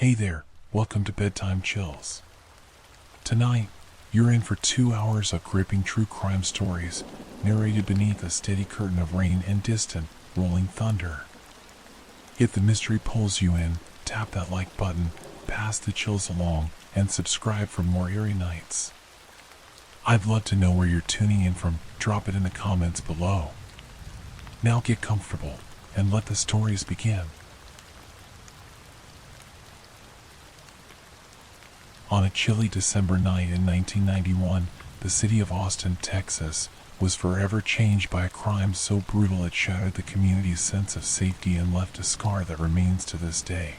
Hey there, welcome to Bedtime Chills. Tonight, you're in for 2 hours of gripping true crime stories, narrated beneath a steady curtain of rain and distant, rolling thunder. If the mystery pulls you in, tap that like button, pass the chills along, and subscribe for more eerie nights. I'd love to know where you're tuning in from. Drop it in the comments below. Now get comfortable, and let the stories begin. On a chilly December night in 1991, the city of Austin, Texas, was forever changed by a crime so brutal it shattered the community's sense of safety and left a scar that remains to this day.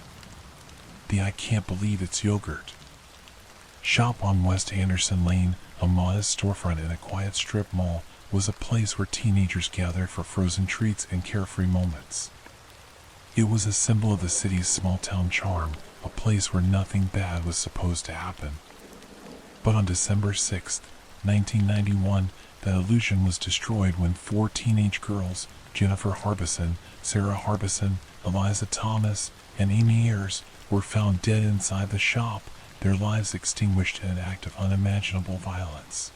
The "I can't believe it's yogurt" shop on West Anderson Lane, a modest storefront in a quiet strip mall, was a place where teenagers gathered for frozen treats and carefree moments. It was a symbol of the city's small-town charm, a place where nothing bad was supposed to happen. But on December 6, 1991, that illusion was destroyed when 4 teenage girls, Jennifer Harbison, Sarah Harbison, Eliza Thomas, and Amy Ayers, were found dead inside the shop, their lives extinguished in an act of unimaginable violence.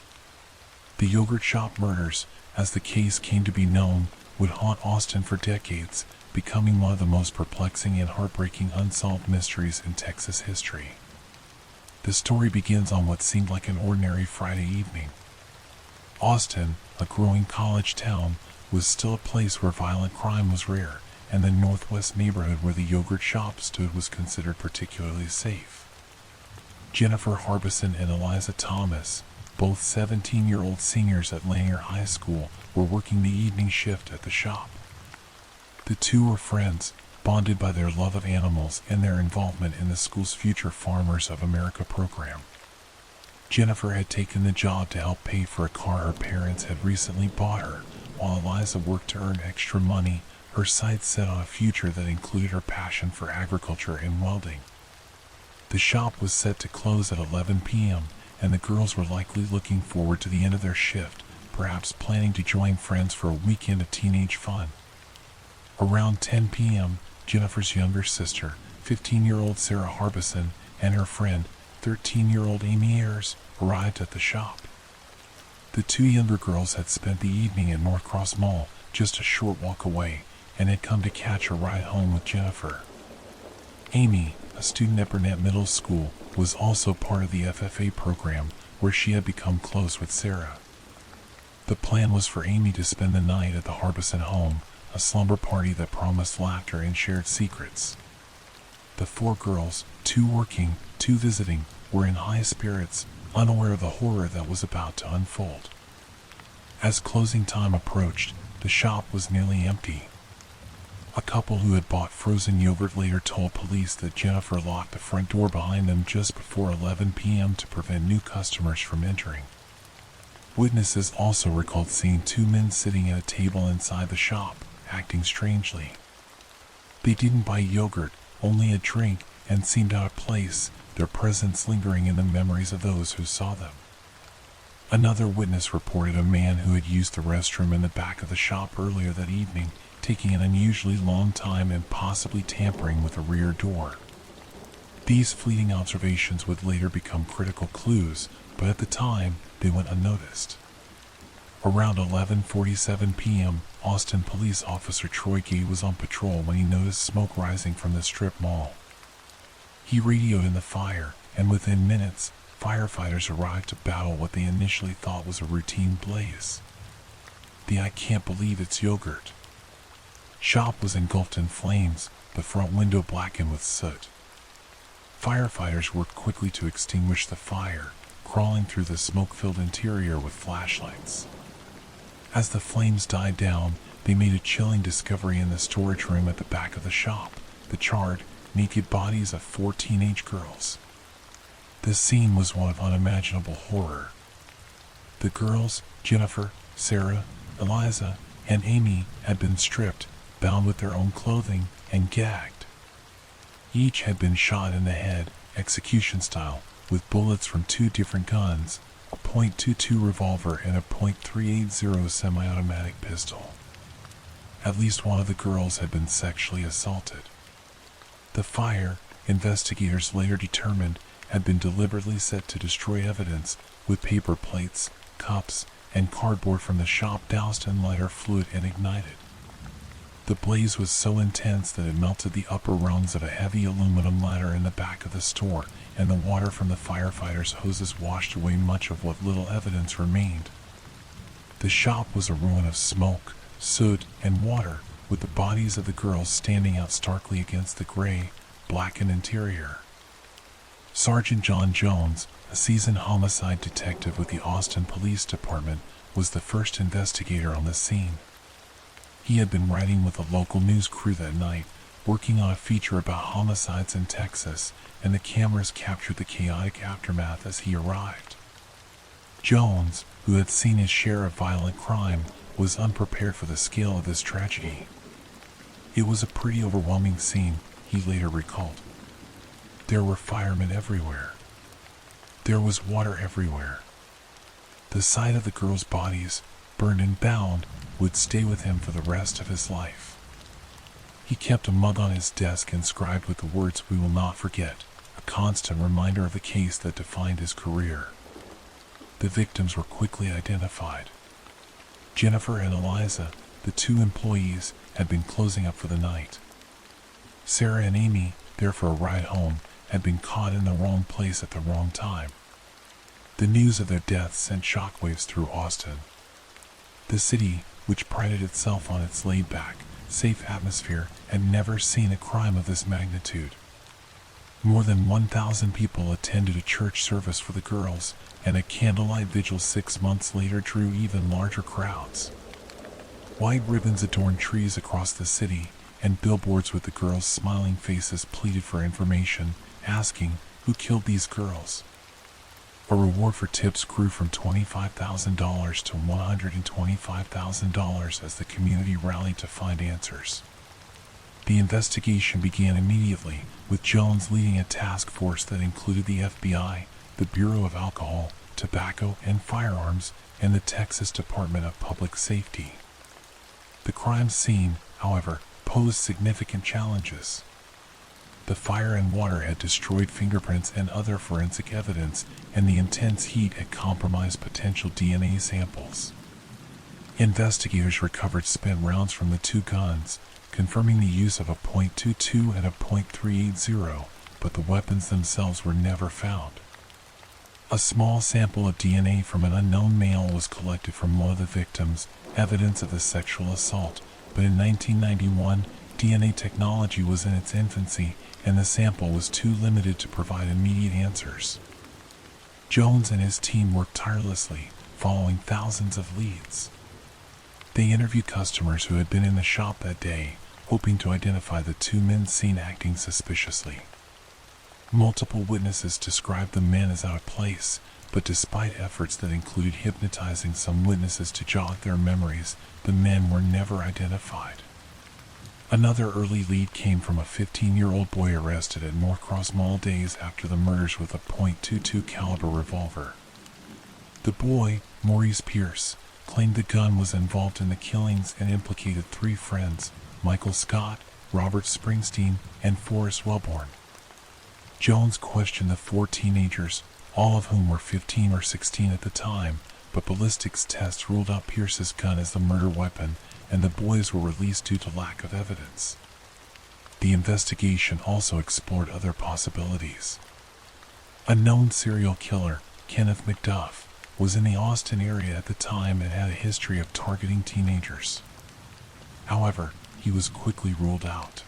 The yogurt shop murders, as the case came to be known, would haunt Austin for decades, becoming one of the most perplexing and heartbreaking unsolved mysteries in Texas history. The story begins on what seemed like an ordinary Friday evening. Austin, a growing college town, was still a place where violent crime was rare, and the northwest neighborhood where the yogurt shop stood was considered particularly safe. Jennifer Harbison and Eliza Thomas, both 17-year-old seniors at Lanier High School, were working the evening shift at the shop. The two were friends, bonded by their love of animals and their involvement in the school's Future Farmers of America program. Jennifer had taken the job to help pay for a car her parents had recently bought her, while Eliza worked to earn extra money, her sights set on a future that included her passion for agriculture and welding. The shop was set to close at 11 p.m., and the girls were likely looking forward to the end of their shift, perhaps planning to join friends for a weekend of teenage fun. Around 10 p.m., Jennifer's younger sister, 15-year-old Sarah Harbison, and her friend, 13-year-old Amy Ayers, arrived at the shop. The 2 younger girls had spent the evening at Norcross Mall, just a short walk away, and had come to catch a ride home with Jennifer. Amy, a student at Burnett Middle School, was also part of the FFA program, where she had become close with Sarah. The plan was for Amy to spend the night at the Harbison home, a slumber party that promised laughter and shared secrets. The 4 girls, 2 working, 2 visiting, were in high spirits, unaware of the horror that was about to unfold. As closing time approached, the shop was nearly empty. A couple who had bought frozen yogurt later told police that Jennifer locked the front door behind them just before 11 p.m. to prevent new customers from entering. Witnesses also recalled seeing 2 men sitting at a table inside the shop, acting strangely. They didn't buy yogurt, only a drink, and seemed out of place, their presence lingering in the memories of those who saw them. Another witness reported a man who had used the restroom in the back of the shop earlier that evening, taking an unusually long time and possibly tampering with a rear door. These fleeting observations would later become critical clues, but at the time, they went unnoticed. Around 11:47 p.m., Austin Police Officer Troy Gay was on patrol when he noticed smoke rising from the strip mall. He radioed in the fire, and within minutes, firefighters arrived to battle what they initially thought was a routine blaze. The "I can't believe it's yogurt" shop was engulfed in flames, the front window blackened with soot. Firefighters worked quickly to extinguish the fire, crawling through the smoke-filled interior with flashlights. As the flames died down, they made a chilling discovery in the storage room at the back of the shop: the charred, naked bodies of 4 teenage girls. The scene was one of unimaginable horror. The girls, Jennifer, Sarah, Eliza, and Amy, had been stripped, bound with their own clothing, and gagged. Each had been shot in the head, execution style, with bullets from 2 different guns, a .22 revolver and a .380 semi-automatic pistol. At least one of the girls had been sexually assaulted. The fire, investigators later determined had been deliberately set to destroy evidence, with paper plates, cups, and cardboard from the shop doused in lighter fluid and ignited. The blaze was so intense that it melted the upper rungs of a heavy aluminum ladder in the back of the store, and the water from the firefighters' hoses washed away much of what little evidence remained. The shop was a ruin of smoke, soot, and water, with the bodies of the girls standing out starkly against the gray, blackened interior. Sergeant John Jones, a seasoned homicide detective with the Austin Police Department, was the first investigator on the scene. He had been riding with a local news crew that night, working on a feature about homicides in Texas, and the cameras captured the chaotic aftermath as he arrived. Jones, who had seen his share of violent crime, was unprepared for the scale of this tragedy. It was a pretty overwhelming scene, he later recalled. There were firemen everywhere. There was water everywhere. The sight of the girls' bodies, burned and bound, would stay with him for the rest of his life. He kept a mug on his desk inscribed with the words "We will not forget," a constant reminder of the case that defined his career. The victims were quickly identified. Jennifer and Eliza, the two employees, had been closing up for the night. Sarah and Amy, there for a ride home, had been caught in the wrong place at the wrong time. The news of their deaths sent shockwaves through Austin. The city, which prided itself on its laid-back, safe atmosphere, had never seen a crime of this magnitude. More than 1,000 people attended a church service for the girls, and a candlelight vigil 6 months later drew even larger crowds. White ribbons adorned trees across the city, and billboards with the girls' smiling faces pleaded for information, asking, "Who killed these girls?" A reward for tips grew from $25,000 to $125,000 as the community rallied to find answers. The investigation began immediately, with Jones leading a task force that included the FBI, the Bureau of Alcohol, Tobacco, and Firearms, and the Texas Department of Public Safety. The crime scene, however, posed significant challenges. The fire and water had destroyed fingerprints and other forensic evidence, and the intense heat had compromised potential DNA samples. Investigators recovered spent rounds from the two guns, confirming the use of a .22 and a .380, but the weapons themselves were never found. A small sample of DNA from an unknown male was collected from one of the victims, evidence of the sexual assault, but in 1991, DNA technology was in its infancy, and the sample was too limited to provide immediate answers. Jones and his team worked tirelessly, following thousands of leads. They interviewed customers who had been in the shop that day, hoping to identify the two men seen acting suspiciously. Multiple witnesses described the men as out of place, but despite efforts that included hypnotizing some witnesses to jog their memories, the men were never identified. Another early lead came from a 15-year-old boy arrested at Norcross Mall days after the murders with a .22 caliber revolver. The boy, Maurice Pierce, claimed the gun was involved in the killings and implicated 3 friends, Michael Scott, Robert Springsteen, and Forrest Wellborn. Jones questioned the 4 teenagers, all of whom were 15 or 16 at the time, but ballistics tests ruled out Pierce's gun as the murder weapon, and the boys were released due to lack of evidence. The investigation also explored other possibilities. A known serial killer, Kenneth McDuff, was in the Austin area at the time and had a history of targeting teenagers. However, he was quickly ruled out.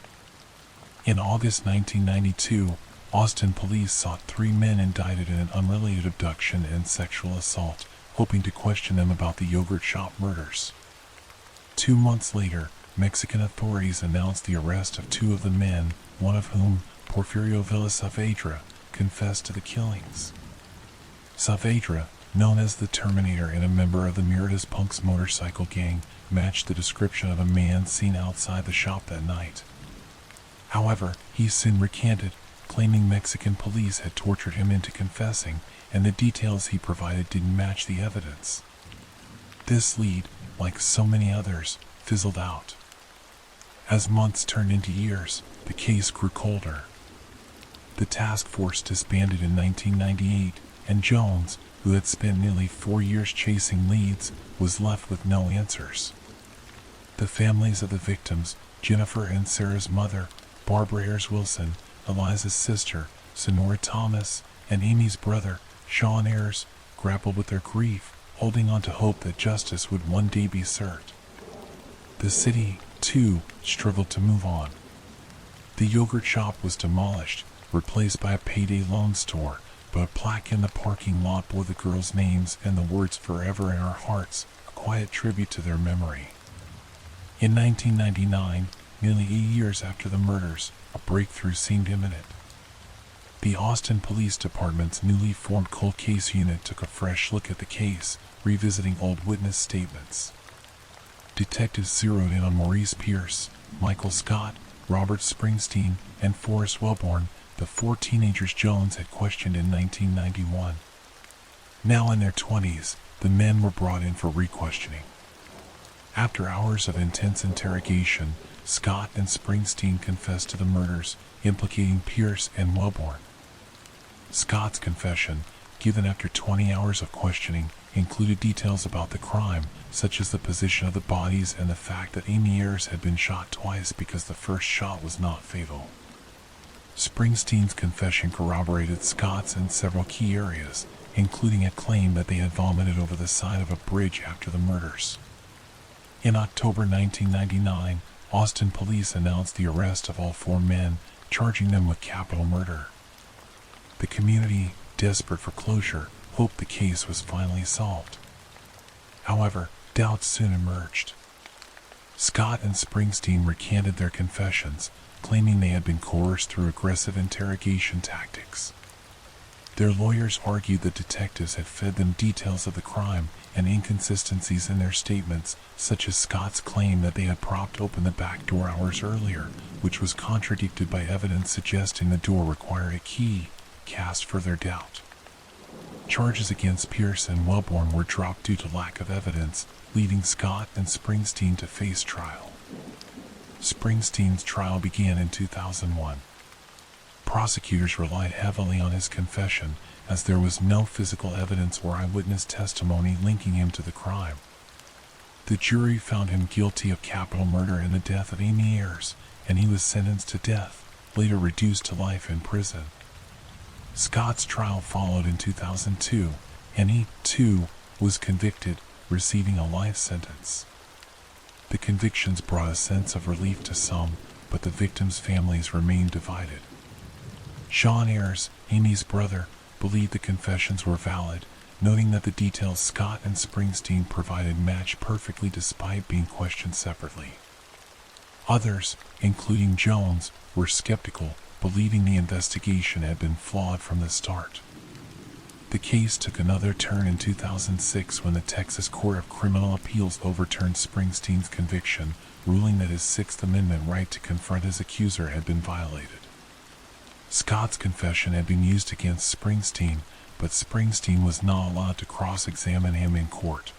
In August 1992, Austin police sought 3 men indicted in an unrelated abduction and sexual assault, hoping to question them about the yogurt shop murders. 2 months later, Mexican authorities announced the arrest of 2 of the men, one of whom, Porfirio Villisca, confessed to the killings. Saavedra, known as the Terminator and a member of the Mitrice Punks motorcycle gang, matched the description of a man seen outside the shop that night. However, he soon recanted, claiming Mexican police had tortured him into confessing, and the details he provided didn't match the evidence. This lead, like so many others, fizzled out. As months turned into years, the case grew colder. The task force disbanded in 1998, and Jones, who had spent nearly 4 years chasing leads, was left with no answers. The families of the victims, Jennifer and Sarah's mother, Barbara Ayers Wilson, Eliza's sister, Sonora Thomas, and Amy's brother, Sean Ayers, grappled with their grief, holding on to hope that justice would one day be served. The city, too, struggled to move on. The yogurt shop was demolished, replaced by a payday loan store, but a plaque in the parking lot bore the girls' names and the words "Forever in Our Hearts," a quiet tribute to their memory. In 1999, nearly 8 years after the murders, a breakthrough seemed imminent. The Austin Police Department's newly formed cold case unit took a fresh look at the case, revisiting old witness statements. Detectives zeroed in on Maurice Pierce, Michael Scott, Robert Springsteen, and Forrest Wellborn, the 4 teenagers Jones had questioned in 1991. Now in their 20s, the men were brought in for re-questioning. After hours of intense interrogation, Scott and Springsteen confessed to the murders, implicating Pierce and Wellborn. Scott's confession, given after 20 hours of questioning, included details about the crime, such as the position of the bodies and the fact that Amy Ayers had been shot twice because the first shot was not fatal. Springsteen's confession corroborated Scott's in several key areas, including a claim that they had vomited over the side of a bridge after the murders. In October 1999, Austin police announced the arrest of all 4 men, charging them with capital murder. The community, desperate for closure, hoped the case was finally solved. However, doubts soon emerged. Scott and Springsteen recanted their confessions, claiming they had been coerced through aggressive interrogation tactics. Their lawyers argued that detectives had fed them details of the crime and inconsistencies in their statements, such as Scott's claim that they had propped open the back door hours earlier, which was contradicted by evidence suggesting the door required a key, cast further doubt. Charges against Pierce and Wellborn were dropped due to lack of evidence, leading Scott and Springsteen to face trial. Springsteen's trial began in 2001. Prosecutors relied heavily on his confession, as there was no physical evidence or eyewitness testimony linking him to the crime. The jury found him guilty of capital murder in the death of Amy Ayers, and he was sentenced to death, later reduced to life in prison. Scott's trial followed in 2002, and he, too, was convicted, receiving a life sentence. The convictions brought a sense of relief to some, but the victims' families remained divided. Sean Ayers, Amy's brother, believed the confessions were valid, noting that the details Scott and Springsteen provided matched perfectly despite being questioned separately. Others, including Jones, were skeptical, believing the investigation had been flawed from the start. The case took another turn in 2006 when the Texas Court of Criminal Appeals overturned Springsteen's conviction, ruling that his Sixth Amendment right to confront his accuser had been violated. Scott's confession had been used against Springsteen, but Springsteen was not allowed to cross-examine him in court.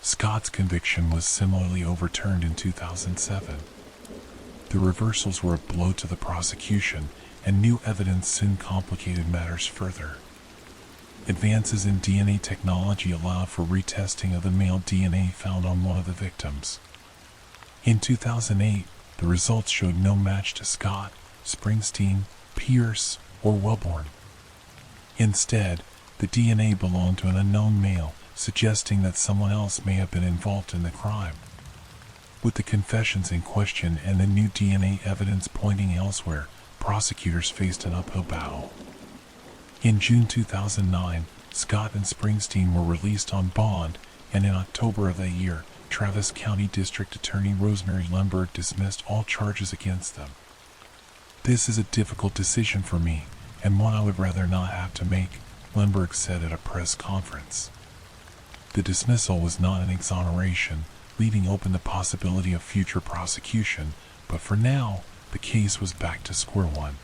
Scott's conviction was similarly overturned in 2007. The reversals were a blow to the prosecution, and new evidence soon complicated matters further. Advances in DNA technology allowed for retesting of the male DNA found on one of the victims. In 2008, the results showed no match to Scott, Springsteen, Pierce, or Wellborn. Instead, the DNA belonged to an unknown male, suggesting that someone else may have been involved in the crime. With the confessions in question and the new DNA evidence pointing elsewhere, prosecutors faced an uphill battle. In June 2009, Scott and Springsteen were released on bond, and in October of that year, Travis County District Attorney Rosemary Lemberg dismissed all charges against them. "This is a difficult decision for me, and one I would rather not have to make," Lemberg said at a press conference. The dismissal was not an exoneration, leaving open the possibility of future prosecution, but for now, the case was back to square one.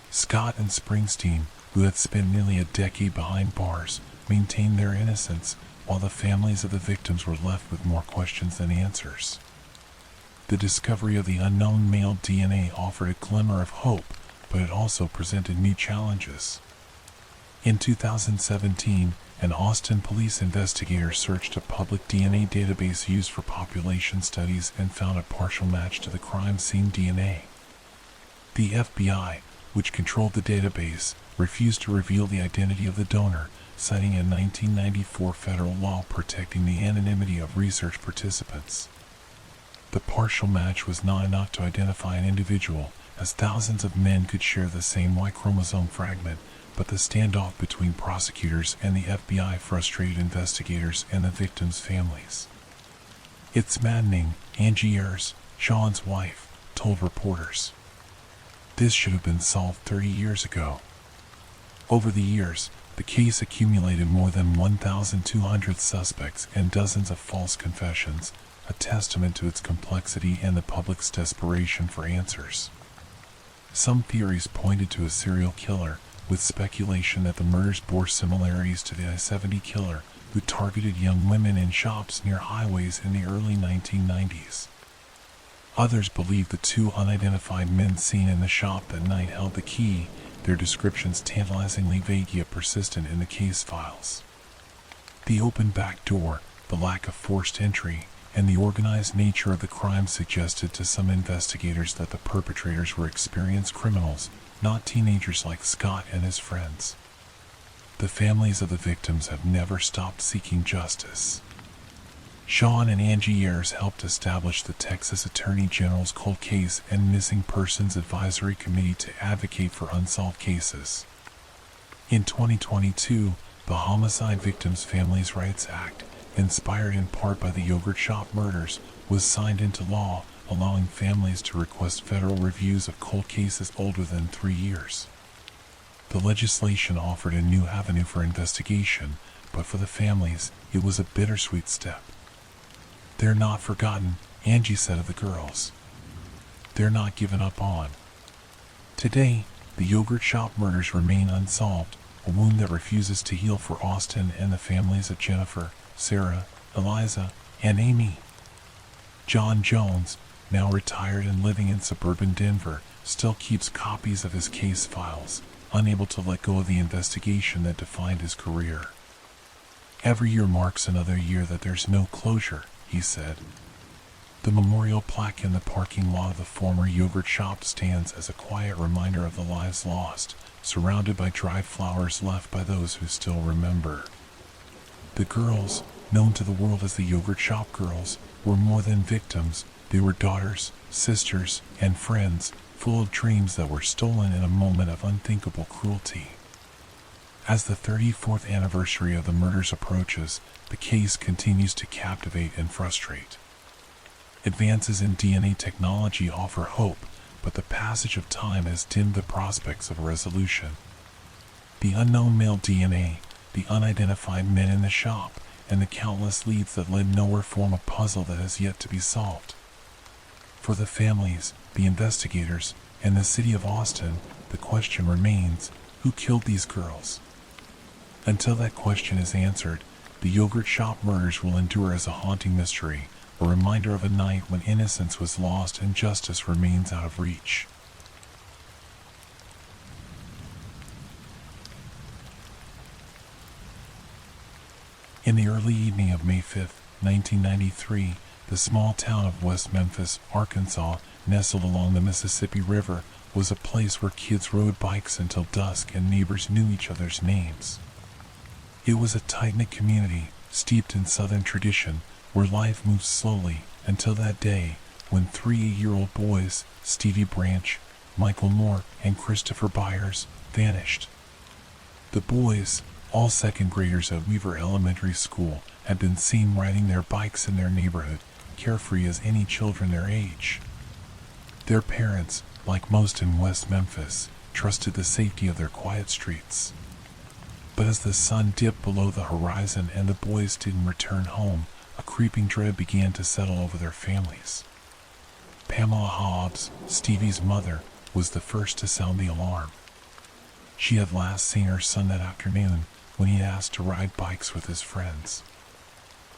Scott and Springsteen, who had spent nearly a decade behind bars, maintained their innocence, while the families of the victims were left with more questions than answers. The discovery of the unknown male DNA offered a glimmer of hope, but it also presented new challenges. In 2017, an Austin police investigator searched a public DNA database used for population studies and found a partial match to the crime scene DNA. The FBI, which controlled the database, refused to reveal the identity of the donor, citing a 1994 federal law protecting the anonymity of research participants. The partial match was not enough to identify an individual, as thousands of men could share the same Y chromosome fragment, but the standoff between prosecutors and the FBI frustrated investigators and the victims' families. "It's maddening," Angie Ayers, Sean's wife, told reporters. "This should have been solved 30 years ago." Over the years, the case accumulated more than 1,200 suspects and dozens of false confessions, a testament to its complexity and the public's desperation for answers. Some theories pointed to a serial killer, with speculation that the murders bore similarities to the I-70 killer, who targeted young women in shops near highways in the early 1990s. Others believe the two unidentified men seen in the shop that night held the key, their descriptions tantalizingly vague yet persistent in the case files. The open back door, the lack of forced entry, and the organized nature of the crime suggested to some investigators that the perpetrators were experienced criminals, not teenagers like Scott and his friends. The families of the victims have never stopped seeking justice. Sean and Angie Ayers helped establish the Texas Attorney General's Cold Case and Missing Persons Advisory Committee to advocate for unsolved cases. In 2022, the Homicide Victims Families' Rights Act, inspired in part by the yogurt shop murders, was signed into law, allowing families to request federal reviews of cold cases older than 3 years. The legislation offered a new avenue for investigation, but for the families, it was a bittersweet step. "They're not forgotten," Angie said of the girls. "They're not given up on." Today, the yogurt shop murders remain unsolved, a wound that refuses to heal for Austin and the families of Jennifer, Sarah, Eliza, and Amy. John Jones, now retired and living in suburban Denver, still keeps copies of his case files, unable to let go of the investigation that defined his career. "Every year marks another year that there's no closure," he said. The memorial plaque in the parking lot of the former yogurt shop stands as a quiet reminder of the lives lost, surrounded by dried flowers left by those who still remember. The girls, known to the world as the yogurt shop girls, were more than victims. They were daughters, sisters, and friends, full of dreams that were stolen in a moment of unthinkable cruelty. As the 34th anniversary of the murders approaches, the case continues to captivate and frustrate. Advances in DNA technology offer hope, but the passage of time has dimmed the prospects of a resolution. The unknown male DNA, the unidentified men in the shop, and the countless leads that led nowhere form a puzzle that has yet to be solved. For the families, the investigators, and the city of Austin, the question remains, who killed these girls? Until that question is answered, the yogurt shop murders will endure as a haunting mystery, a reminder of a night when innocence was lost and justice remains out of reach. In the early evening of May 5, 1993, the small town of West Memphis, Arkansas, nestled along the Mississippi River, was a place where kids rode bikes until dusk and neighbors knew each other's names. It was a tight-knit community, steeped in Southern tradition, where life moved slowly until that day when 3 8-year-old boys, Stevie Branch, Michael Moore, and Christopher Byers, vanished. The boys, all second graders at Weaver Elementary School, had been seen riding their bikes in their neighborhood, carefree as any children their age. Their parents, like most in West Memphis, trusted the safety of their quiet streets. But as the sun dipped below the horizon and the boys didn't return home, a creeping dread began to settle over their families. Pamela Hobbs, Stevie's mother, was the first to sound the alarm. She had last seen her son that afternoon when he asked to ride bikes with his friends.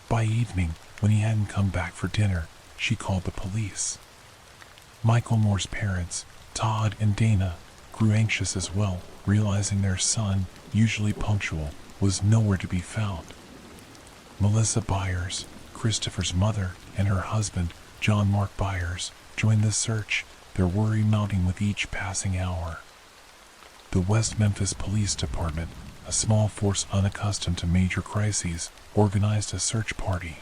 By evening, when he hadn't come back for dinner, she called the police. Michael Moore's parents, Todd and Dana, grew anxious as well, realizing their son, usually punctual, was nowhere to be found. Melissa Byers, Christopher's mother, and her husband, John Mark Byers, joined the search, their worry mounting with each passing hour. The West Memphis Police Department, a small force unaccustomed to major crises, organized a search party.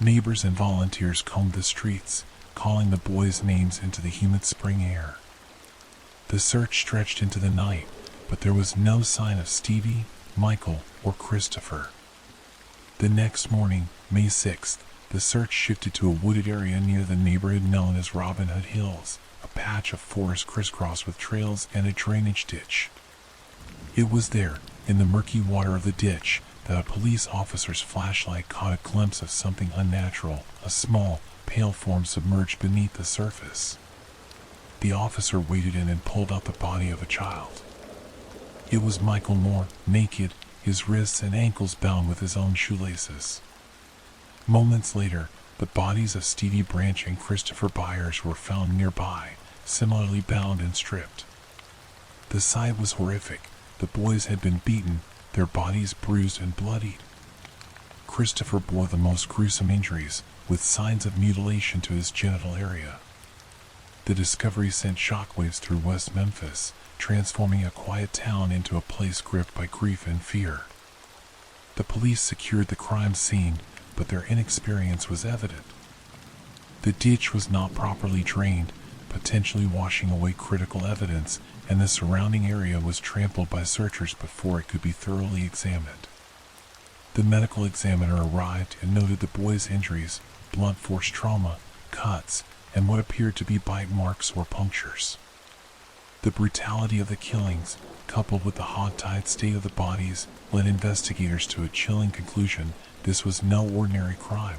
Neighbors and volunteers combed the streets, calling the boys' names into the humid spring air. The search stretched into the night, but there was no sign of Stevie, Michael, or Christopher. The next morning, May 6th, the search shifted to a wooded area near the neighborhood known as Robin Hood Hills, a patch of forest crisscrossed with trails and a drainage ditch. It was there, in the murky water of the ditch, that a police officer's flashlight caught a glimpse of something unnatural, a small, pale form submerged beneath the surface. The officer waded in and pulled out the body of a child. It was Michael Moore, naked, his wrists and ankles bound with his own shoelaces. Moments later, the bodies of Stevie Branch and Christopher Byers were found nearby, similarly bound and stripped. The sight was horrific. The boys had been beaten, their bodies bruised and bloodied. Christopher bore the most gruesome injuries, with signs of mutilation to his genital area. The discovery sent shockwaves through West Memphis, transforming a quiet town into a place gripped by grief and fear. The police secured the crime scene, but their inexperience was evident. The ditch was not properly drained, potentially washing away critical evidence, and the surrounding area was trampled by searchers before it could be thoroughly examined. The medical examiner arrived and noted the boys' injuries, blunt force trauma, cuts, and what appeared to be bite marks or punctures. The brutality of the killings, coupled with the hog-tied state of the bodies, led investigators to a chilling conclusion: this was no ordinary crime.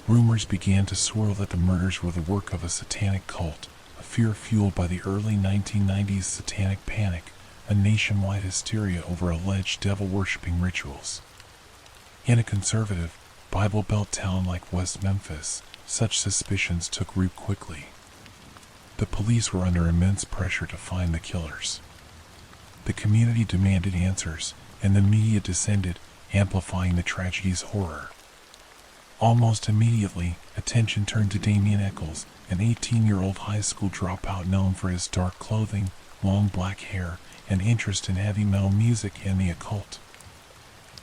Rumors began to swirl that the murders were the work of a satanic cult, a fear fueled by the early 1990s satanic panic, a nationwide hysteria over alleged devil-worshipping rituals. In a conservative, Bible Belt town like West Memphis, such suspicions took root quickly. The police were under immense pressure to find the killers. The community demanded answers, and the media descended, amplifying the tragedy's horror. Almost immediately, attention turned to Damien Eccles, an 18-year-old high school dropout known for his dark clothing, long black hair, and interest in heavy metal music and the occult.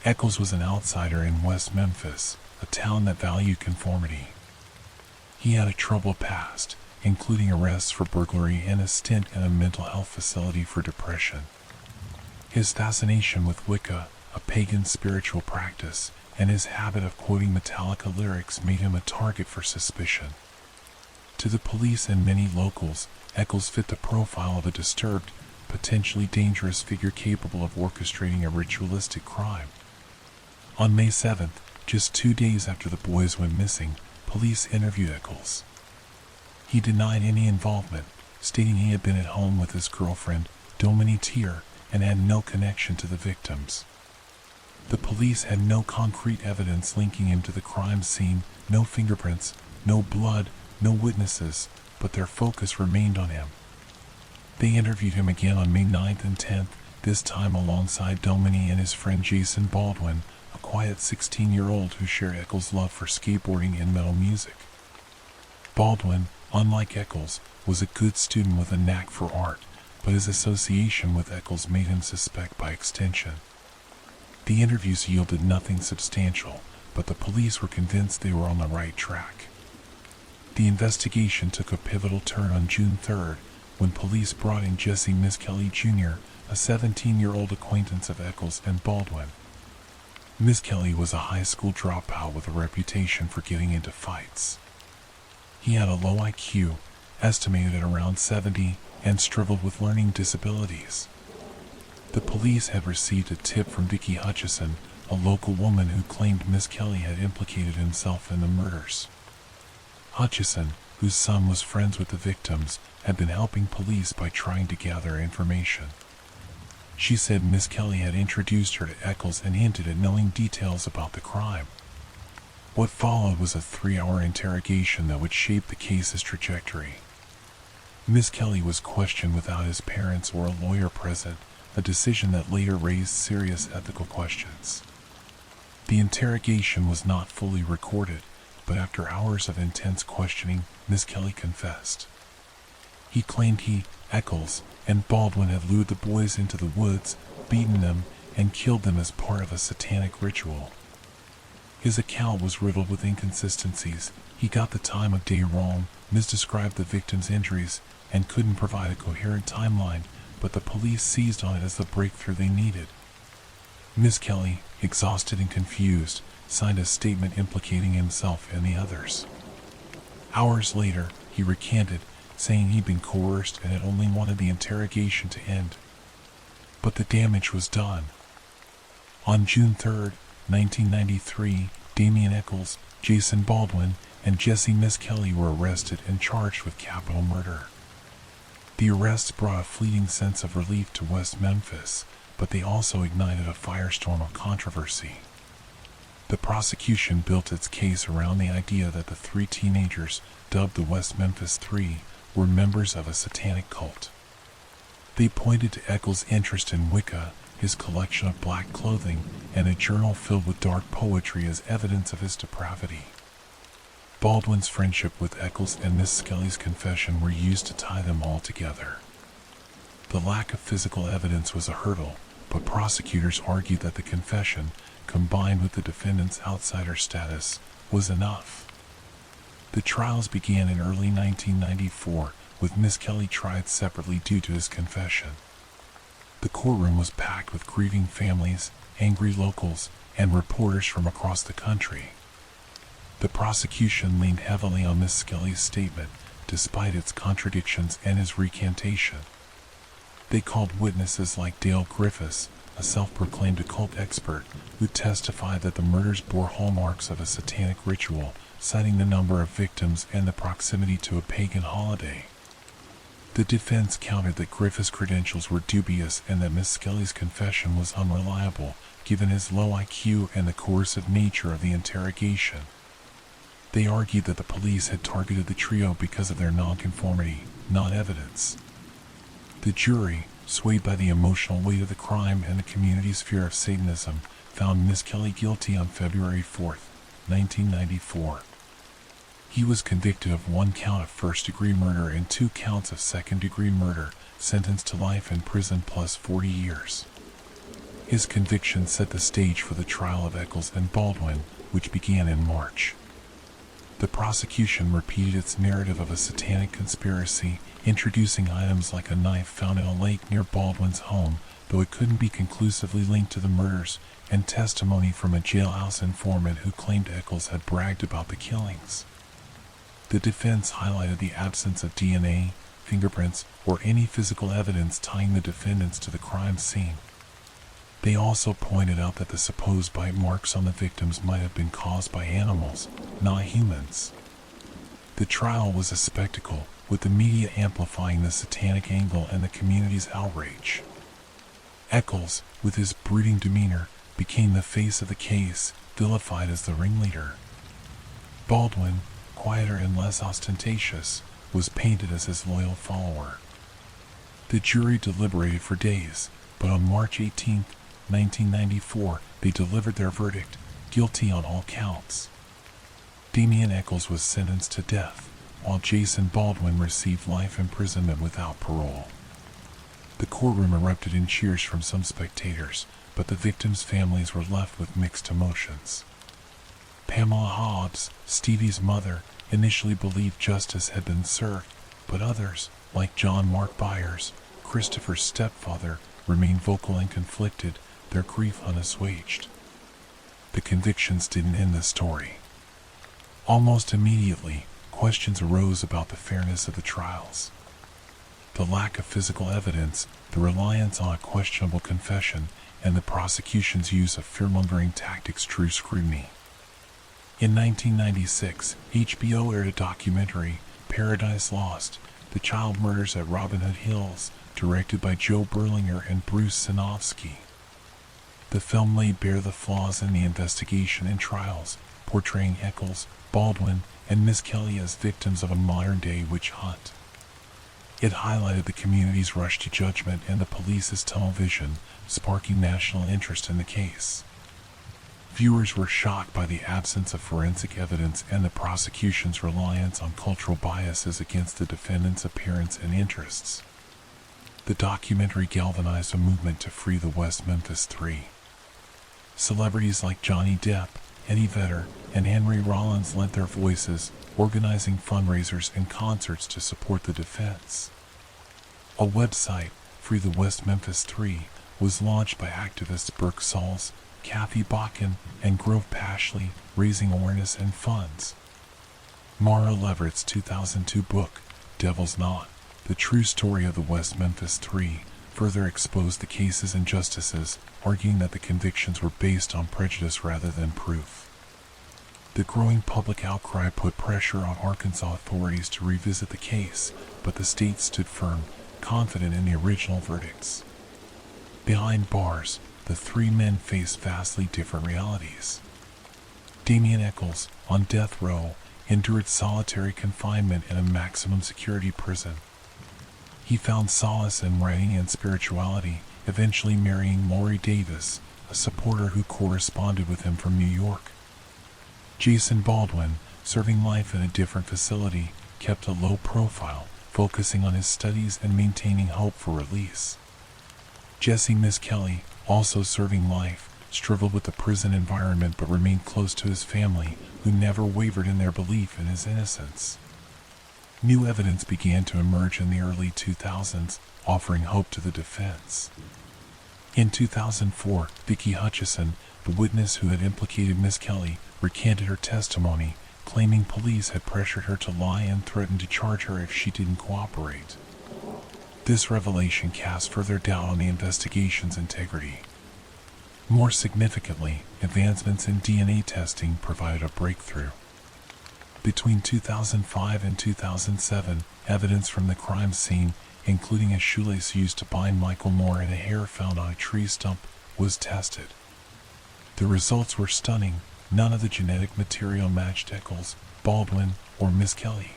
Eccles was an outsider in West Memphis, a town that valued conformity. He had a troubled past, including arrests for burglary and a stint in a mental health facility for depression. His fascination with Wicca, a pagan spiritual practice, and his habit of quoting Metallica lyrics made him a target for suspicion. To the police and many locals, Eccles fit the profile of a disturbed, potentially dangerous figure capable of orchestrating a ritualistic crime. On May 7th, just 2 days after the boys went missing, police interviewed Eccles. He denied any involvement, stating he had been at home with his girlfriend, Dominique, and had no connection to the victims. The police had no concrete evidence linking him to the crime scene, no fingerprints, no blood, no witnesses, but their focus remained on him. They interviewed him again on May 9th and 10th, this time alongside Dominique and his friend Jason Baldwin, a quiet 16-year-old who shared Eccles' love for skateboarding and metal music. Baldwin, unlike Eccles, was a good student with a knack for art, but his association with Eccles made him suspect by extension. The interviews yielded nothing substantial, but the police were convinced they were on the right track. The investigation took a pivotal turn on June 3rd, when police brought in Jesse Miskelly Jr., a 17-year-old acquaintance of Eccles and Baldwin. Miskelly was a high school dropout with a reputation for getting into fights. He had a low IQ, estimated at around 70, and struggled with learning disabilities. The police had received a tip from Vicki Hutchison, a local woman who claimed Miskelly had implicated himself in the murders. Hutchison, whose son was friends with the victims, had been helping police by trying to gather information. She said Miskelly had introduced her to Eccles and hinted at knowing details about the crime. What followed was a 3-hour interrogation that would shape the case's trajectory. Miss Kelly was questioned without his parents or a lawyer present, a decision that later raised serious ethical questions. The interrogation was not fully recorded, but after hours of intense questioning, Miss Kelly confessed. He claimed he, Eccles, and Baldwin had lured the boys into the woods, beaten them, and killed them as part of a satanic ritual. His account was riddled with inconsistencies. He got the time of day wrong, misdescribed the victim's injuries, and couldn't provide a coherent timeline, but the police seized on it as the breakthrough they needed. Miss Kelly, exhausted and confused, signed a statement implicating himself and the others. Hours later, he recanted, saying he'd been coerced and had only wanted the interrogation to end. But the damage was done. On June 3, 1993, Damian Eccles, Jason Baldwin, and Jesse Miss Kelly were arrested and charged with capital murder. The arrests brought a fleeting sense of relief to West Memphis, but they also ignited a firestorm of controversy. The prosecution built its case around the idea that the three teenagers, dubbed the West Memphis Three, were members of a satanic cult. They pointed to Eccles' interest in Wicca, his collection of black clothing, and a journal filled with dark poetry as evidence of his depravity. Baldwin's friendship with Eccles and Miss Kelly's confession were used to tie them all together. The lack of physical evidence was a hurdle, but prosecutors argued that the confession, combined with the defendant's outsider status, was enough. The trials began in early 1994, with Miss Kelly tried separately due to his confession. The courtroom was packed with grieving families, angry locals, and reporters from across the country. The prosecution leaned heavily on Miss Kelly's statement, despite its contradictions and his recantation. They called witnesses like Dale Griffiths, a self-proclaimed occult expert, who testified that the murders bore hallmarks of a satanic ritual, citing the number of victims and the proximity to a pagan holiday. The defense countered that Griffith's credentials were dubious and that Miss Kelly's confession was unreliable, given his low IQ and the coercive nature of the interrogation. They argued that the police had targeted the trio because of their nonconformity, not evidence. The jury, swayed by the emotional weight of the crime and the community's fear of Satanism, found Miss Kelly guilty on February 4, 1994. He was convicted of 1 count of first-degree murder and 2 counts of second-degree murder, sentenced to life in prison plus 40 years. His conviction set the stage for the trial of Eccles and Baldwin, which began in March. The prosecution repeated its narrative of a satanic conspiracy, introducing items like a knife found in a lake near Baldwin's home, though it couldn't be conclusively linked to the murders, and testimony from a jailhouse informant who claimed Eccles had bragged about the killings. The defense highlighted the absence of DNA, fingerprints, or any physical evidence tying the defendants to the crime scene. They also pointed out that the supposed bite marks on the victims might have been caused by animals, not humans. The trial was a spectacle, with the media amplifying the satanic angle and the community's outrage. Eccles, with his brooding demeanor, became the face of the case, vilified as the ringleader. Baldwin, quieter and less ostentatious, was painted as his loyal follower. The jury deliberated for days, but on March 18, 1994, they delivered their verdict, guilty on all counts. Damian Eccles was sentenced to death, while Jason Baldwin received life imprisonment without parole. The courtroom erupted in cheers from some spectators, but the victims' families were left with mixed emotions. Pamela Hobbs, Stevie's mother, initially believed justice had been served, but others, like John Mark Byers, Christopher's stepfather, remained vocal and conflicted, their grief unassuaged. The convictions didn't end the story. Almost immediately, questions arose about the fairness of the trials. The lack of physical evidence, the reliance on a questionable confession, and the prosecution's use of fear-mongering tactics drew scrutiny. In 1996, HBO aired a documentary, Paradise Lost, The Child Murders at Robin Hood Hills, directed by Joe Berlinger and Bruce Sinofsky. The film laid bare the flaws in the investigation and trials, portraying Eccles, Baldwin, and Miss Kelly as victims of a modern-day witch hunt. It highlighted the community's rush to judgment and the police's tunnel vision, sparking national interest in the case. Viewers were shocked by the absence of forensic evidence and the prosecution's reliance on cultural biases against the defendant's appearance and interests. The documentary galvanized a movement to free the West Memphis Three. Celebrities like Johnny Depp, Eddie Vedder, and Henry Rollins lent their voices, organizing fundraisers and concerts to support the defense. A website, Free the West Memphis Three, was launched by activists Burke Sauls, Kathy Bakken, and Grove Pashley, raising awareness and funds. Mara Leverett's 2002 book, Devil's Knot: The True Story of the West Memphis Three, further exposed the case's injustices, arguing that the convictions were based on prejudice rather than proof. The growing public outcry put pressure on Arkansas authorities to revisit the case, but the state stood firm, confident in the original verdicts. Behind bars, the three men faced vastly different realities. Damian Eccles, on death row, endured solitary confinement in a maximum security prison. He found solace in writing and spirituality, eventually marrying Lori Davis, a supporter who corresponded with him from New York. Jason Baldwin, serving life in a different facility, kept a low profile, focusing on his studies and maintaining hope for release. Jesse Miskelly, also serving life, struggled with the prison environment but remained close to his family, who never wavered in their belief in his innocence. New evidence began to emerge in the early 2000s, offering hope to the defense. In 2004, Vicki Hutchison, the witness who had implicated Miskelly, recanted her testimony, claiming police had pressured her to lie and threatened to charge her if she didn't cooperate. This revelation cast further doubt on the investigation's integrity. More significantly, advancements in DNA testing provided a breakthrough. Between 2005 and 2007, evidence from the crime scene, including a shoelace used to bind Michael Moore and a hair found on a tree stump, was tested. The results were stunning. None of the genetic material matched Eccles, Baldwin, or Miskelly.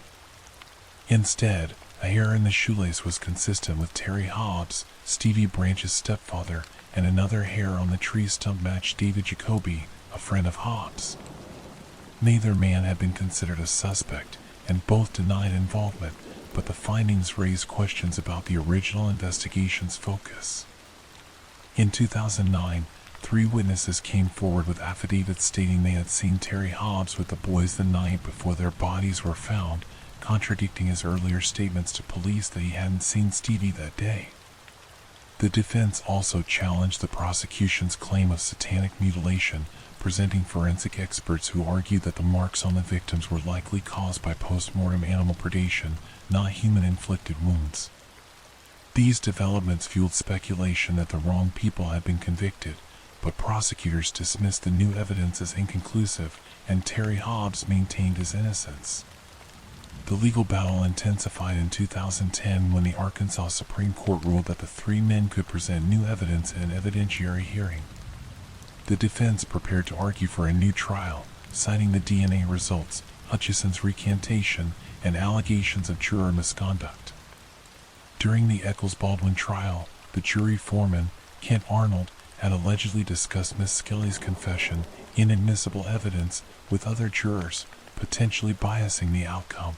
Instead, a hair in the shoelace was consistent with Terry Hobbs, Stevie Branch's stepfather, and another hair on the tree stump matched David Jacoby, a friend of Hobbs. Neither man had been considered a suspect, and both denied involvement, but the findings raised questions about the original investigation's focus. In 2009, 3 witnesses came forward with affidavits stating they had seen Terry Hobbs with the boys the night before their bodies were found, contradicting his earlier statements to police that he hadn't seen Stevie that day. The defense also challenged the prosecution's claim of satanic mutilation, presenting forensic experts who argued that the marks on the victims were likely caused by post-mortem animal predation, not human-inflicted wounds. These developments fueled speculation that the wrong people had been convicted, but prosecutors dismissed the new evidence as inconclusive, and Terry Hobbs maintained his innocence. The legal battle intensified in 2010 when the Arkansas Supreme Court ruled that the 3 men could present new evidence in an evidentiary hearing. The defense prepared to argue for a new trial, citing the DNA results, Hutchison's recantation, and allegations of juror misconduct. During the Eccles-Baldwin trial, the jury foreman, Kent Arnold, had allegedly discussed Miss Skelly's confession, inadmissible evidence, with other jurors, potentially biasing the outcome.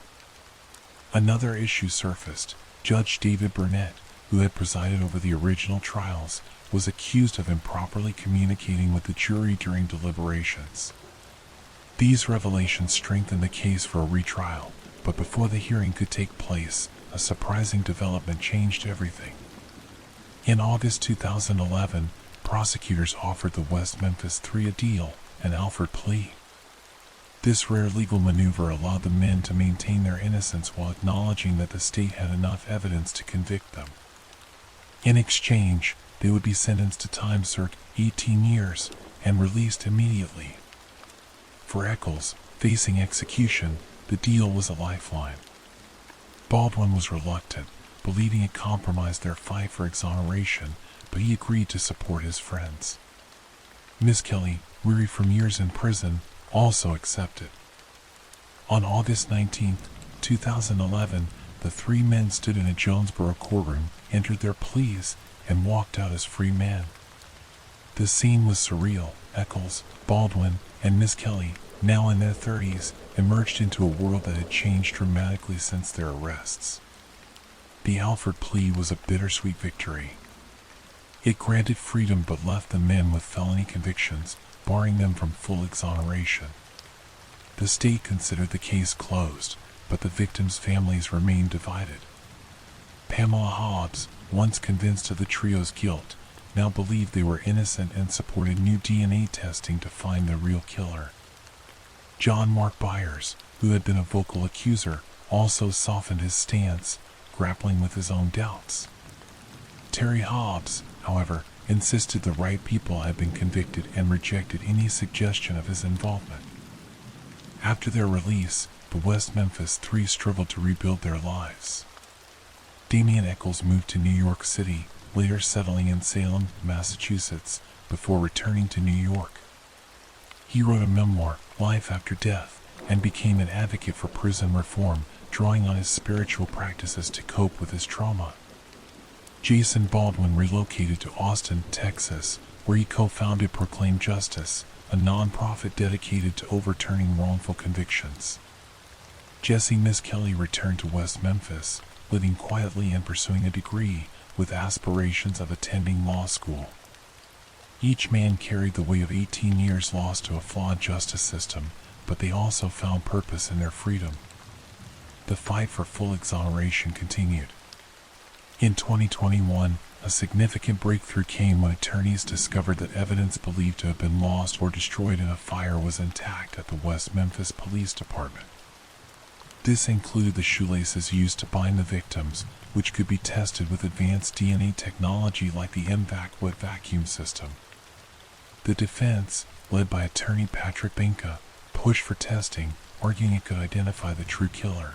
Another issue surfaced. Judge David Burnett, who had presided over the original trials, was accused of improperly communicating with the jury during deliberations. These revelations strengthened the case for a retrial, but before the hearing could take place, a surprising development changed everything. In August 2011, prosecutors offered the West Memphis Three a deal, an Alford plea. This rare legal maneuver allowed the men to maintain their innocence while acknowledging that the state had enough evidence to convict them. In exchange, they would be sentenced to time served 18 years and released immediately. For Eccles, facing execution, the deal was a lifeline. Baldwin was reluctant, believing it compromised their fight for exoneration, but he agreed to support his friends. Miskelly, weary from years in prison, also accepted. On August 19, 2011, the three men stood in a Jonesboro courtroom, entered their pleas, and walked out as free men. The scene was surreal. Eccles, Baldwin, and Miss Kelly, now in their 30s, emerged into a world that had changed dramatically since their arrests. The Alford plea was a bittersweet victory. It granted freedom but left the men with felony convictions, barring them from full exoneration. The state considered the case closed, but the victims' families remained divided. Pamela Hobbs, once convinced of the trio's guilt, now believed they were innocent and supported new DNA testing to find the real killer. John Mark Byers, who had been a vocal accuser, also softened his stance, grappling with his own doubts. Terry Hobbs, however, insisted the right people had been convicted and rejected any suggestion of his involvement. After their release, the West Memphis Three struggled to rebuild their lives. Damian Eccles moved to New York City, later settling in Salem, Massachusetts, before returning to New York. He wrote a memoir, Life After Death, and became an advocate for prison reform, drawing on his spiritual practices to cope with his trauma. Jason Baldwin relocated to Austin, Texas, where he co-founded Proclaim Justice, a nonprofit dedicated to overturning wrongful convictions. Jesse Miss Kelly returned to West Memphis, living quietly and pursuing a degree, with aspirations of attending law school. Each man carried the weight of 18 years lost to a flawed justice system, but they also found purpose in their freedom. The fight for full exoneration continued. In 2021, a significant breakthrough came when attorneys discovered that evidence believed to have been lost or destroyed in a fire was intact at the West Memphis Police Department. This included the shoelaces used to bind the victims, which could be tested with advanced DNA technology like the MVAC wet vacuum system. The defense, led by attorney Patrick Binka, pushed for testing, arguing it could identify the true killer.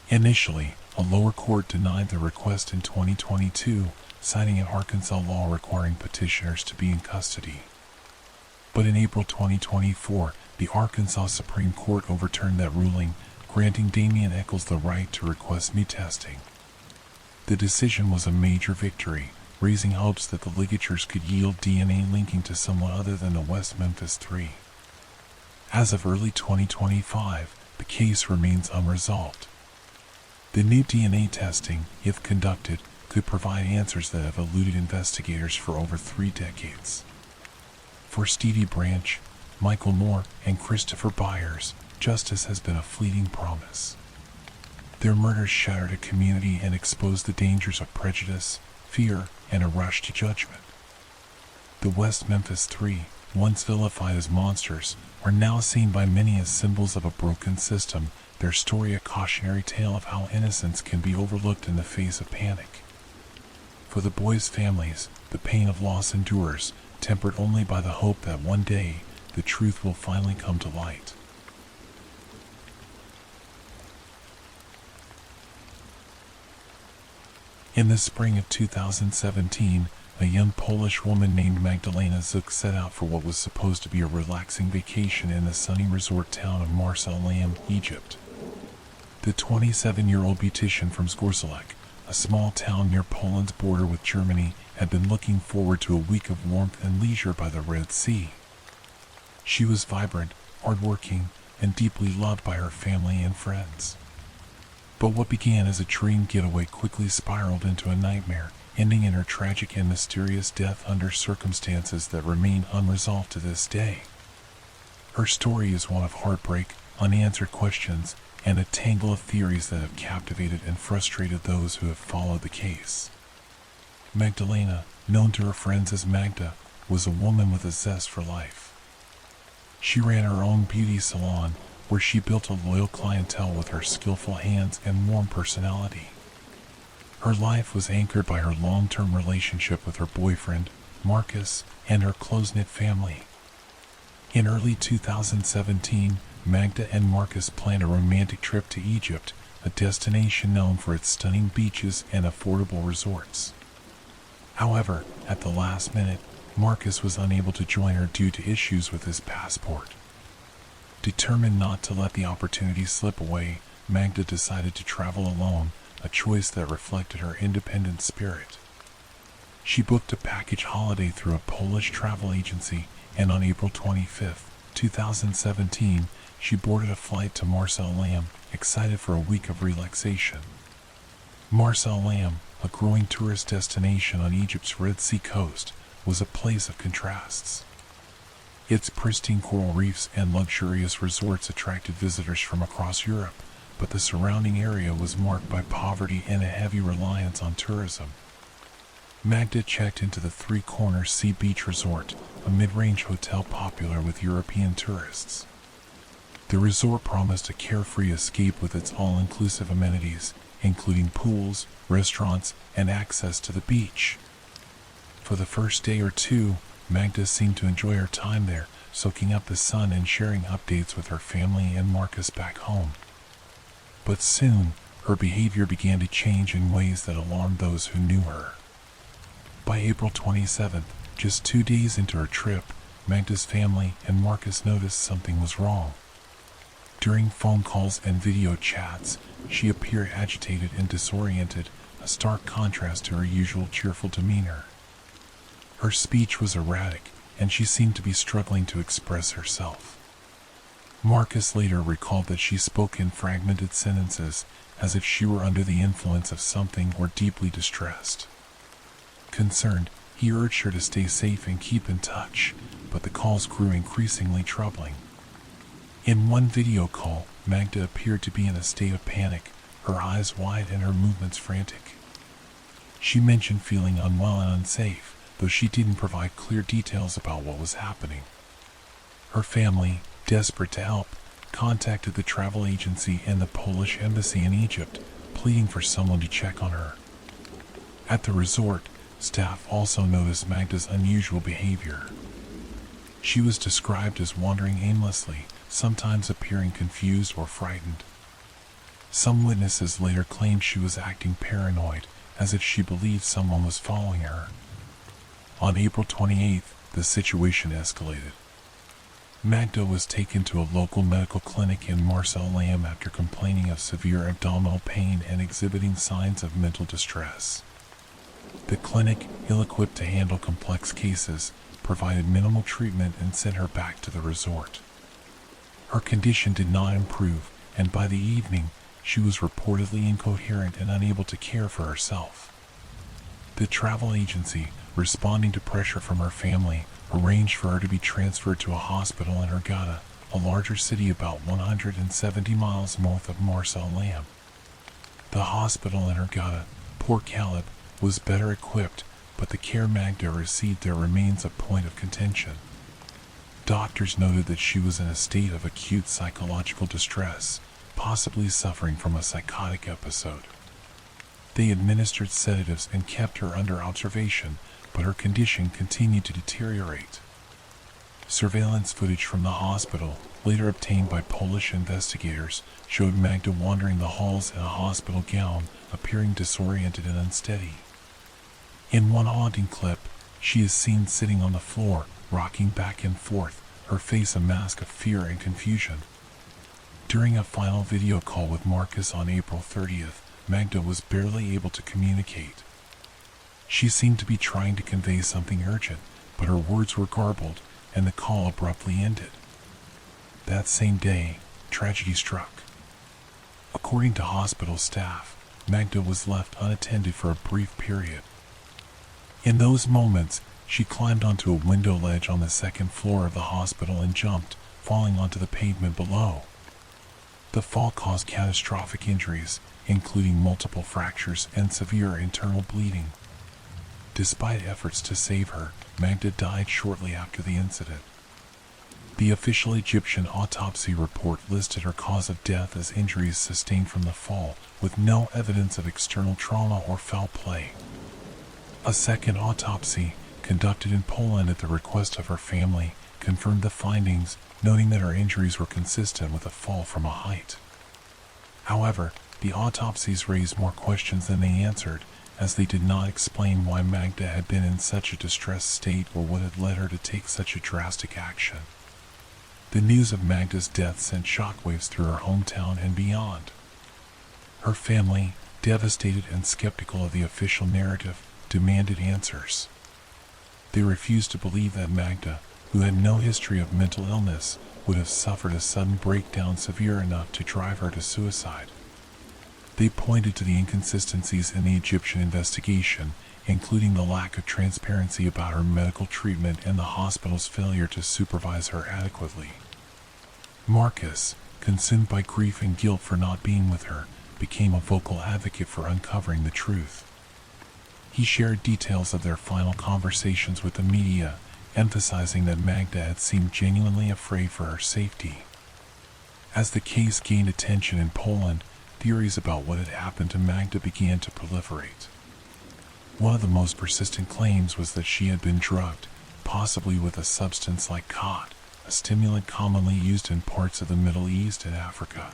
Initially, a lower court denied the request in 2022, citing an Arkansas law requiring petitioners to be in custody. But in April 2024, the Arkansas Supreme Court overturned that ruling, granting Damian Eccles the right to request new testing. The decision was a major victory, raising hopes that the ligatures could yield DNA linking to someone other than the West Memphis Three. As of early 2025, the case remains unresolved. The new DNA testing, if conducted, could provide answers that have eluded investigators for over 3 decades. For Stevie Branch, Michael Moore, and Christopher Byers, justice has been a fleeting promise. Their murders shattered a community and exposed the dangers of prejudice, fear, and a rush to judgment. The West Memphis Three, once vilified as monsters, are now seen by many as symbols of a broken system, their story a cautionary tale of how innocence can be overlooked in the face of panic. For the boys' families, the pain of loss endures, tempered only by the hope that one day, the truth will finally come to light. In the spring of 2017, a young Polish woman named Magdalena Zuk set out for what was supposed to be a relaxing vacation in the sunny resort town of Marsalam, Egypt. The 27-year-old beautician from Zgorzelec, a small town near Poland's border with Germany, had been looking forward to a week of warmth and leisure by the Red Sea. She was vibrant, hardworking, and deeply loved by her family and friends. But what began as a dream getaway quickly spiraled into a nightmare, ending in her tragic and mysterious death under circumstances that remain unresolved to this day. Her story is one of heartbreak, unanswered questions, and a tangle of theories that have captivated and frustrated those who have followed the case. Magdalena, known to her friends as Magda, was a woman with a zest for life. She ran her own beauty salon, where she built a loyal clientele with her skillful hands and warm personality. Her life was anchored by her long-term relationship with her boyfriend, Marcus, and her close-knit family. In early 2017, Magda and Marcus planned a romantic trip to Egypt, a destination known for its stunning beaches and affordable resorts. However, at the last minute, Marcus was unable to join her due to issues with his passport. Determined not to let the opportunity slip away, Magda decided to travel alone, a choice that reflected her independent spirit. She booked a package holiday through a Polish travel agency, and on April 25, 2017, she boarded a flight to Marseille, excited for a week of relaxation. Marseille, a growing tourist destination on Egypt's Red Sea coast, was a place of contrasts. Its pristine coral reefs and luxurious resorts attracted visitors from across Europe, but the surrounding area was marked by poverty and a heavy reliance on tourism. Magda checked into the Three Corners Sea Beach Resort, a mid-range hotel popular with European tourists. The resort promised a carefree escape with its all-inclusive amenities, including pools, restaurants, and access to the beach. For the first day or two, Magda seemed to enjoy her time there, soaking up the sun and sharing updates with her family and Marcus back home. But soon, her behavior began to change in ways that alarmed those who knew her. By April 27th, just 2 days into her trip, Magda's family and Marcus noticed something was wrong. During phone calls and video chats, she appeared agitated and disoriented, a stark contrast to her usual cheerful demeanor. Her speech was erratic, and she seemed to be struggling to express herself. Marcus later recalled that she spoke in fragmented sentences, as if she were under the influence of something or deeply distressed. Concerned, he urged her to stay safe and keep in touch, but the calls grew increasingly troubling. In one video call, Magda appeared to be in a state of panic, her eyes wide and her movements frantic. She mentioned feeling unwell and unsafe, though she didn't provide clear details about what was happening. Her family, desperate to help, contacted the travel agency and the Polish embassy in Egypt, pleading for someone to check on her. At the resort, staff also noticed Magda's unusual behavior. She was described as wandering aimlessly, sometimes appearing confused or frightened. Some witnesses later claimed she was acting paranoid, as if she believed someone was following her. On April 28th, the situation escalated. Magda was taken to a local medical clinic in Marseille after complaining of severe abdominal pain and exhibiting signs of mental distress. The clinic, ill-equipped to handle complex cases, provided minimal treatment and sent her back to the resort. Her condition did not improve, and by the evening, she was reportedly incoherent and unable to care for herself. The travel agency, responding to pressure from her family, arranged for her to be transferred to a hospital in Hurghada, a larger city about 170 miles north of Marseille. The hospital in Hurghada, Port Caleb, was better equipped, but the care Magda received there remains a point of contention. Doctors noted that she was in a state of acute psychological distress, possibly suffering from a psychotic episode. They administered sedatives and kept her under observation, but her condition continued to deteriorate. Surveillance footage from the hospital, later obtained by Polish investigators, showed Magda wandering the halls in a hospital gown, appearing disoriented and unsteady. In one haunting clip, she is seen sitting on the floor, rocking back and forth, her face a mask of fear and confusion. During a final video call with Marcus on April 30th, Magda was barely able to communicate. She seemed to be trying to convey something urgent, but her words were garbled, and the call abruptly ended. That same day, tragedy struck. According to hospital staff, Magda was left unattended for a brief period. In those moments, she climbed onto a window ledge on the second floor of the hospital and jumped, falling onto the pavement below. The fall caused catastrophic injuries, including multiple fractures and severe internal bleeding. Despite efforts to save her, Magda died shortly after the incident. The official Egyptian autopsy report listed her cause of death as injuries sustained from the fall, with no evidence of external trauma or foul play. A second autopsy, conducted in Poland at the request of her family, confirmed the findings, noting that her injuries were consistent with a fall from a height. However, the autopsies raised more questions than they answered, as they did not explain why Magda had been in such a distressed state or what had led her to take such a drastic action. The news of Magda's death sent shockwaves through her hometown and beyond. Her family, devastated and skeptical of the official narrative, demanded answers. They refused to believe that Magda, who had no history of mental illness, would have suffered a sudden breakdown severe enough to drive her to suicide. They pointed to the inconsistencies in the Egyptian investigation, including the lack of transparency about her medical treatment and the hospital's failure to supervise her adequately. Marcus, consumed by grief and guilt for not being with her, became a vocal advocate for uncovering the truth. He shared details of their final conversations with the media, emphasizing that Magda had seemed genuinely afraid for her safety. As the case gained attention in Poland, theories about what had happened to Magda began to proliferate. One of the most persistent claims was that she had been drugged, possibly with a substance like khat, a stimulant commonly used in parts of the Middle East and Africa.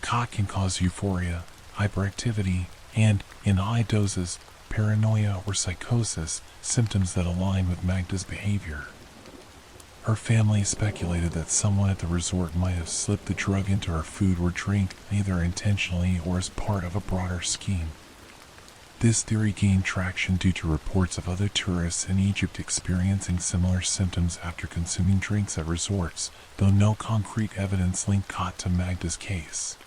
Khat can cause euphoria, hyperactivity, and, in high doses, paranoia or psychosis, symptoms that align with Magda's behavior. Her family speculated that someone at the resort might have slipped the drug into her food or drink, either intentionally or as part of a broader scheme. This theory gained traction due to reports of other tourists in Egypt experiencing similar symptoms after consuming drinks at resorts, though no concrete evidence linked khat to Magda's case.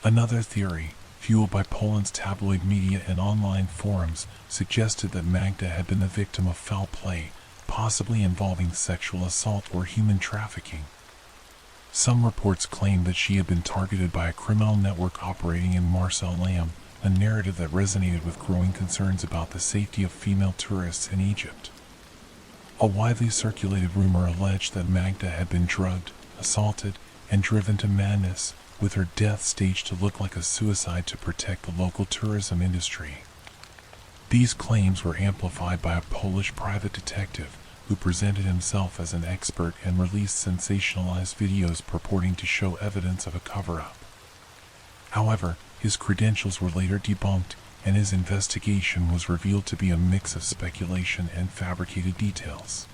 Another theory, fueled by Poland's tabloid media and online forums, suggested that Magda had been the victim of foul play, possibly involving sexual assault or human trafficking. Some reports claimed that she had been targeted by a criminal network operating in Marseille, a narrative that resonated with growing concerns about the safety of female tourists in Egypt. A widely circulated rumor alleged that Magda had been drugged, assaulted, and driven to madness, with her death staged to look like a suicide to protect the local tourism industry. These claims were amplified by a Polish private detective who presented himself as an expert and released sensationalized videos purporting to show evidence of a cover-up. However, his credentials were later debunked, and his investigation was revealed to be a mix of speculation and fabricated details.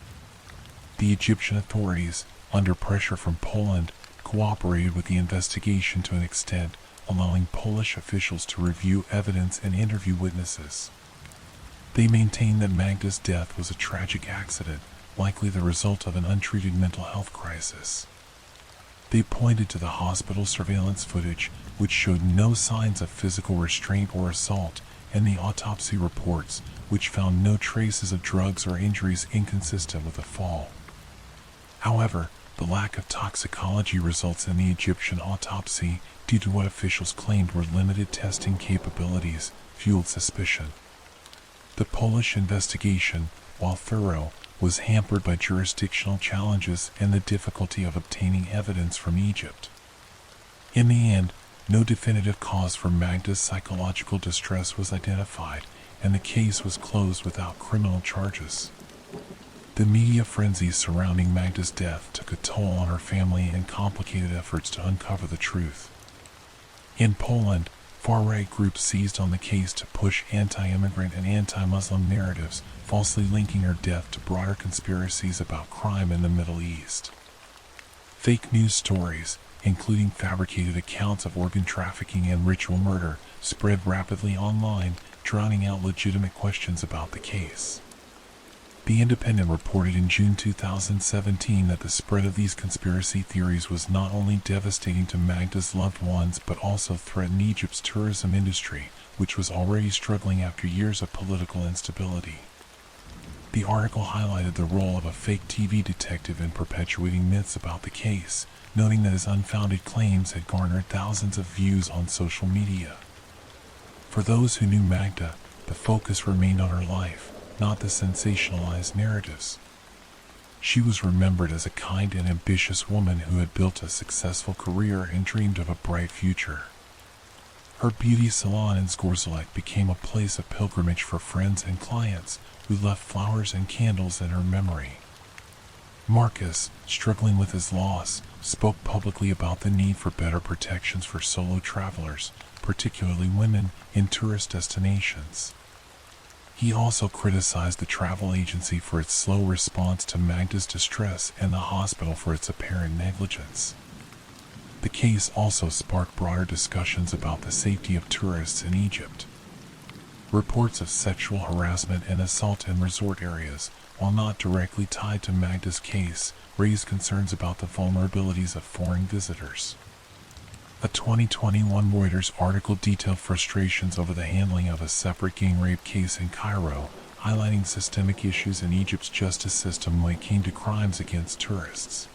The Egyptian authorities, under pressure from Poland, cooperated with the investigation to an extent, allowing Polish officials to review evidence and interview witnesses. They maintained that Magda's death was a tragic accident, likely the result of an untreated mental health crisis. They pointed to the hospital surveillance footage, which showed no signs of physical restraint or assault, and the autopsy reports, which found no traces of drugs or injuries inconsistent with a fall. However, the lack of toxicology results in the Egyptian autopsy, due to what officials claimed were limited testing capabilities, fueled suspicion. The Polish investigation, while thorough, was hampered by jurisdictional challenges and the difficulty of obtaining evidence from Egypt. In the end, no definitive cause for Magda's psychological distress was identified, and the case was closed without criminal charges. The media frenzy surrounding Magda's death took a toll on her family and complicated efforts to uncover the truth. In Poland, far-right groups seized on the case to push anti-immigrant and anti-Muslim narratives, falsely linking her death to broader conspiracies about crime in the Middle East. Fake news stories, including fabricated accounts of organ trafficking and ritual murder, spread rapidly online, drowning out legitimate questions about the case. The Independent reported in June 2017 that the spread of these conspiracy theories was not only devastating to Magda's loved ones but also threatened Egypt's tourism industry, which was already struggling after years of political instability. The article highlighted the role of a fake TV detective in perpetuating myths about the case, noting that his unfounded claims had garnered thousands of views on social media. For those who knew Magda, the focus remained on her life, not the sensationalized narratives. She was remembered as a kind and ambitious woman who had built a successful career and dreamed of a bright future. Her beauty salon in Zgorzelec became a place of pilgrimage for friends and clients who left flowers and candles in her memory. Marcus, struggling with his loss, spoke publicly about the need for better protections for solo travelers, particularly women, in tourist destinations. He also criticized the travel agency for its slow response to Magda's distress and the hospital for its apparent negligence. The case also sparked broader discussions about the safety of tourists in Egypt. Reports of sexual harassment and assault in resort areas, while not directly tied to Magda's case, raised concerns about the vulnerabilities of foreign visitors. A 2021 Reuters article detailed frustrations over the handling of a separate gang rape case in Cairo, highlighting systemic issues in Egypt's justice system when it came to crimes against tourists.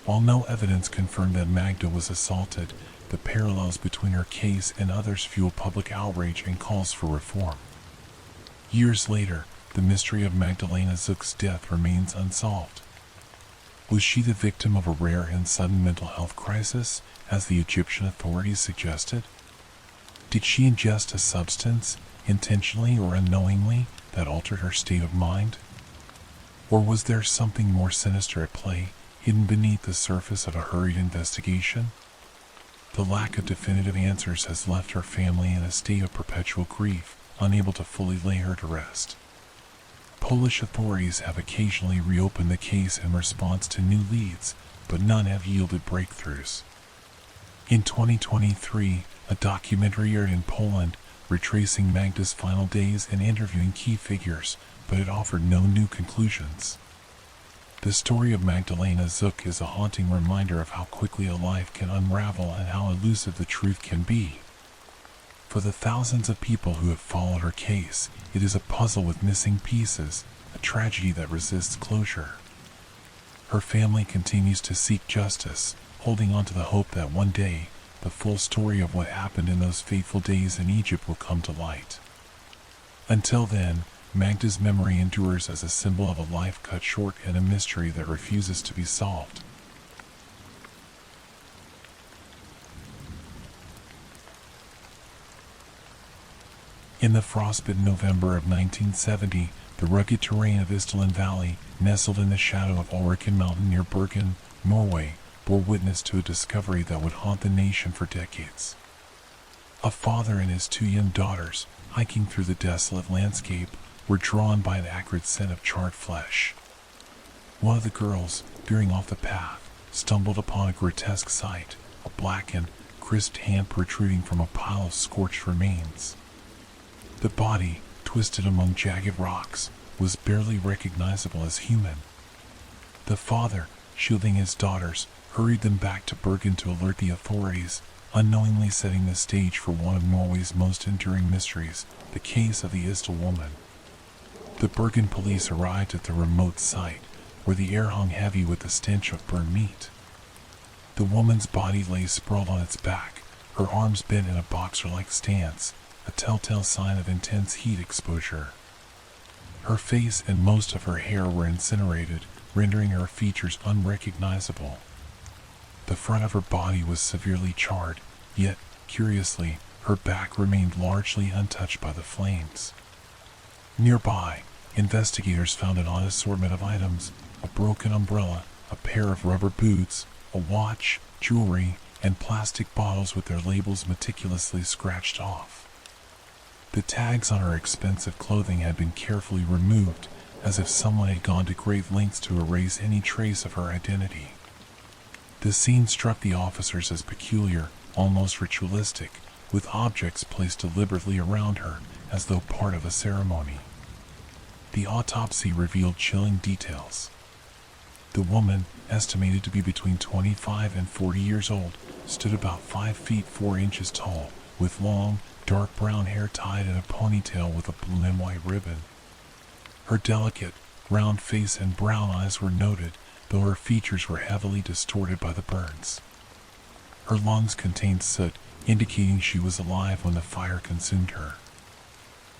While no evidence confirmed that Magda was assaulted, the parallels between her case and others fuel public outrage and calls for reform. Years later, the mystery of Magdalena Zuk's death remains unsolved. Was she the victim of a rare and sudden mental health crisis, as the Egyptian authorities suggested? Did she ingest a substance, intentionally or unknowingly, that altered her state of mind? Or was there something more sinister at play, hidden beneath the surface of a hurried investigation? The lack of definitive answers has left her family in a state of perpetual grief, unable to fully lay her to rest. Polish authorities have occasionally reopened the case in response to new leads, but none have yielded breakthroughs. In 2023, a documentary aired in Poland, retracing Magda's final days and interviewing key figures, but it offered no new conclusions. The story of Magdalena Zuk is a haunting reminder of how quickly a life can unravel and how elusive the truth can be. For the thousands of people who have followed her case, it is a puzzle with missing pieces, a tragedy that resists closure. Her family continues to seek justice, holding on to the hope that one day, the full story of what happened in those fateful days in Egypt will come to light. Until then, Magda's memory endures as a symbol of a life cut short and a mystery that refuses to be solved. In the frostbitten November of 1970, the rugged terrain of Isdal Valley, nestled in the shadow of Ulriken Mountain near Bergen, Norway, bore witness to a discovery that would haunt the nation for decades. A father and his two young daughters, hiking through the desolate landscape, were drawn by an acrid scent of charred flesh. One of the girls, veering off the path, stumbled upon a grotesque sight, a blackened, crisped hand protruding from a pile of scorched remains. The body, twisted among jagged rocks, was barely recognizable as human. The father, shielding his daughters, hurried them back to Bergen to alert the authorities, unknowingly setting the stage for one of Norway's most enduring mysteries, the case of the Isdal woman. The Bergen police arrived at the remote site, where the air hung heavy with the stench of burned meat. The woman's body lay sprawled on its back, her arms bent in a boxer-like stance, a telltale sign of intense heat exposure. Her face and most of her hair were incinerated, rendering her features unrecognizable. The front of her body was severely charred, yet, curiously, her back remained largely untouched by the flames. Nearby, investigators found an odd assortment of items: a broken umbrella, a pair of rubber boots, a watch, jewelry, and plastic bottles with their labels meticulously scratched off. The tags on her expensive clothing had been carefully removed, as if someone had gone to great lengths to erase any trace of her identity. The scene struck the officers as peculiar, almost ritualistic, with objects placed deliberately around her, as though part of a ceremony. The autopsy revealed chilling details. The woman, estimated to be between 25 and 40 years old, stood about 5 feet 4 inches tall, with long, dark brown hair tied in a ponytail with a blue and white ribbon. Her delicate, round face and brown eyes were noted, though her features were heavily distorted by the burns. Her lungs contained soot, indicating she was alive when the fire consumed her.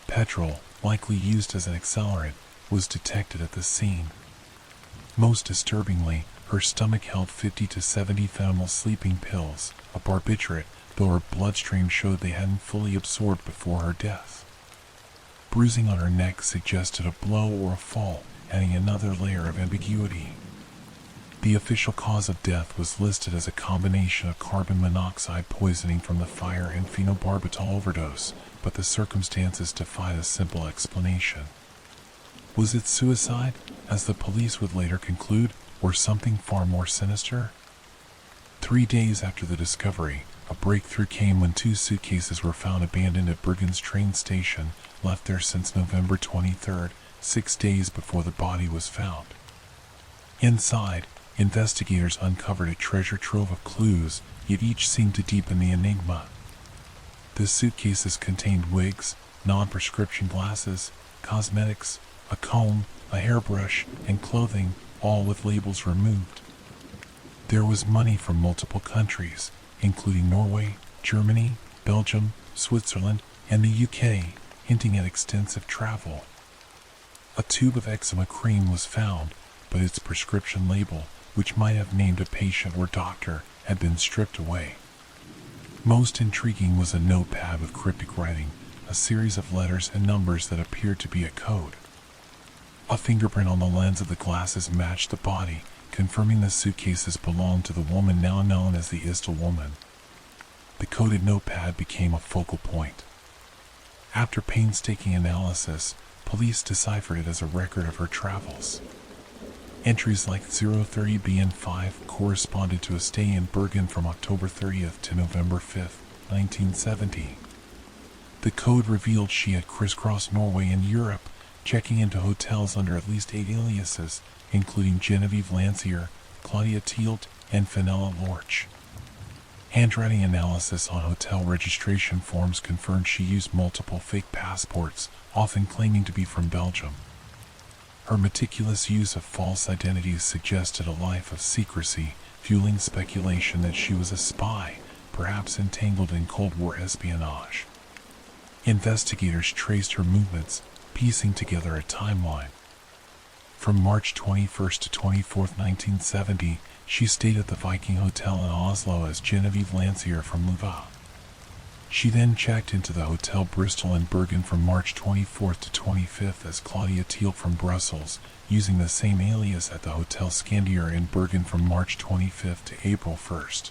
Petrol, likely used as an accelerant, was detected at the scene. Most disturbingly, her stomach held 50 to 70 fentanyl sleeping pills, a barbiturate, though her bloodstream showed they hadn't fully absorbed before her death. Bruising on her neck suggested a blow or a fall, adding another layer of ambiguity. The official cause of death was listed as a combination of carbon monoxide poisoning from the fire and phenobarbital overdose, but the circumstances defied a simple explanation. Was it suicide, as the police would later conclude, or something far more sinister? 3 days after the discovery, a breakthrough came when 2 suitcases were found abandoned at Bergen's train station, left there since November 23rd, 6 days before the body was found. Inside, investigators uncovered a treasure trove of clues, yet each seemed to deepen the enigma. The suitcases contained wigs, non-prescription glasses, cosmetics, a comb, a hairbrush, and clothing, all with labels removed. There was money from multiple countries, including Norway, Germany, Belgium, Switzerland, and the UK, hinting at extensive travel. A tube of eczema cream was found, but its prescription label, which might have named a patient or doctor, had been stripped away. Most intriguing was a notepad with cryptic writing, a series of letters and numbers that appeared to be a code. A fingerprint on the lens of the glasses matched the body, confirming the suitcases belonged to the woman now known as the Isdal woman. The coded notepad became a focal point. After painstaking analysis, police deciphered it as a record of her travels. Entries like 030B and 5 corresponded to a stay in Bergen from October 30th to November 5th, 1970. The code revealed she had crisscrossed Norway and Europe, checking into hotels under at least 8 aliases, including Genevieve Lancier, Claudia Tielt, and Fenella Lorch. Handwriting analysis on hotel registration forms confirmed she used multiple fake passports, often claiming to be from Belgium. Her meticulous use of false identities suggested a life of secrecy, fueling speculation that she was a spy, perhaps entangled in Cold War espionage. Investigators traced her movements, piecing together a timeline. From March 21st to 24th, 1970, she stayed at the Viking Hotel in Oslo as Genevieve Lancier from Louvain. She then checked into the Hotel Bristol in Bergen from March 24th to 25th as Claudia Tielt from Brussels, using the same alias at the Hotel Scandier in Bergen from March 25th to April 1st.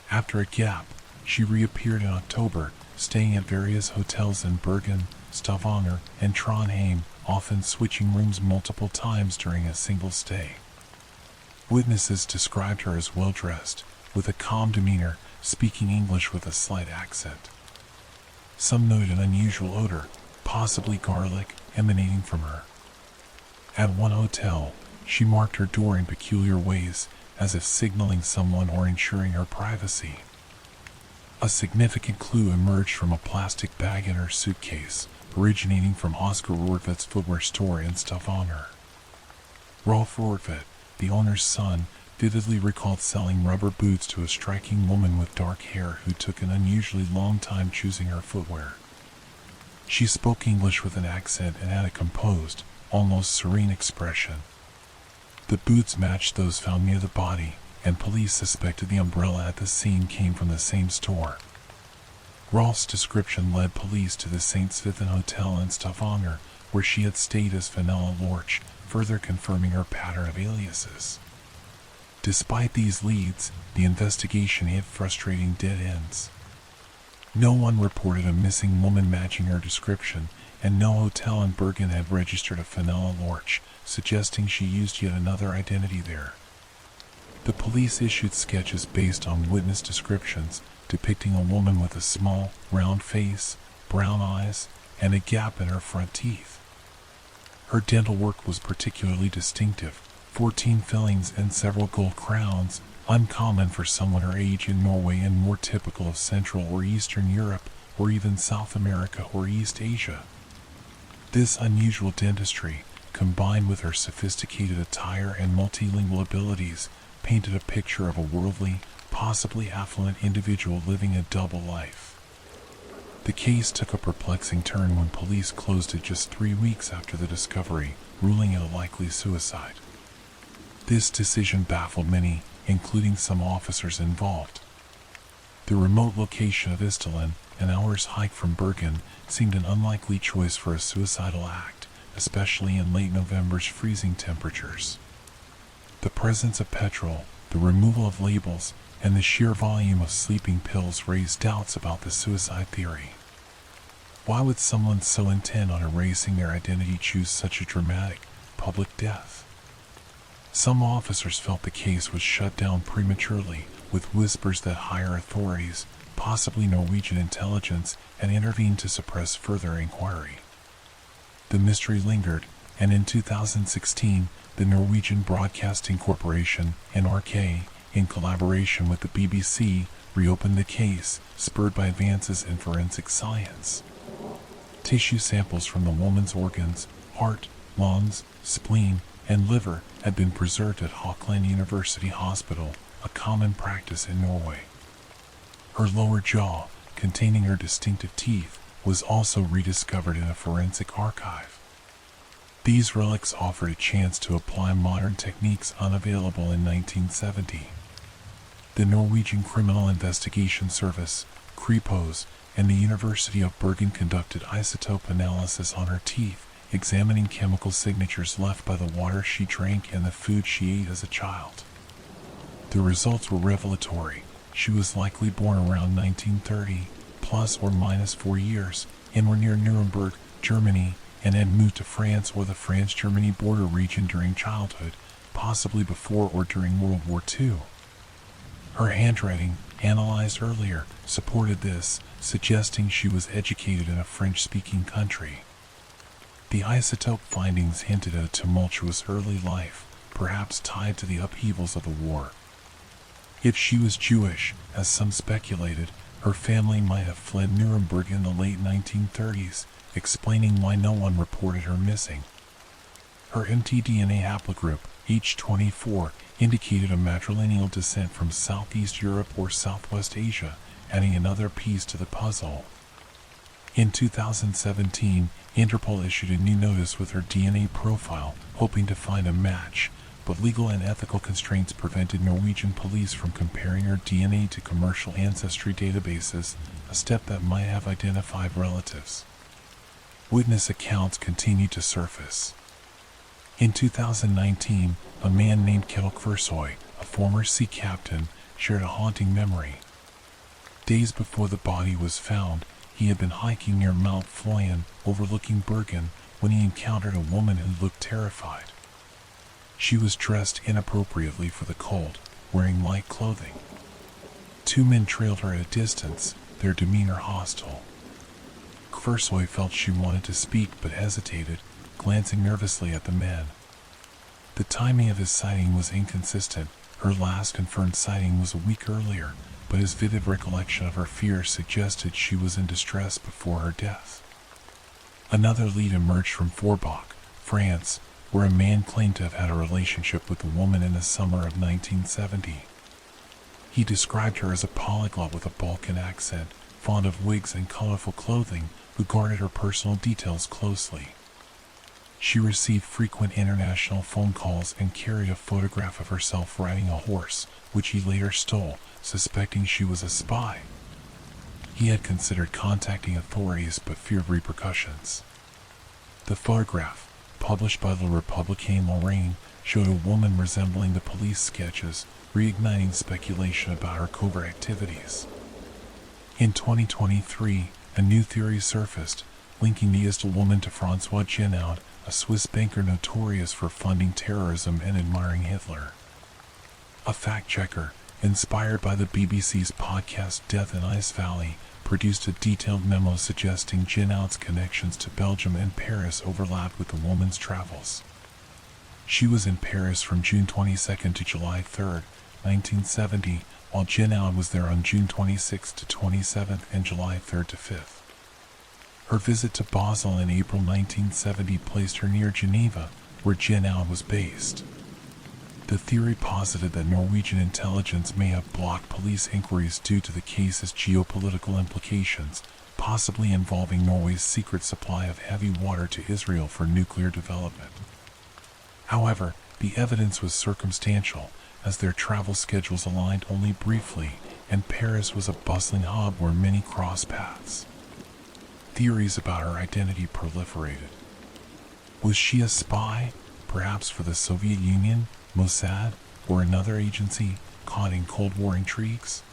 After a gap, she reappeared in October, staying at various hotels in Bergen, Stavanger, and Trondheim, often switching rooms multiple times during a single stay. Witnesses described her as well-dressed, with a calm demeanor, speaking English with a slight accent. Some noted an unusual odor, possibly garlic, emanating from her. At one hotel, she marked her door in peculiar ways, as if signaling someone or ensuring her privacy. A significant clue emerged from a plastic bag in her suitcase, originating from Oscar Rortvedt's footwear store in Stavanger. Rolf Rortvedt, the owner's son, vividly recalled selling rubber boots to a striking woman with dark hair who took an unusually long time choosing her footwear. She spoke English with an accent and had a composed, almost serene expression. The boots matched those found near the body, and police suspected the umbrella at the scene came from the same store. Rolf's description led police to the St. Svithin Hotel in Stavanger, where she had stayed as Fenella Lorch, further confirming her pattern of aliases. Despite these leads, the investigation hit frustrating dead ends. No one reported a missing woman matching her description, and no hotel in Bergen had registered a Fenella Lorch, suggesting she used yet another identity there. The police issued sketches based on witness descriptions, depicting a woman with a small, round face, brown eyes, and a gap in her front teeth. Her dental work was particularly distinctive, 14 fillings and several gold crowns, uncommon for someone her age in Norway and more typical of Central or Eastern Europe, or even South America or East Asia. This unusual dentistry, combined with her sophisticated attire and multilingual abilities, painted a picture of a worldly, possibly affluent individual living a double life. The case took a perplexing turn when police closed it just 3 weeks after the discovery, ruling it a likely suicide. This decision baffled many, including some officers involved. The remote location of Isdal, an hour's hike from Bergen, seemed an unlikely choice for a suicidal act, especially in late November's freezing temperatures. The presence of petrol, the removal of labels, and the sheer volume of sleeping pills raised doubts about the suicide theory. Why would someone so intent on erasing their identity choose such a dramatic, public death? Some officers felt the case was shut down prematurely, with whispers that higher authorities, possibly Norwegian intelligence, had intervened to suppress further inquiry. The mystery lingered, and in 2016, the Norwegian Broadcasting Corporation, NRK, in collaboration with the BBC, reopened the case, spurred by advances in forensic science. Tissue samples from the woman's organs, heart, lungs, spleen, and liver had been preserved at Haukeland University Hospital, a common practice in Norway. Her lower jaw, containing her distinctive teeth, was also rediscovered in a forensic archive. These relics offered a chance to apply modern techniques unavailable in 1970. The Norwegian Criminal Investigation Service, Kripos, and the University of Bergen conducted isotope analysis on her teeth, examining chemical signatures left by the water she drank and the food she ate as a child. The results were revelatory. She was likely born around 1930, plus or minus 4 years, and were near Nuremberg, Germany, and had moved to France or the France-Germany border region during childhood, possibly before or during World War II. Her handwriting, analyzed earlier, supported this, suggesting she was educated in a French-speaking country. The isotope findings hinted at a tumultuous early life, perhaps tied to the upheavals of the war. If she was Jewish, as some speculated, her family might have fled Nuremberg in the late 1930s, explaining why no one reported her missing. Her mtDNA haplogroup, H24, indicated a matrilineal descent from Southeast Europe or Southwest Asia, adding another piece to the puzzle. In 2017, Interpol issued a new notice with her DNA profile, hoping to find a match, but legal and ethical constraints prevented Norwegian police from comparing her DNA to commercial ancestry databases, a step that might have identified relatives. Witness accounts continued to surface. In 2019, a man named Kjell Kversoy, a former sea captain, shared a haunting memory. Days before the body was found, he had been hiking near Mount Fløyen, overlooking Bergen, when he encountered a woman who looked terrified. She was dressed inappropriately for the cold, wearing light clothing. 2 men trailed her at a distance, their demeanor hostile. Kversoy felt she wanted to speak but hesitated, glancing nervously at the men. The timing of his sighting was inconsistent. Her last confirmed sighting was a week earlier, but his vivid recollection of her fears suggested she was in distress before her death. Another lead emerged from Forbach, France, where a man claimed to have had a relationship with a woman in the summer of 1970. He described her as a polyglot with a Balkan accent, fond of wigs and colorful clothing, who guarded her personal details closely. She received frequent international phone calls and carried a photograph of herself riding a horse, which he later stole, suspecting she was a spy. He had considered contacting authorities but feared repercussions. The photograph, published by Le Républicain Lorraine, showed a woman resembling the police sketches, reigniting speculation about her covert activities. In 2023, a new theory surfaced, linking the Isdal woman to François Genoud, a Swiss banker notorious for funding terrorism and admiring Hitler. A fact-checker, inspired by the BBC's podcast Death in Ice Valley, produced a detailed memo suggesting Genoud's connections to Belgium and Paris overlapped with the woman's travels. She was in Paris from June 22 to July 3, 1970, while Genoud was there on June 26 to 27 and July 3 to 5. Her visit to Basel in April 1970 placed her near Geneva, where Genoud was based. The theory posited that Norwegian intelligence may have blocked police inquiries due to the case's geopolitical implications, possibly involving Norway's secret supply of heavy water to Israel for nuclear development. However, the evidence was circumstantial, as their travel schedules aligned only briefly, and Paris was a bustling hub where many crossed paths. Theories about her identity proliferated. Was she a spy, perhaps for the Soviet Union, Mossad, or another agency caught in Cold War intrigues?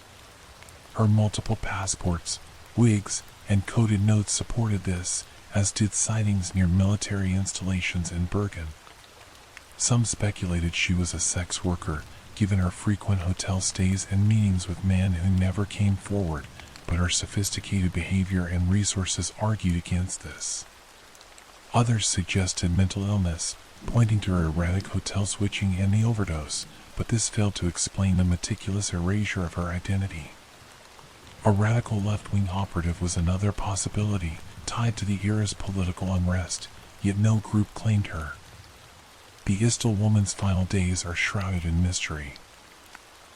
Her multiple passports, wigs, and coded notes supported this, as did sightings near military installations in Bergen. Some speculated she was a sex worker, given her frequent hotel stays and meetings with men who never came forward, but her sophisticated behavior and resources argued against this. Others suggested mental illness, pointing to her erratic hotel switching and the overdose, but this failed to explain the meticulous erasure of her identity. A radical left-wing operative was another possibility, tied to the era's political unrest, yet no group claimed her. The Isdal woman's final days are shrouded in mystery.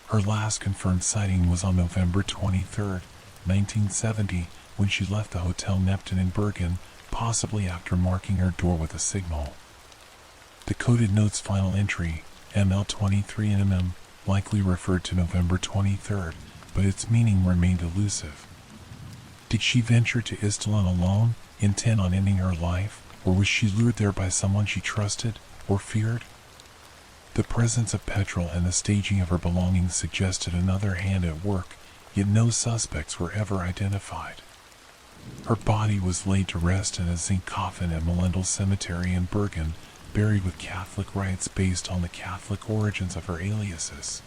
Her last confirmed sighting was on November 23, 1970, when she left the Hotel Neptune in Bergen, possibly after marking her door with a signal. The coded note's final entry, ML23NMM, likely referred to November 23rd, but its meaning remained elusive. Did she venture to Isdal alone, intent on ending her life, or was she lured there by someone she trusted or feared? The presence of petrol and the staging of her belongings suggested another hand at work, yet no suspects were ever identified. Her body was laid to rest in a zinc coffin at Melendel Cemetery in Bergen, buried with Catholic rites based on the Catholic origins of her aliases.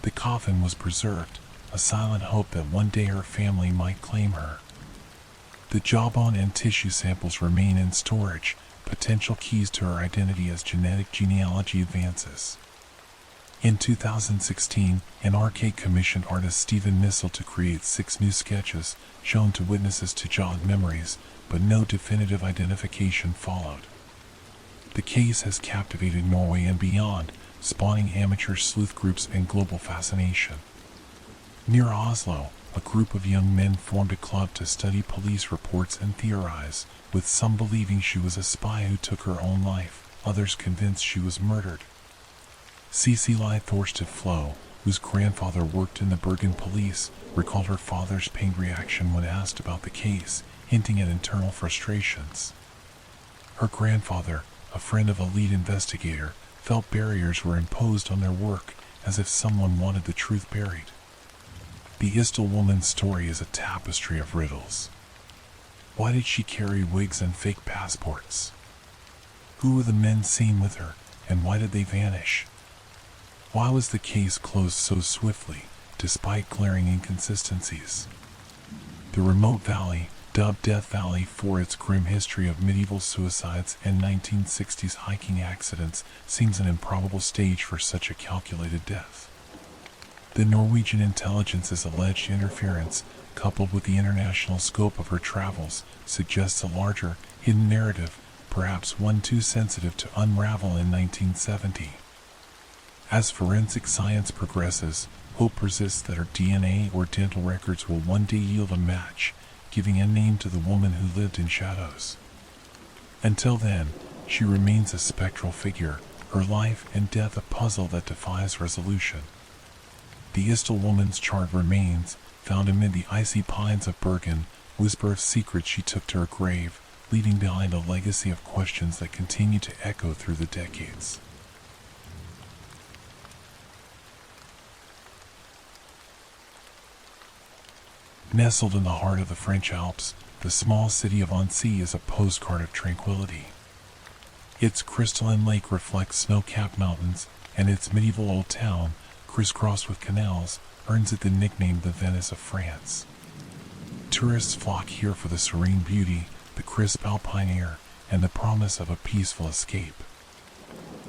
The coffin was preserved, a silent hope that one day her family might claim her. The jawbone and tissue samples remain in storage, potential keys to her identity as genetic genealogy advances. In 2016, an arcade commissioned artist Stephen Missel to create 6 new sketches, shown to witnesses to jog memories, but no definitive identification followed. The case has captivated Norway and beyond, spawning amateur sleuth groups and global fascination. Near Oslo, a group of young men formed a club to study police reports and theorize, with some believing she was a spy who took her own life, others convinced she was murdered. Cecilie Thorsted Flo, whose grandfather worked in the Bergen police, recalled her father's pained reaction when asked about the case, hinting at internal frustrations. Her grandfather, a friend of a lead investigator, felt barriers were imposed on their work, as if someone wanted the truth buried. The Isdal woman's story is a tapestry of riddles. Why did she carry wigs and fake passports? Who were the men seen with her, and why did they vanish? Why was the case closed so swiftly, despite glaring inconsistencies? The remote valley, dubbed Death Valley for its grim history of medieval suicides and 1960s hiking accidents, seems an improbable stage for such a calculated death. The Norwegian intelligence's alleged interference, coupled with the international scope of her travels, suggests a larger, hidden narrative, perhaps one too sensitive to unravel in 1970. As forensic science progresses, hope persists that her DNA or dental records will one day yield a match, giving a name to the woman who lived in shadows. Until then, she remains a spectral figure, her life and death a puzzle that defies resolution. The Isdal woman's charred remains, found amid the icy pines of Bergen, whisper of secrets she took to her grave, leaving behind a legacy of questions that continue to echo through the decades. Nestled in the heart of the French Alps, the small city of Annecy is a postcard of tranquility. Its crystalline lake reflects snow-capped mountains, and its medieval old town, crisscrossed with canals, earns it the nickname the Venice of France. Tourists flock here for the serene beauty, the crisp alpine air, and the promise of a peaceful escape.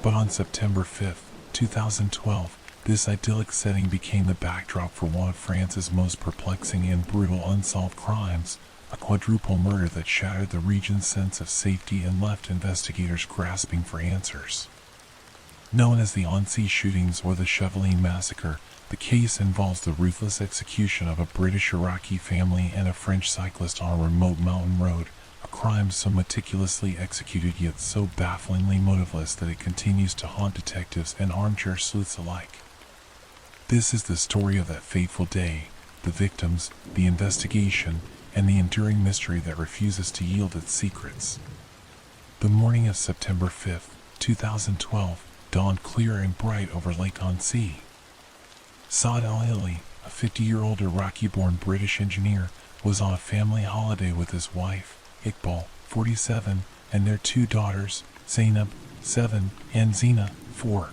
But on September 5, 2012, this idyllic setting became the backdrop for one of France's most perplexing and brutal unsolved crimes, a quadruple murder that shattered the region's sense of safety and left investigators grasping for answers. Known as the Annecy shootings or the Chevaline massacre, the case involves the ruthless execution of a British Iraqi family and a French cyclist on a remote mountain road, a crime so meticulously executed yet so bafflingly motiveless that it continues to haunt detectives and armchair sleuths alike. This is the story of that fateful day, the victims, the investigation, and the enduring mystery that refuses to yield its secrets. The morning of September 5, 2012, dawned clear and bright over Lake Annecy. Saad al-Hilli, a 50-year-old Iraqi-born British engineer, was on a family holiday with his wife, Iqbal, 47, and their 2 daughters, Zainab, 7, and Zina, 4.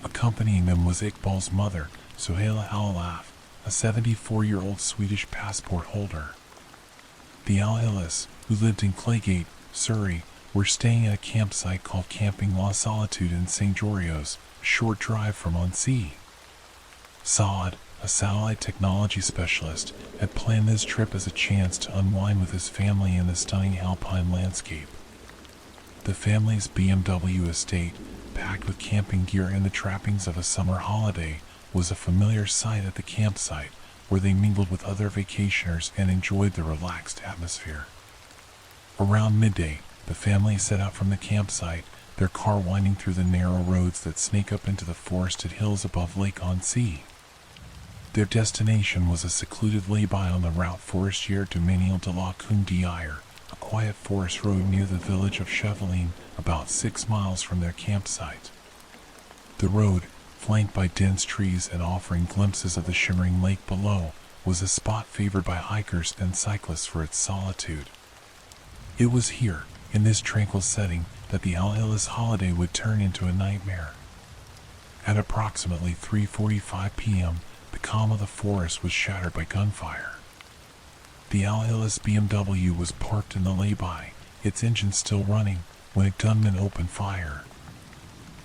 Accompanying them was Iqbal's mother, Sohaila Al-Alaf, a 74-year-old Swedish passport holder. The Al-Hillis, who lived in Claygate, Surrey, were staying at a campsite called Camping La Solitude in St. Georgios, a short drive from Annecy. Saad, a satellite technology specialist, had planned this trip as a chance to unwind with his family in the stunning alpine landscape. The family's BMW estate, packed with camping gear and the trappings of a summer holiday, was a familiar sight at the campsite, where they mingled with other vacationers and enjoyed the relaxed atmosphere. Around midday, the family set out from the campsite, their car winding through the narrow roads that snake up into the forested hills above Lake Annecy. Their destination was a secluded lay-by on the route Forestier du Ménil de la Combe d'Air, a quiet forest road near the village of Cheveline, about 6 miles from their campsite. The road, flanked by dense trees and offering glimpses of the shimmering lake below, was a spot favored by hikers and cyclists for its solitude. It was here, in this tranquil setting, that the Al-Hillis holiday would turn into a nightmare. At approximately 3:45 p.m., the calm of the forest was shattered by gunfire. The Al-Hillis BMW was parked in the lay-by, its engine still running, when a gunman opened fire.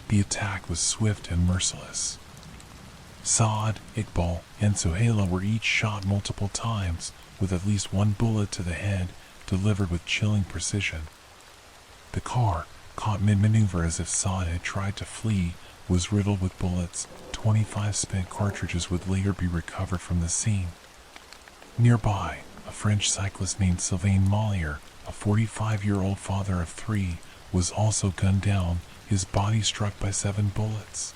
The attack was swift and merciless. Saad, Iqbal, and Sohaila were each shot multiple times, with at least one bullet to the head, delivered with chilling precision. The car, caught mid-maneuver as if Saad had tried to flee, was riddled with bullets. 25 spent cartridges would later be recovered from the scene. Nearby, a French cyclist named Sylvain Mollier, a 45-year-old father of 3, was also gunned down, his body struck by 7 bullets.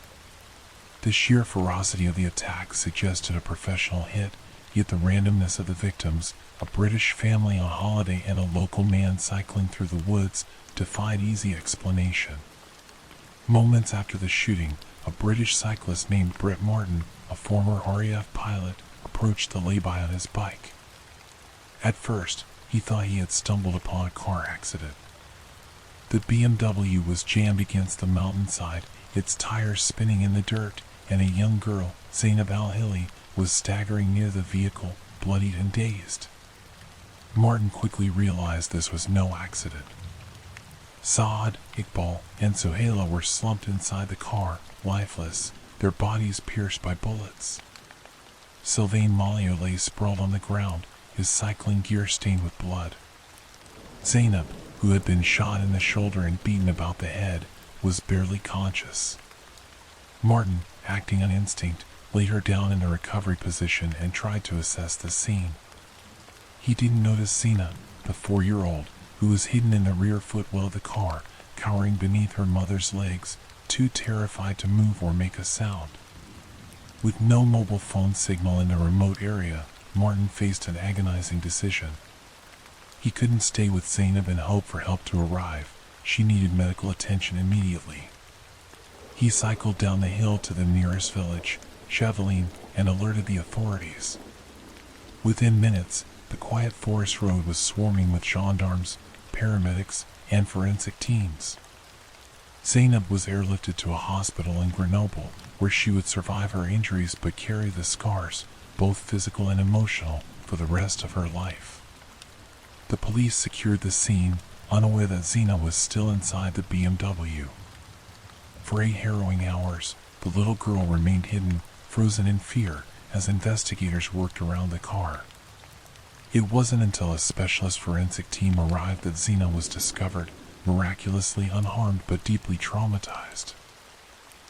The sheer ferocity of the attack suggested a professional hit, yet the randomness of the victims, a British family on holiday and a local man cycling through the woods, defied easy explanation. Moments after the shooting, a British cyclist named Brett Martin, a former RAF pilot, approached the lay-by on his bike. At first, he thought he had stumbled upon a car accident. The BMW was jammed against the mountainside, its tires spinning in the dirt, and a young girl, Zainab Al-Hilli, was staggering near the vehicle, bloodied and dazed. Martin quickly realized this was no accident. Saad, Iqbal, and Sohaila were slumped inside the car, lifeless, their bodies pierced by bullets. Sylvain Mollier lay sprawled on the ground, his cycling gear stained with blood. Zainab, who had been shot in the shoulder and beaten about the head, was barely conscious. Martin, acting on instinct, laid her down in a recovery position and tried to assess the scene. He didn't notice Zina, the 4-year-old, who was hidden in the rear footwell of the car, cowering beneath her mother's legs, too terrified to move or make a sound. With no mobile phone signal in a remote area, Martin faced an agonizing decision. He couldn't stay with Zainab and hope for help to arrive. She needed medical attention immediately. He cycled down the hill to the nearest village, Cheveline, and alerted the authorities. Within minutes, the quiet forest road was swarming with gendarmes, paramedics, and forensic teams. Zainab was airlifted to a hospital in Grenoble, where she would survive her injuries but carry the scars, both physical and emotional, for the rest of her life. The police secured the scene, unaware that Zina was still inside the BMW. For 8 harrowing hours, the little girl remained hidden, frozen in fear, as investigators worked around the car. It wasn't until a specialist forensic team arrived that Zina was discovered, miraculously unharmed but deeply traumatized.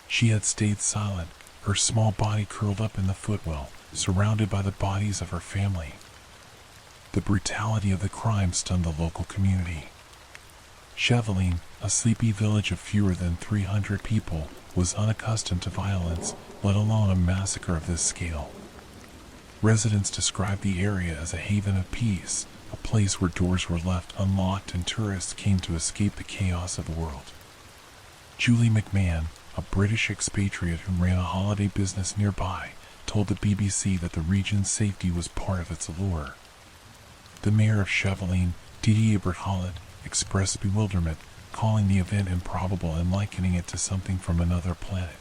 She had stayed silent, her small body curled up in the footwell, surrounded by the bodies of her family. The brutality of the crime stunned the local community. Cheveline, a sleepy village of fewer than 300 people, was unaccustomed to violence, let alone a massacre of this scale. Residents described the area as a haven of peace, a place where doors were left unlocked and tourists came to escape the chaos of the world. Julie McMahon, a British expatriate who ran a holiday business nearby, told the BBC that the region's safety was part of its allure. The mayor of Cheveline, Didier Berthollet, expressed bewilderment, calling the event improbable and likening it to something from another planet.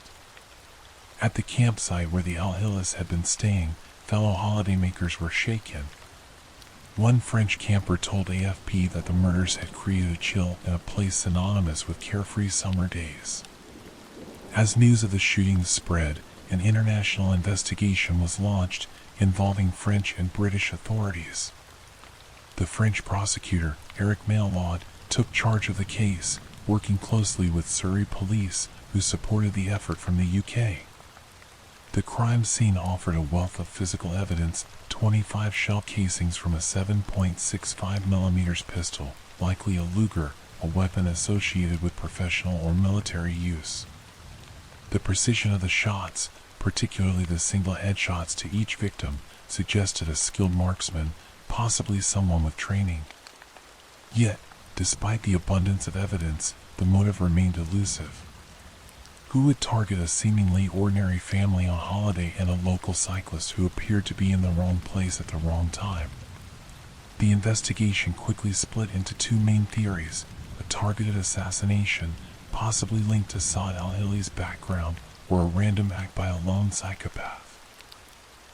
At the campsite where the Al-Hillis had been staying, fellow holidaymakers were shaken. One French camper told AFP that the murders had created a chill in a place synonymous with carefree summer days. As news of the shootings spread, an international investigation was launched involving French and British authorities. The French prosecutor, Eric Maillard, took charge of the case, working closely with Surrey police, who supported the effort from the UK. The crime scene offered a wealth of physical evidence: 25 shell casings from a 7.65mm pistol, likely a Luger, a weapon associated with professional or military use. The precision of the shots, particularly the single headshots to each victim, suggested a skilled marksman, possibly someone with training. Yet, despite the abundance of evidence, the motive remained elusive. Who would target a seemingly ordinary family on holiday and a local cyclist who appeared to be in the wrong place at the wrong time? The investigation quickly split into two main theories: a targeted assassination, possibly linked to Saad al-Hilli's background, or a random act by a lone psychopath.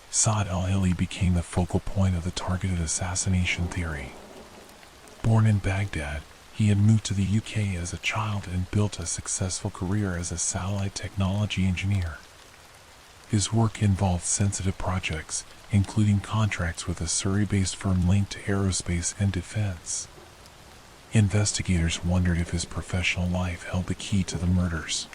Saad al-Hilli became the focal point of the targeted assassination theory. Born in Baghdad, he had moved to the UK as a child and built a successful career as a satellite technology engineer. His work involved sensitive projects, including contracts with a Surrey-based firm linked to aerospace and defense. Investigators wondered if his professional life held the key to the murders.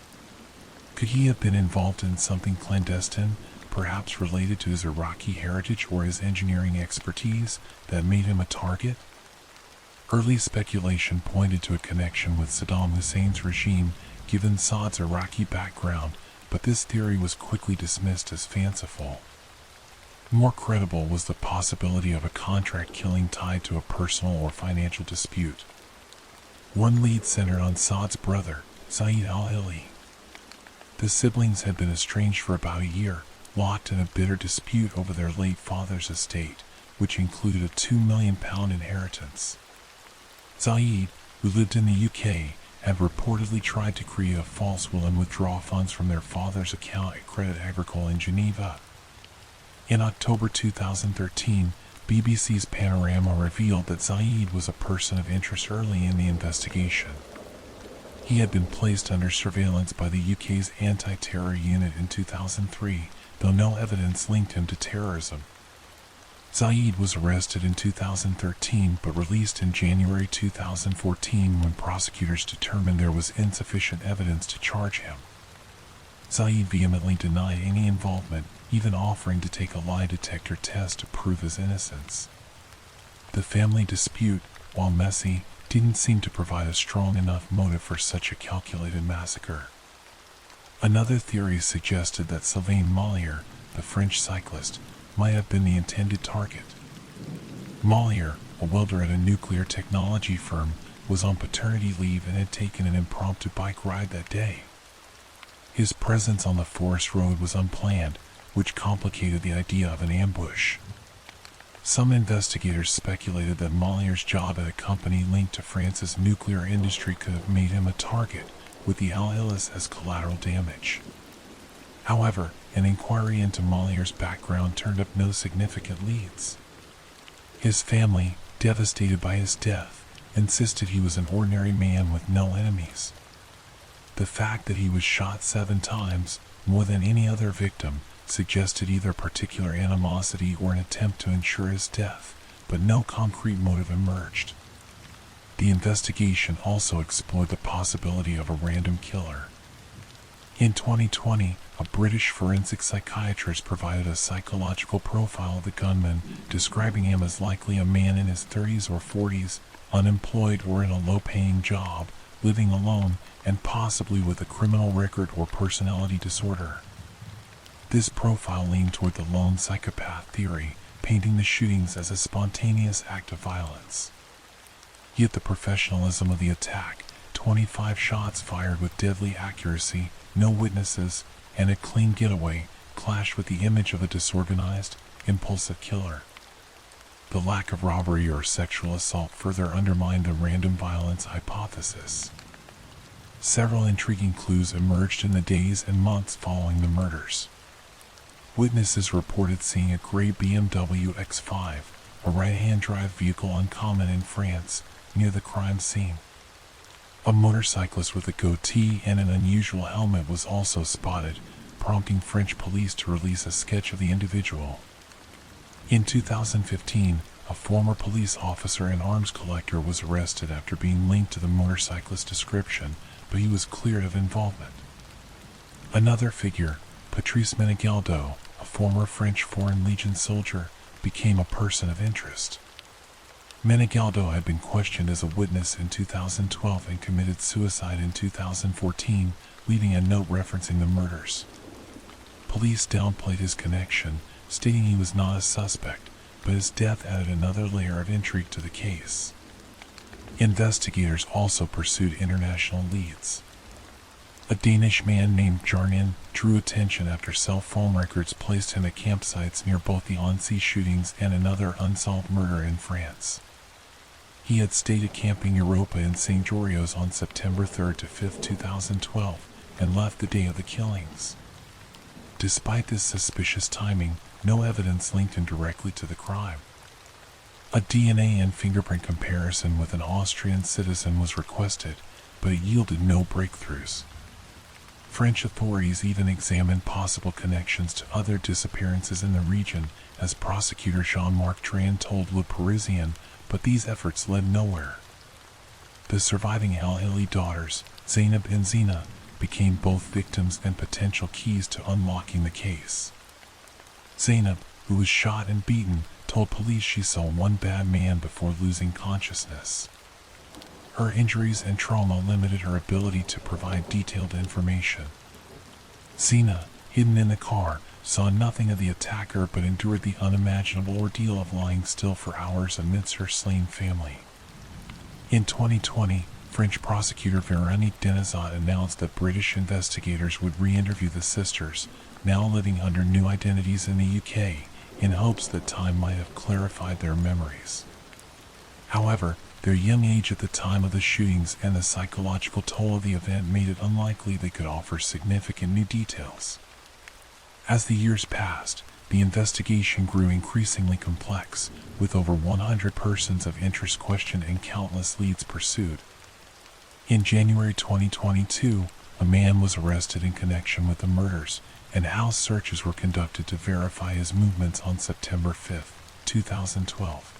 Could he have been involved in something clandestine, perhaps related to his Iraqi heritage or his engineering expertise, that made him a target? Early speculation pointed to a connection with Saddam Hussein's regime, given Saad's Iraqi background, but this theory was quickly dismissed as fanciful. More credible was the possibility of a contract killing tied to a personal or financial dispute. One lead centered on Saad's brother, Saeed al-Hilli. The siblings had been estranged for about a year, locked in a bitter dispute over their late father's estate, which included a £2 million inheritance. Saeed, who lived in the UK, had reportedly tried to create a false will and withdraw funds from their father's account at Crédit Agricole in Geneva. In October 2013, BBC's Panorama revealed that Saeed was a person of interest early in the investigation. He had been placed under surveillance by the UK's anti-terror unit in 2003, though no evidence linked him to terrorism. Saeed was arrested in 2013 but released in January 2014 when prosecutors determined there was insufficient evidence to charge him. Saeed vehemently denied any involvement, even offering to take a lie detector test to prove his innocence. The family dispute, while messy, didn't seem to provide a strong enough motive for such a calculated massacre. Another theory suggested that Sylvain Mollier, the French cyclist, might have been the intended target. Mollier, a welder at a nuclear technology firm, was on paternity leave and had taken an impromptu bike ride that day. His presence on the forest road was unplanned, which complicated the idea of an ambush. Some investigators speculated that Mollier's job at a company linked to France's nuclear industry could have made him a target, with the Al-Hillis as collateral damage. However, an inquiry into Mollier's background turned up no significant leads. His family, devastated by his death, insisted he was an ordinary man with no enemies. The fact that he was shot 7 times, more than any other victim, suggested either particular animosity or an attempt to ensure his death, but no concrete motive emerged. The investigation also explored the possibility of a random killer. In 2020, a British forensic psychiatrist provided a psychological profile of the gunman, describing him as likely a man in his 30s or 40s, unemployed or in a low-paying job, living alone, and possibly with a criminal record or personality disorder. This profile leaned toward the lone psychopath theory, painting the shootings as a spontaneous act of violence. Yet the professionalism of the attack, 25 shots fired with deadly accuracy, no witnesses, and a clean getaway, clashed with the image of a disorganized, impulsive killer. The lack of robbery or sexual assault further undermined the random violence hypothesis. Several intriguing clues emerged in the days and months following the murders. Witnesses reported seeing a gray BMW X5, a right-hand drive vehicle uncommon in France, near the crime scene. A motorcyclist with a goatee and an unusual helmet was also spotted, prompting French police to release a sketch of the individual. In 2015, a former police officer and arms collector was arrested after being linked to the motorcyclist's description, but he was cleared of involvement. Another figure, Patrice Menegaldo, a former French Foreign Legion soldier, became a person of interest. Menegaldo had been questioned as a witness in 2012 and committed suicide in 2014, leaving a note referencing the murders. Police downplayed his connection, stating he was not a suspect, but his death added another layer of intrigue to the case. Investigators also pursued international leads. A Danish man named Jarnin drew attention after cell phone records placed him at campsites near both the Annecy shootings and another unsolved murder in France. He had stayed at Camping Europa in St. Georgios on September 3rd to 5th, 2012, and left the day of the killings. Despite this suspicious timing, no evidence linked him directly to the crime. A DNA and fingerprint comparison with an Austrian citizen was requested, but it yielded no breakthroughs. French authorities even examined possible connections to other disappearances in the region, as prosecutor Jean-Marc Tran told Le Parisien, but these efforts led nowhere. The surviving Al-Hili daughters, Zainab and Zina, became both victims and potential keys to unlocking the case. Zainab, who was shot and beaten, told police she saw one bad man before losing consciousness. Her injuries and trauma limited her ability to provide detailed information. Zina, hidden in the car, saw nothing of the attacker but endured the unimaginable ordeal of lying still for hours amidst her slain family. In 2020, French prosecutor Véronique Denizot announced that British investigators would re-interview the sisters, now living under new identities in the UK, in hopes that time might have clarified their memories. However, their young age at the time of the shootings and the psychological toll of the event made it unlikely they could offer significant new details. As the years passed, the investigation grew increasingly complex, with over 100 persons of interest questioned and countless leads pursued. In January 2022, a man was arrested in connection with the murders, and house searches were conducted to verify his movements on September 5, 2012.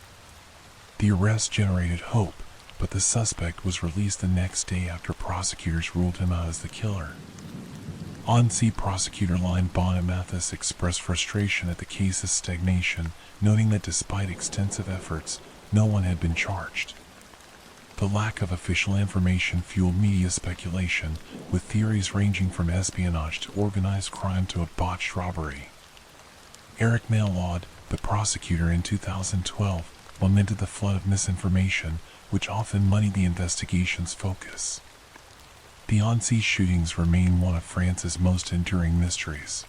The arrest generated hope, but the suspect was released the next day after prosecutors ruled him out as the killer. Annecy prosecutor Line Bonnet Mathis expressed frustration at the case's stagnation, noting that despite extensive efforts, no one had been charged. The lack of official information fueled media speculation, with theories ranging from espionage to organized crime to a botched robbery. Eric Maillard, the prosecutor in 2012, lamented the flood of misinformation, which often muddied the investigation's focus. The Annecy shootings remain one of France's most enduring mysteries.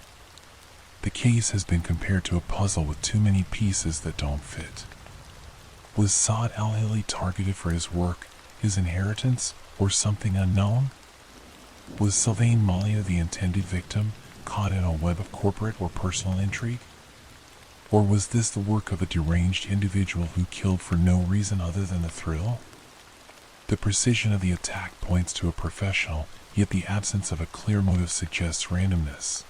The case has been compared to a puzzle with too many pieces that don't fit. Was Saad Al-Hili targeted for his work, his inheritance, or something unknown? Was Sylvain Malia the intended victim, caught in a web of corporate or personal intrigue? Or was this the work of a deranged individual who killed for no reason other than the thrill? The precision of the attack points to a professional, yet the absence of a clear motive suggests randomness.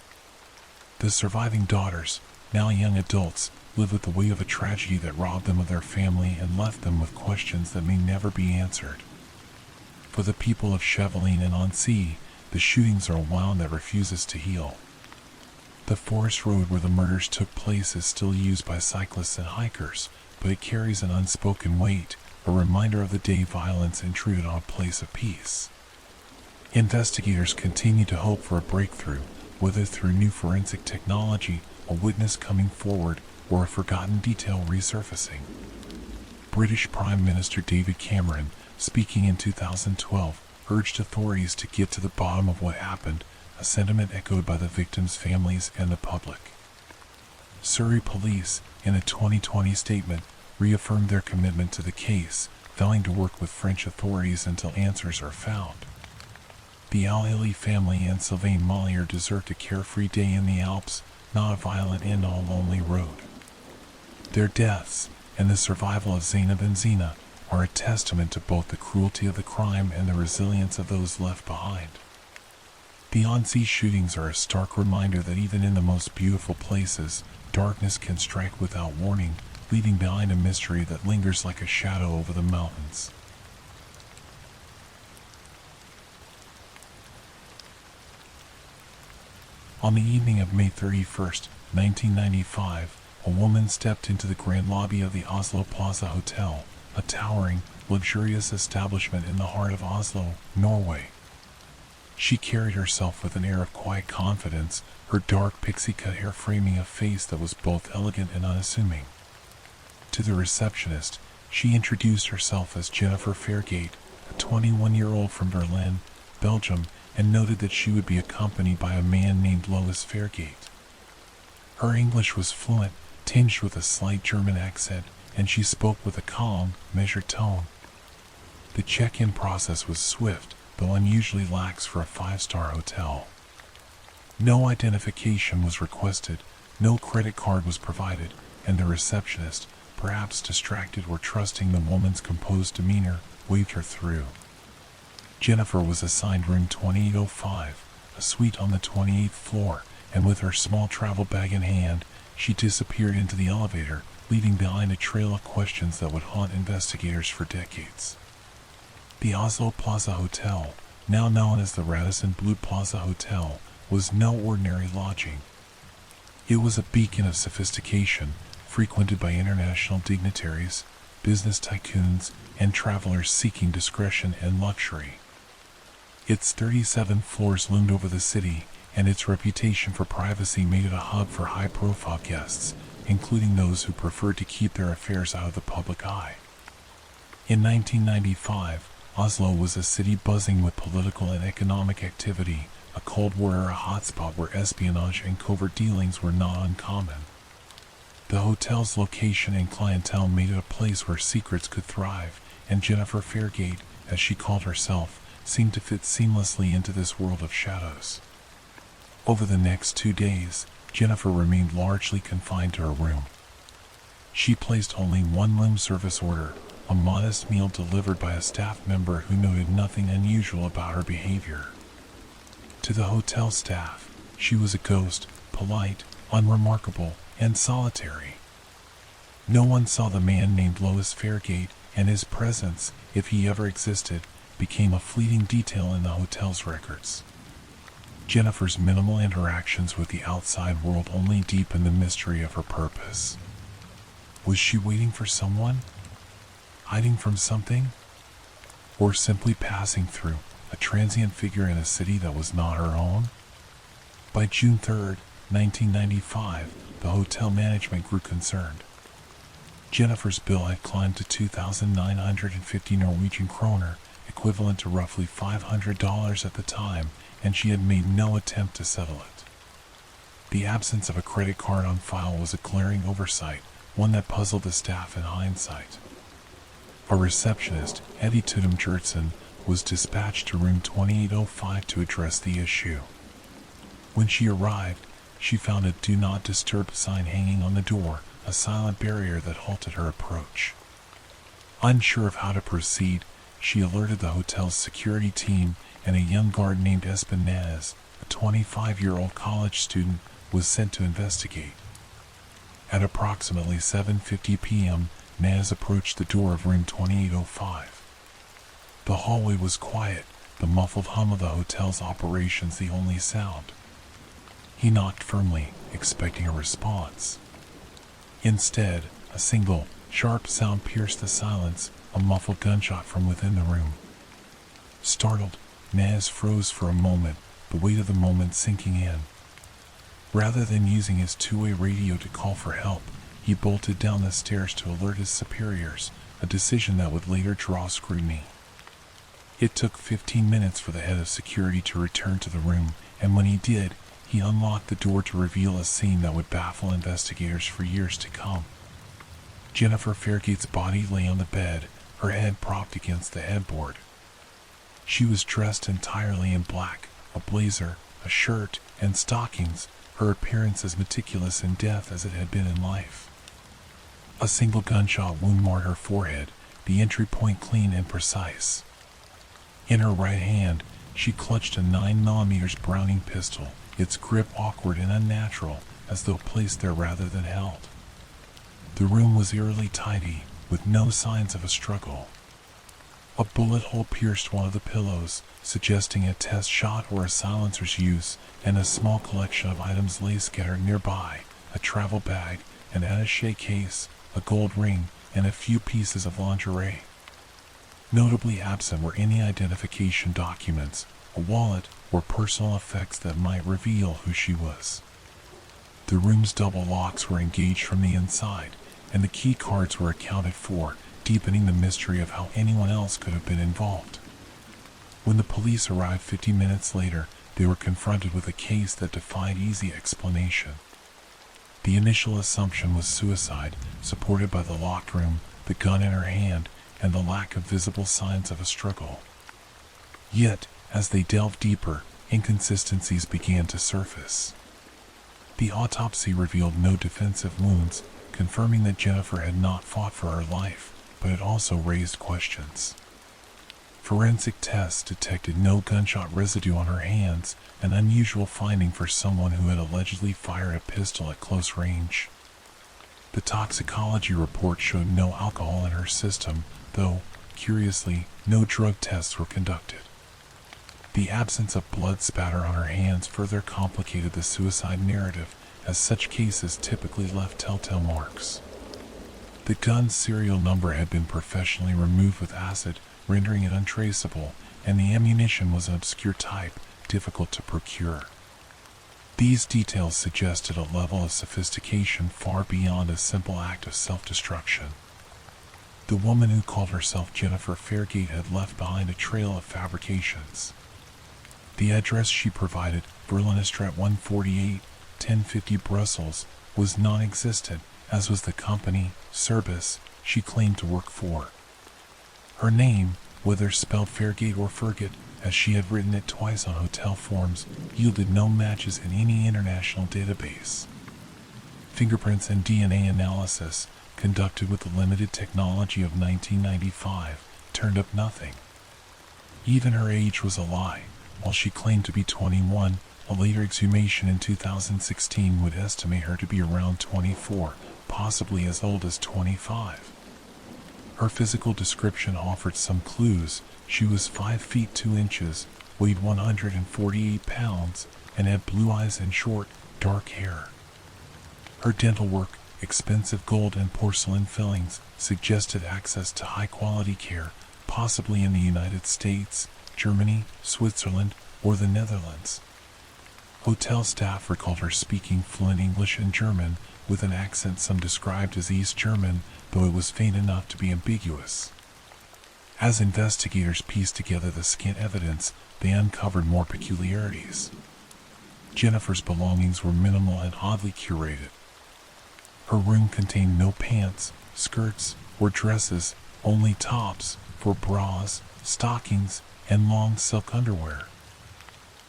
The surviving daughters, now young adults, live with the weight of a tragedy that robbed them of their family and left them with questions that may never be answered. For the people of Chevaline and Annecy, the shootings are a wound that refuses to heal. The forest road where the murders took place is still used by cyclists and hikers, but it carries an unspoken weight, a reminder of the day violence intruded on a place of peace. Investigators continue to hope for a breakthrough, whether through new forensic technology, a witness coming forward, or a forgotten detail resurfacing. British Prime Minister David Cameron, speaking in 2012, urged authorities to get to the bottom of what happened, a sentiment echoed by the victims' families and the public. Surrey Police, in a 2020 statement, reaffirmed their commitment to the case, vowing to work with French authorities until answers are found. The Al-Hilli family and Sylvain Mollier deserved a carefree day in the Alps, not a violent and all lonely road. Their deaths, and the survival of Zainab and Zina, are a testament to both the cruelty of the crime and the resilience of those left behind. The Annecy shootings are a stark reminder that even in the most beautiful places, darkness can strike without warning, leaving behind a mystery that lingers like a shadow over the mountains. On the evening of May 31st, 1995, a woman stepped into the grand lobby of the Oslo Plaza Hotel, a towering, luxurious establishment in the heart of Oslo, Norway. She carried herself with an air of quiet confidence, her dark pixie-cut hair framing a face that was both elegant and unassuming. To the receptionist, she introduced herself as Jennifer Fairgate, a 21-year-old from Berlin, Belgium, and noted that she would be accompanied by a man named Lois Fairgate. Her English was fluent, tinged with a slight German accent, and she spoke with a calm, measured tone. The check-in process was swift, though unusually lax for a five-star hotel. No identification was requested, no credit card was provided, and the receptionist, perhaps distracted or trusting the woman's composed demeanor, waved her through. Jennifer was assigned room 2805, a suite on the 28th floor, and with her small travel bag in hand, she disappeared into the elevator, leaving behind a trail of questions that would haunt investigators for decades. The Oslo Plaza Hotel, now known as the Radisson Blu Plaza Hotel, was no ordinary lodging. It was a beacon of sophistication, frequented by international dignitaries, business tycoons, and travelers seeking discretion and luxury. Its 37 floors loomed over the city, and its reputation for privacy made it a hub for high-profile guests, including those who preferred to keep their affairs out of the public eye. In 1995, Oslo was a city buzzing with political and economic activity, a Cold War era hotspot where espionage and covert dealings were not uncommon. The hotel's location and clientele made it a place where secrets could thrive, and Jennifer Fairgate, as she called herself, seemed to fit seamlessly into this world of shadows. Over the next 2 days, Jennifer remained largely confined to her room. She placed only one room service order, a modest meal delivered by a staff member who noted nothing unusual about her behavior. To the hotel staff, she was a ghost, polite, unremarkable, and solitary. No one saw the man named Lois Fairgate, and his presence, if he ever existed, became a fleeting detail in the hotel's records. Jennifer's minimal interactions with the outside world only deepened the mystery of her purpose. Was she waiting for someone? Hiding from something? Or simply passing through, a transient figure in a city that was not her own? By June 3rd, 1995, the hotel management grew concerned. Jennifer's bill had climbed to 2,950 Norwegian kroner, equivalent to roughly $500 at the time, and she had made no attempt to settle it. The absence of a credit card on file was a glaring oversight, one that puzzled the staff in hindsight. A receptionist, Eddie Tudum-Jurtson, was dispatched to room 2805 to address the issue. When she arrived, she found a "Do Not Disturb" sign hanging on the door, a silent barrier that halted her approach. Unsure of how to proceed, she alerted the hotel's security team, and a young guard named Espen Naz, a 25-year-old college student, was sent to investigate. At approximately 7:50 p.m., Naz approached the door of room 2805. The hallway was quiet, the muffled hum of the hotel's operations the only sound. He knocked firmly, expecting a response. Instead, a single, sharp sound pierced the silence, a muffled gunshot from within the room. Startled, Naz froze for a moment, the weight of the moment sinking in. Rather than using his two-way radio to call for help, he bolted down the stairs to alert his superiors, a decision that would later draw scrutiny. It took 15 minutes for the head of security to return to the room, and when he did, he unlocked the door to reveal a scene that would baffle investigators for years to come. Jennifer Fairgate's body lay on the bed, her head propped against the headboard. She was dressed entirely in black, a blazer, a shirt, and stockings, her appearance as meticulous in death as it had been in life. A single gunshot wound marred her forehead, the entry point clean and precise. In her right hand, she clutched a 9mm Browning pistol, its grip awkward and unnatural, as though placed there rather than held. The room was eerily tidy, with no signs of a struggle. A bullet hole pierced one of the pillows, suggesting a test shot or a silencer's use, and a small collection of items lay scattered nearby, a travel bag, an attaché case, a gold ring, and a few pieces of lingerie. Notably absent were any identification documents, a wallet, or personal effects that might reveal who she was. The room's double locks were engaged from the inside, and the key cards were accounted for, deepening the mystery of how anyone else could have been involved. When the police arrived 50 minutes later, they were confronted with a case that defied easy explanation. The initial assumption was suicide, supported by the locked room, the gun in her hand, and the lack of visible signs of a struggle. Yet, as they delved deeper, inconsistencies began to surface. The autopsy revealed no defensive wounds, confirming that Jennifer had not fought for her life, but it also raised questions. Forensic tests detected no gunshot residue on her hands, an unusual finding for someone who had allegedly fired a pistol at close range. The toxicology report showed no alcohol in her system, though, curiously, no drug tests were conducted. The absence of blood spatter on her hands further complicated the suicide narrative, as such cases typically left telltale marks. The gun's serial number had been professionally removed with acid, rendering it untraceable, and the ammunition was an obscure type, difficult to procure. These details suggested a level of sophistication far beyond a simple act of self-destruction. The woman who called herself Jennifer Fairgate had left behind a trail of fabrications. The address she provided, Villisca 148, 1050 Brussels, was non-existent, as was the company, Service, she claimed to work for. Her name, whether spelled Fairgate or Fergate, as she had written it twice on hotel forms, yielded no matches in any international database. Fingerprints and DNA analysis, conducted with the limited technology of 1995, turned up nothing. Even her age was a lie. While she claimed to be 21, a later exhumation in 2016 would estimate her to be around 24, possibly as old as 25. Her physical description offered some clues. She was 5 feet 2 inches, weighed 148 pounds, and had blue eyes and short, dark hair. Her dental work, expensive gold and porcelain fillings, suggested access to high-quality care, possibly in the United States, Germany, Switzerland, or the Netherlands. Hotel staff recalled her speaking fluent English and German, with an accent some described as East German, though it was faint enough to be ambiguous. As investigators pieced together the scant evidence, they uncovered more peculiarities. Jennifer's belongings were minimal and oddly curated. Her room contained no pants, skirts, or dresses, only tops for bras, stockings, and long silk underwear.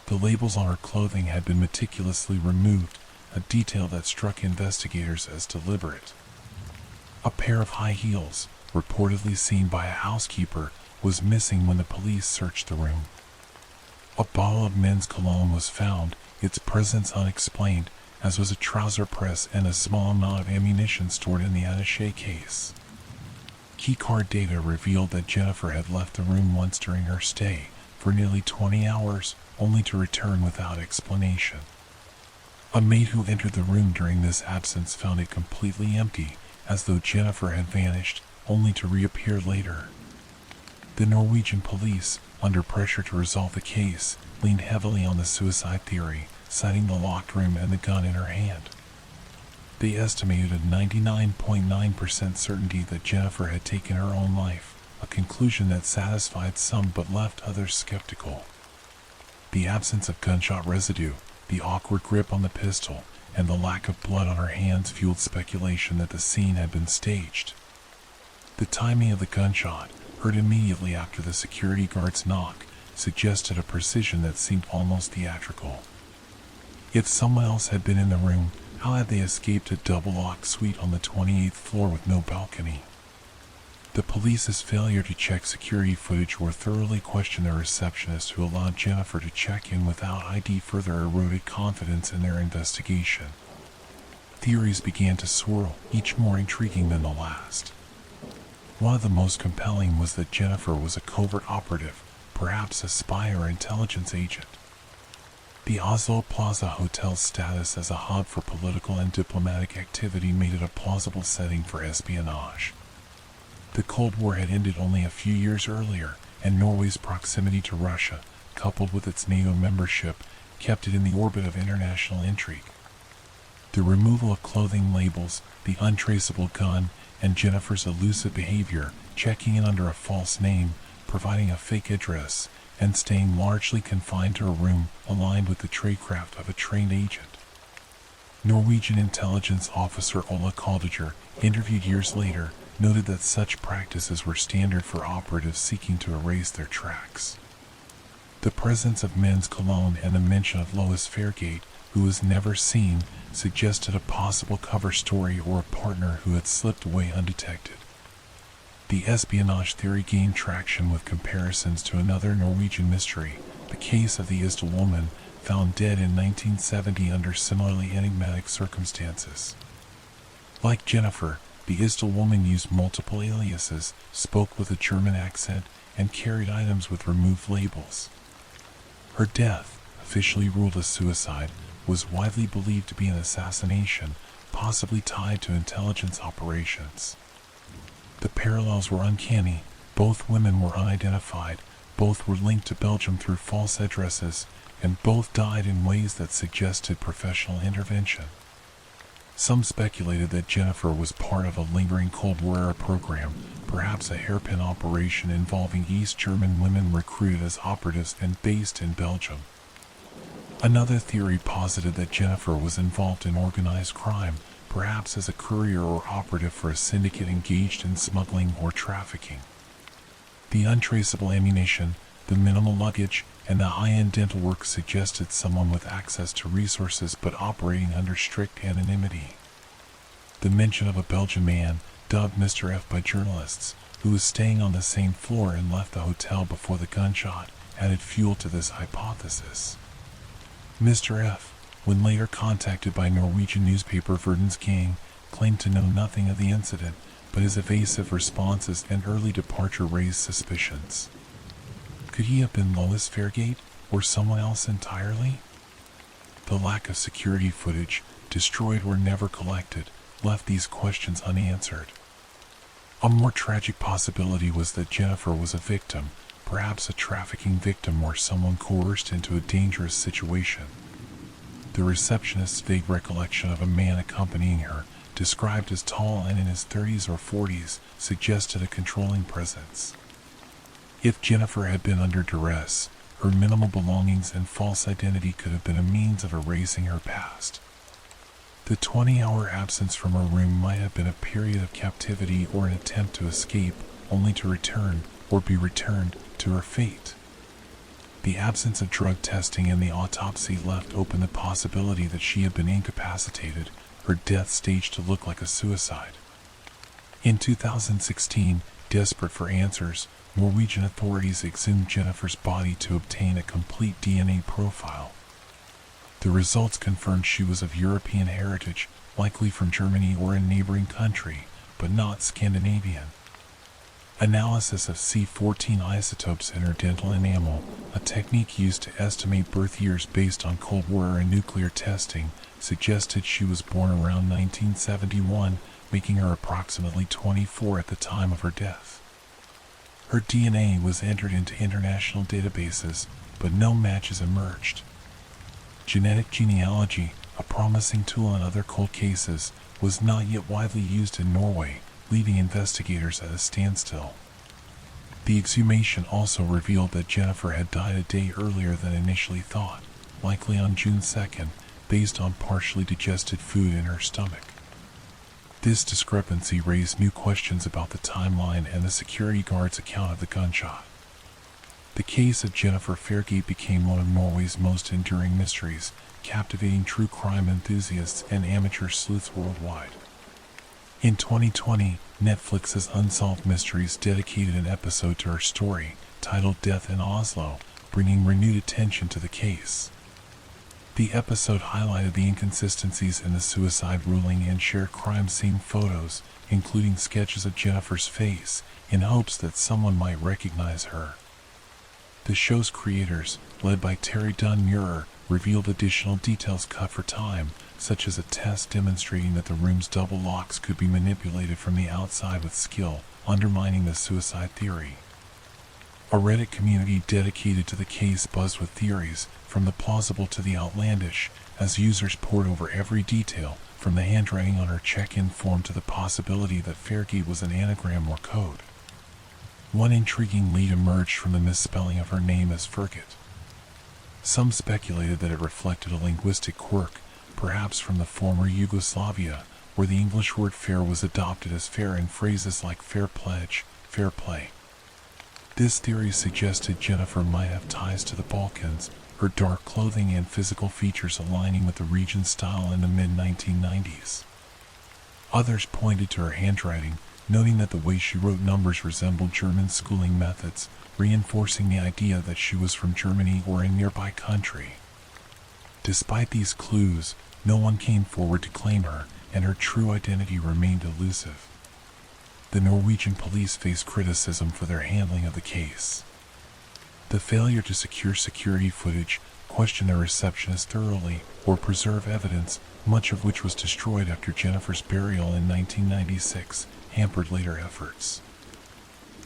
The labels on her clothing had been meticulously removed, a detail that struck investigators as deliberate. A pair of high heels, reportedly seen by a housekeeper, was missing when the police searched the room. A bottle of men's cologne was found, its presence unexplained, as was a trouser press and a small amount of ammunition stored in the attaché case. Keycard data revealed that Jennifer had left the room once during her stay, for nearly 20 hours, only to return without explanation. A maid who entered the room during this absence found it completely empty, as though Jennifer had vanished, only to reappear later. The Norwegian police, under pressure to resolve the case, leaned heavily on the suicide theory, citing the locked room and the gun in her hand. They estimated a 99.9% certainty that Jennifer had taken her own life, a conclusion that satisfied some but left others skeptical. The absence of gunshot residue, the awkward grip on the pistol, and the lack of blood on her hands fueled speculation that the scene had been staged. The timing of the gunshot, heard immediately after the security guard's knock, suggested a precision that seemed almost theatrical. If someone else had been in the room, how had they escaped a double-locked suite on the 28th floor with no balcony? The police's failure to check security footage or thoroughly question the receptionist who allowed Jennifer to check in without ID further eroded confidence in their investigation. Theories began to swirl, each more intriguing than the last. One of the most compelling was that Jennifer was a covert operative, perhaps a spy or intelligence agent. The Isdal Plaza Hotel's status as a hub for political and diplomatic activity made it a plausible setting for espionage. The Cold War had ended only a few years earlier, and Norway's proximity to Russia, coupled with its NATO membership, kept it in the orbit of international intrigue. The removal of clothing labels, the untraceable gun, and Jennifer's elusive behavior, checking in under a false name, providing a fake address, and staying largely confined to a room aligned with the tradecraft of a trained agent. Norwegian intelligence officer Ola Kaldiger, interviewed years later, noted that such practices were standard for operatives seeking to erase their tracks. The presence of men's cologne and the mention of Lois Fairgate, who was never seen, suggested a possible cover story or a partner who had slipped away undetected. The espionage theory gained traction with comparisons to another Norwegian mystery, the case of the Isdal woman, found dead in 1970 under similarly enigmatic circumstances. Like Jennifer, the Isdal woman used multiple aliases, spoke with a German accent, and carried items with removed labels. Her death, officially ruled as suicide, was widely believed to be an assassination, possibly tied to intelligence operations. The parallels were uncanny. Both women were unidentified, both were linked to Belgium through false addresses, and both died in ways that suggested professional intervention. Some speculated that Jennifer was part of a lingering Cold War-era program, perhaps a hairpin operation involving East German women recruited as operatives and based in Belgium. Another theory posited that Jennifer was involved in organized crime, perhaps as a courier or operative for a syndicate engaged in smuggling or trafficking. The untraceable ammunition, the minimal luggage, and the high-end dental work suggested someone with access to resources but operating under strict anonymity. The mention of a Belgian man, dubbed Mr. F by journalists, who was staying on the same floor and left the hotel before the gunshot, added fuel to this hypothesis. Mr. F, when later contacted by Norwegian newspaper Verdens Gang, claimed to know nothing of the incident, but his evasive responses and early departure raised suspicions. Could he have been Lois Fairgate, or someone else entirely? The lack of security footage, destroyed or never collected, left these questions unanswered. A more tragic possibility was that Jennifer was a victim, perhaps a trafficking victim or someone coerced into a dangerous situation. The receptionist's vague recollection of a man accompanying her, described as tall and in his 30s or 40s, suggested a controlling presence. If Jennifer had been under duress, her minimal belongings and false identity could have been a means of erasing her past. The 20-hour absence from her room might have been a period of captivity or an attempt to escape, only to return, or be returned, to her fate. The absence of drug testing and the autopsy left open the possibility that she had been incapacitated, her death staged to look like a suicide. In 2016, desperate for answers, Norwegian authorities exhumed Jennifer's body to obtain a complete DNA profile. The results confirmed she was of European heritage, likely from Germany or a neighboring country, but not Scandinavian. Analysis of C14 isotopes in her dental enamel, a technique used to estimate birth years based on Cold War and nuclear testing, suggested she was born around 1971, making her approximately 24 at the time of her death. Her DNA was entered into international databases, but no matches emerged. Genetic genealogy, a promising tool in other cold cases, was not yet widely used in Norway, leaving investigators at a standstill. The exhumation also revealed that Jennifer had died a day earlier than initially thought, likely on June 2nd, based on partially digested food in her stomach. This discrepancy raised new questions about the timeline and the security guard's account of the gunshot. The case of Jennifer Fairgate became one of Norway's most enduring mysteries, captivating true crime enthusiasts and amateur sleuths worldwide. In 2020, Netflix's Unsolved Mysteries dedicated an episode to her story, titled Death in Oslo, bringing renewed attention to the case. The episode highlighted the inconsistencies in the suicide ruling and shared crime scene photos, including sketches of Jennifer's face, in hopes that someone might recognize her. The show's creators, led by Terry Dunn Muir, revealed additional details cut for time, such as a test demonstrating that the room's double locks could be manipulated from the outside with skill, undermining the suicide theory. A Reddit community dedicated to the case buzzed with theories, from the plausible to the outlandish, as users pored over every detail, from the handwriting on her check-in form to the possibility that Fairgate was an anagram or code. One intriguing lead emerged from the misspelling of her name as Fairgate. Some speculated that it reflected a linguistic quirk, perhaps from the former Yugoslavia, where the English word fair was adopted as fair in phrases like fair pledge, fair play. This theory suggested Jennifer might have ties to the Balkans, her dark clothing and physical features aligning with the region's style in the mid-1990s. Others pointed to her handwriting, noting that the way she wrote numbers resembled German schooling methods, reinforcing the idea that she was from Germany or a nearby country. Despite these clues, no one came forward to claim her, and her true identity remained elusive. The Norwegian police faced criticism for their handling of the case. The failure to secure security footage, question their receptionist thoroughly, or preserve evidence, much of which was destroyed after Jennifer's burial in 1996, hampered later efforts.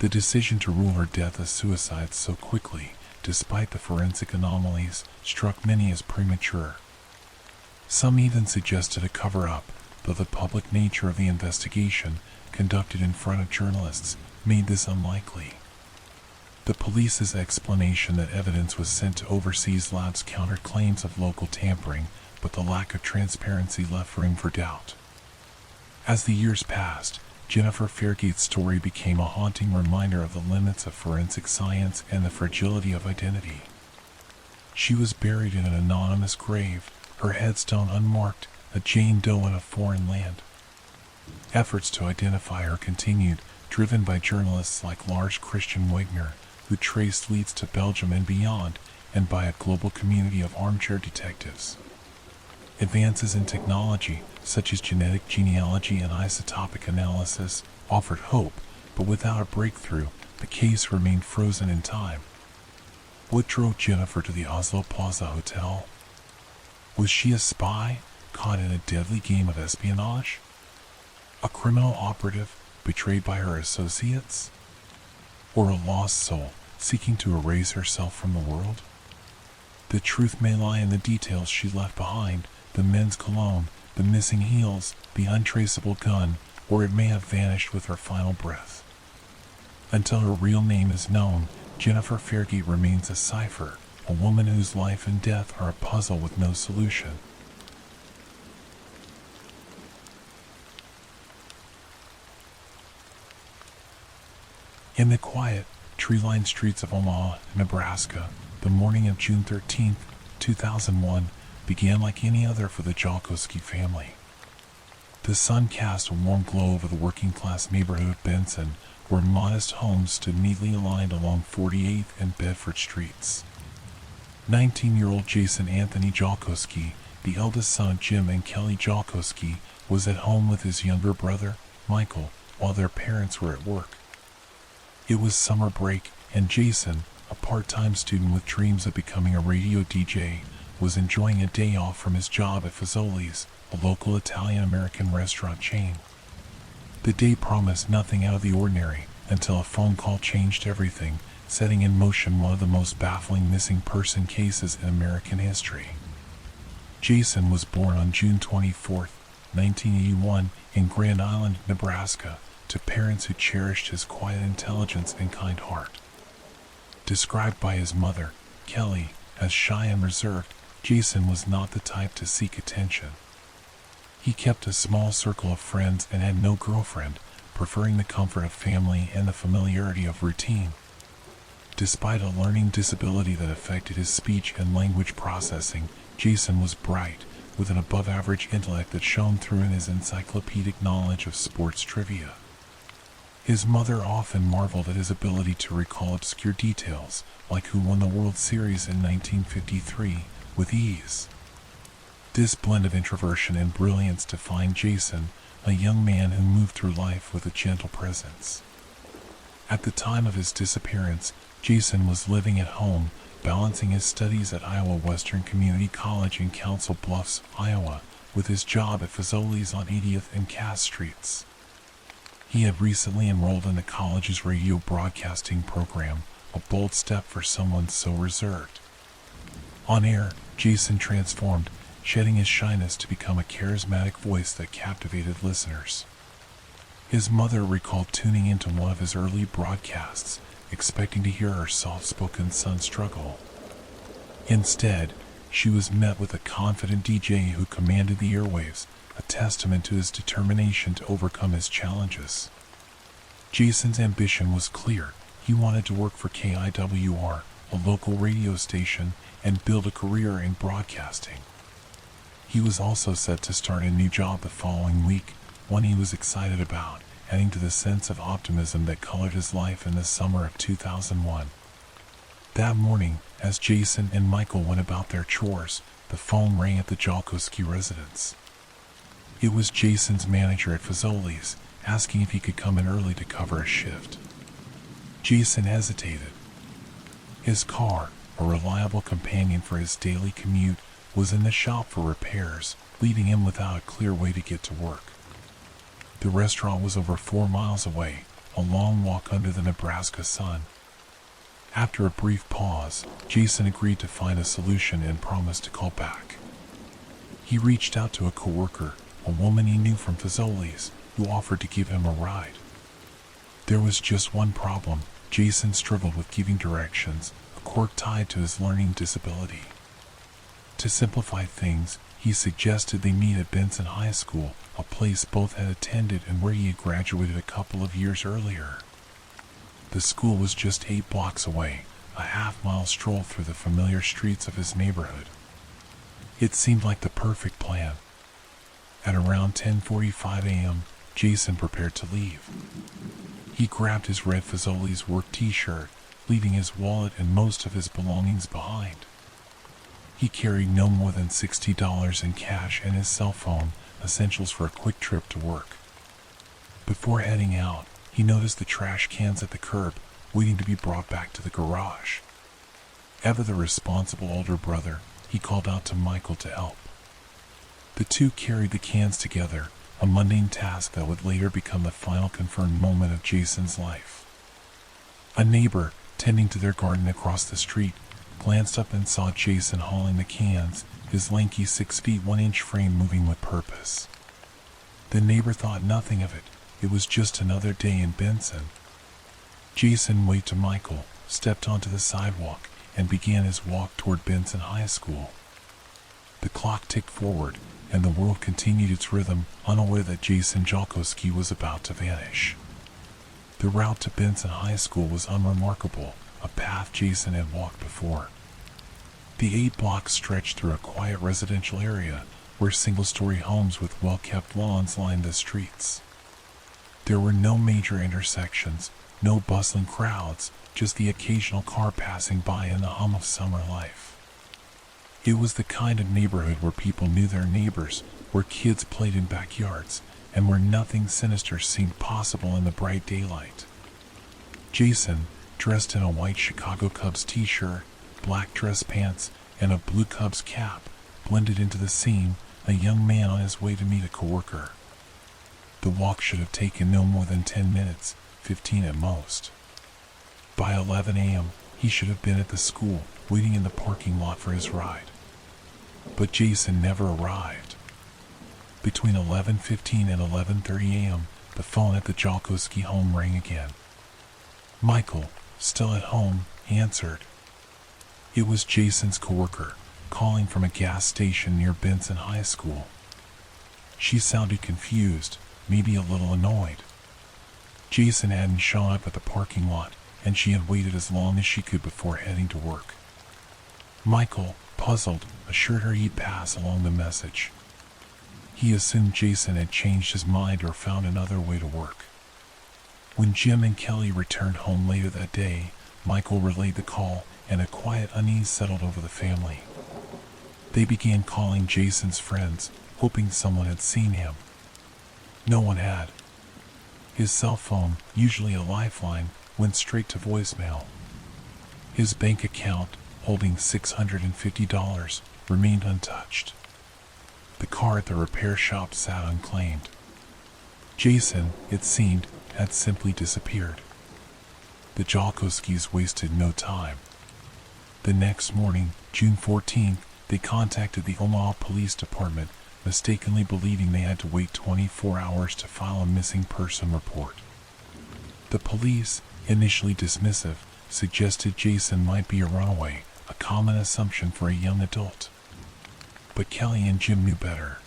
The decision to rule her death as suicide so quickly, despite the forensic anomalies, struck many as premature. Some even suggested a cover-up, though the public nature of the investigation, conducted in front of journalists, made this unlikely. The police's explanation that evidence was sent to overseas labs countered claims of local tampering, but the lack of transparency left room for doubt. As the years passed, Jennifer Fairgate's story became a haunting reminder of the limits of forensic science and the fragility of identity. She was buried in an anonymous grave, her headstone unmarked, a Jane Doe in a foreign land. Efforts to identify her continued, driven by journalists like Lars Christian Wegner, who traced leads to Belgium and beyond, and by a global community of armchair detectives. Advances in technology, such as genetic genealogy and isotopic analysis, offered hope, but without a breakthrough, the case remained frozen in time. What drove Jennifer to the Oslo Plaza Hotel? Was she a spy, caught in a deadly game of espionage? A criminal operative, betrayed by her associates? Or a lost soul, seeking to erase herself from the world? The truth may lie in the details she left behind, the men's cologne, the missing heels, the untraceable gun, or it may have vanished with her final breath. Until her real name is known, Jennifer Fairgate remains a cipher, a woman whose life and death are a puzzle with no solution. In the quiet, tree-lined streets of Omaha, Nebraska, the morning of June 13, 2001, began like any other for the Jalkowski family. The sun cast a warm glow over the working-class neighborhood of Benson, where modest homes stood neatly aligned along 48th and Bedford streets. 19-year-old Jason Anthony Jalkowski, the eldest son of Jim and Kelly Jalkowski, was at home with his younger brother, Michael, while their parents were at work. It was summer break, and Jason, a part-time student with dreams of becoming a radio DJ, was enjoying a day off from his job at Fazoli's, a local Italian-American restaurant chain. The day promised nothing out of the ordinary, until a phone call changed everything, setting in motion one of the most baffling missing person cases in American history. Jason was born on June 24, 1981, in Grand Island, Nebraska, to parents who cherished his quiet intelligence and kind heart. Described by his mother, Kelly, as shy and reserved, Jason was not the type to seek attention. He kept a small circle of friends and had no girlfriend, preferring the comfort of family and the familiarity of routine. Despite a learning disability that affected his speech and language processing, Jason was bright, with an above-average intellect that shone through in his encyclopedic knowledge of sports trivia. His mother often marveled at his ability to recall obscure details, like who won the World Series in 1953, with ease. This blend of introversion and brilliance defined Jason, a young man who moved through life with a gentle presence. At the time of his disappearance, Jason was living at home, balancing his studies at Iowa Western Community College in Council Bluffs, Iowa, with his job at Fazoli's on 80th and Cass Streets. He had recently enrolled in the college's radio broadcasting program, a bold step for someone so reserved. On air, Jason transformed, shedding his shyness to become a charismatic voice that captivated listeners. His mother recalled tuning into one of his early broadcasts, expecting to hear her soft-spoken son struggle. Instead, she was met with a confident DJ who commanded the airwaves, a testament to his determination to overcome his challenges. Jason's ambition was clear. He wanted to work for KIWR, a local radio station, and build a career in broadcasting. He was also set to start a new job the following week, one he was excited about, adding to the sense of optimism that colored his life in the summer of 2001. That morning, as Jason and Michael went about their chores, the phone rang at the Jalkowski residence. It was Jason's manager at Fazoli's, asking if he could come in early to cover a shift. Jason hesitated. His car, a reliable companion for his daily commute, was in the shop for repairs, leaving him without a clear way to get to work. The restaurant was over 4 miles away, a long walk under the Nebraska sun. After a brief pause, Jason agreed to find a solution and promised to call back. He reached out to a coworker, a woman he knew from Fazoli's, who offered to give him a ride. There was just one problem. Jason struggled with giving directions, a quirk tied to his learning disability. To simplify things, he suggested they meet at Benson High School, a place both had attended and where he had graduated a couple of years earlier. The school was just 8 blocks away, a half-mile stroll through the familiar streets of his neighborhood. It seemed like the perfect plan. At around 10:45 a.m., Jason prepared to leave. He grabbed his red Fazoli's work t-shirt, leaving his wallet and most of his belongings behind. He carried no more than $60 in cash and his cell phone, essentials for a quick trip to work. Before heading out, he noticed the trash cans at the curb, waiting to be brought back to the garage. Ever the responsible older brother, he called out to Michael to help. The two carried the cans together, a mundane task that would later become the final confirmed moment of Jason's life. A neighbor, tending to their garden across the street, glanced up and saw Jason hauling the cans, his lanky 6 feet 1 inch frame moving with purpose. The neighbor thought nothing of it. It was just another day in Benson. Jason waved to Michael, stepped onto the sidewalk, and began his walk toward Benson High School. The clock ticked forward, and the world continued its rhythm, unaware that Jason Jalkowski was about to vanish. The route to Benson High School was unremarkable, a path Jason had walked before. The 8 blocks stretched through a quiet residential area, where single-story homes with well-kept lawns lined the streets. There were no major intersections, no bustling crowds, just the occasional car passing by and the hum of summer life. It was the kind of neighborhood where people knew their neighbors, where kids played in backyards, and where nothing sinister seemed possible in the bright daylight. Jason, dressed in a white Chicago Cubs t-shirt, black dress pants, and a blue Cubs cap, blended into the scene, a young man on his way to meet a coworker. The walk should have taken no more than 10 minutes, 15 at most. By 11 a.m., he should have been at the school, waiting in the parking lot for his ride. But Jason never arrived. Between 11:15 and 11:30 a.m., the phone at the Jalkowski home rang again. Michael, still at home, answered. It was Jason's coworker, calling from a gas station near Benson High School. She sounded confused, maybe a little annoyed. Jason hadn't shown up at the parking lot, and she had waited as long as she could before heading to work. Michael, puzzled, assured her he'd pass along the message. He assumed Jason had changed his mind or found another way to work. When Jim and Kelly returned home later that day, Michael relayed the call, and a quiet unease settled over the family. They began calling Jason's friends, hoping someone had seen him. No one had. His cell phone, usually a lifeline, went straight to voicemail. His bank account, holding $650, remained untouched. The car at the repair shop sat unclaimed. Jason, it seemed, had simply disappeared. The Jalkowskis wasted no time. The next morning, June 14th, they contacted the Omaha Police Department, mistakenly believing they had to wait 24 hours to file a missing person report. The police, initially dismissive, suggested Jason might be a runaway, a common assumption for a young adult. But Kelly and Jim knew better.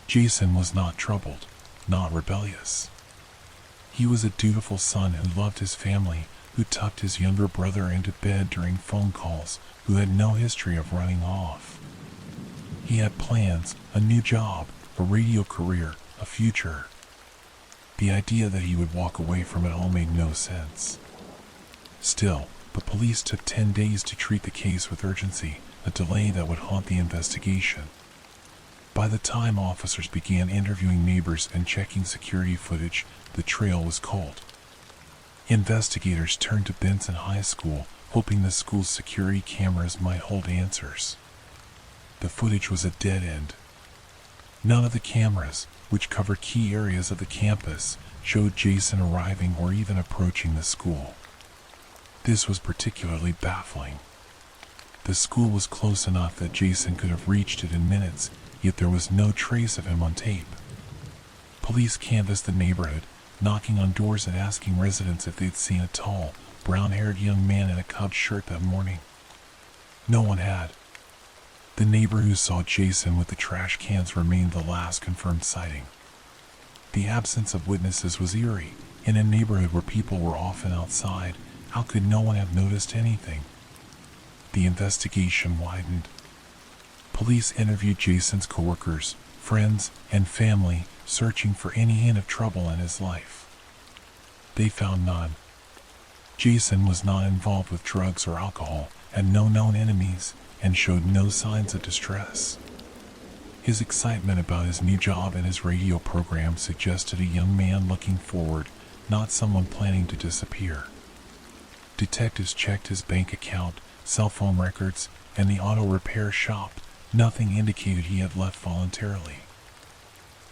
Jason was not troubled, not rebellious. He was a dutiful son who loved his family, who tucked his younger brother into bed during phone calls, who had no history of running off. He had plans, a new job, a radio career, a future. The idea that he would walk away from it all made no sense. Still, the police took 10 days to treat the case with urgency, a delay that would haunt the investigation. By the time officers began interviewing neighbors and checking security footage, the trail was cold. Investigators turned to Benson High School, hoping the school's security cameras might hold answers. The footage was a dead end. None of the cameras, which covered key areas of the campus, showed Jason arriving or even approaching the school. This was particularly baffling. The school was close enough that Jason could have reached it in minutes, yet there was no trace of him on tape. Police canvassed the neighborhood, knocking on doors and asking residents if they'd seen a tall, brown-haired young man in a Cubs shirt that morning. No one had. The neighbor who saw Jason with the trash cans remained the last confirmed sighting. The absence of witnesses was eerie. In a neighborhood where people were often outside, how could no one have noticed anything? The investigation widened. Police interviewed Jason's coworkers, friends, and family, searching for any hint of trouble in his life. They found none. Jason was not involved with drugs or alcohol, had no known enemies, and showed no signs of distress. His excitement about his new job and his radio program suggested a young man looking forward, not someone planning to disappear. Detectives checked his bank account, cell phone records, and the auto repair shop. Nothing indicated he had left voluntarily.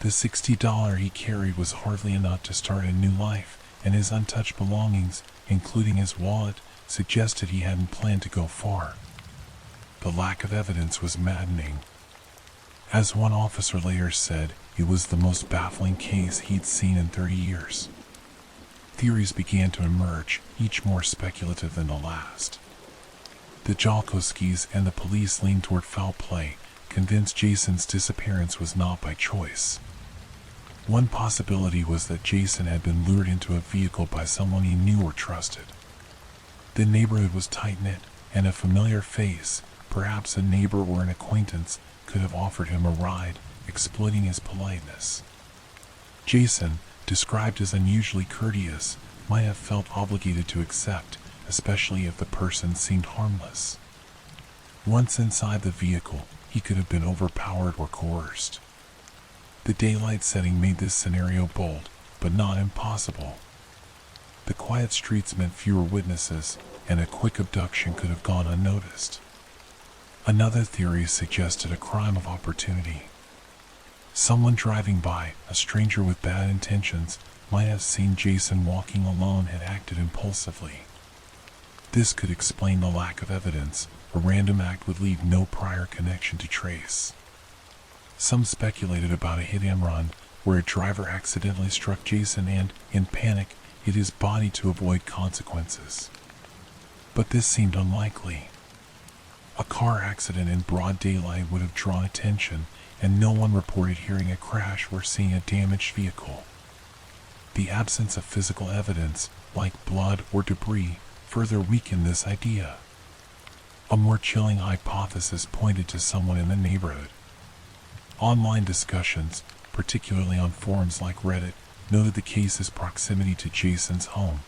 The $60 he carried was hardly enough to start a new life, and his untouched belongings, including his wallet, suggested he hadn't planned to go far. The lack of evidence was maddening. As one officer later said, it was the most baffling case he'd seen in 30 years. Theories began to emerge, each more speculative than the last. The Jalkowskis and the police leaned toward foul play, convinced Jason's disappearance was not by choice. One possibility was that Jason had been lured into a vehicle by someone he knew or trusted. The neighborhood was tight-knit, and a familiar face, perhaps a neighbor or an acquaintance, could have offered him a ride, exploiting his politeness. Jason, described as unusually courteous, might have felt obligated to accept, especially if the person seemed harmless. Once inside the vehicle, he could have been overpowered or coerced. The daylight setting made this scenario bold, but not impossible. The quiet streets meant fewer witnesses, and a quick abduction could have gone unnoticed. Another theory suggested a crime of opportunity. Someone driving by, a stranger with bad intentions, might have seen Jason walking alone and acted impulsively. This could explain the lack of evidence. A random act would leave no prior connection to trace. Some speculated about a hit-and-run, where a driver accidentally struck Jason and, in panic, hit his body to avoid consequences. But this seemed unlikely. A car accident in broad daylight would have drawn attention, and no one reported hearing a crash or seeing a damaged vehicle. The absence of physical evidence, like blood or debris, further weakened this idea. A more chilling hypothesis pointed to someone in the neighborhood. Online discussions, particularly on forums like Reddit, noted the case's proximity to Jason's home.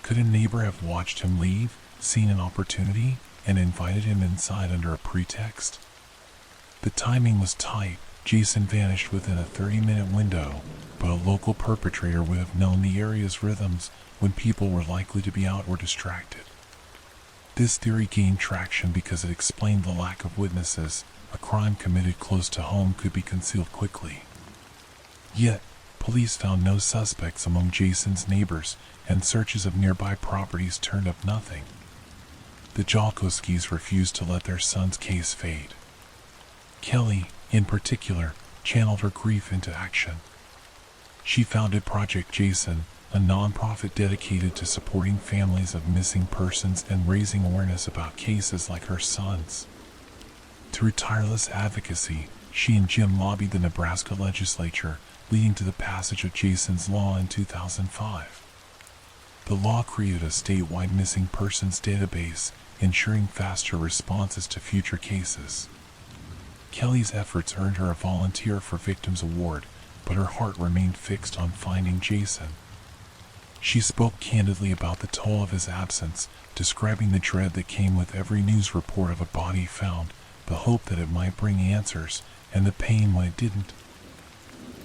Could a neighbor have watched him leave, seen an opportunity, and invited him inside under a pretext? The timing was tight. Jason vanished within a 30-minute window, but a local perpetrator would have known the area's rhythms when people were likely to be out or distracted. This theory gained traction because it explained the lack of witnesses. A crime committed close to home could be concealed quickly. Yet, police found no suspects among Jason's neighbors, and searches of nearby properties turned up nothing. The Jalkowskis refused to let their son's case fade. Kelly, in particular, channeled her grief into action. She founded Project Jason, a nonprofit dedicated to supporting families of missing persons and raising awareness about cases like her son's. Through tireless advocacy, she and Jim lobbied the Nebraska legislature, leading to the passage of Jason's Law in 2005. The law created a statewide missing persons database, ensuring faster responses to future cases. Kelly's efforts earned her a Volunteer for Victims award, but her heart remained fixed on finding Jason. She spoke candidly about the toll of his absence, describing the dread that came with every news report of a body found, the hope that it might bring answers, and the pain when it didn't.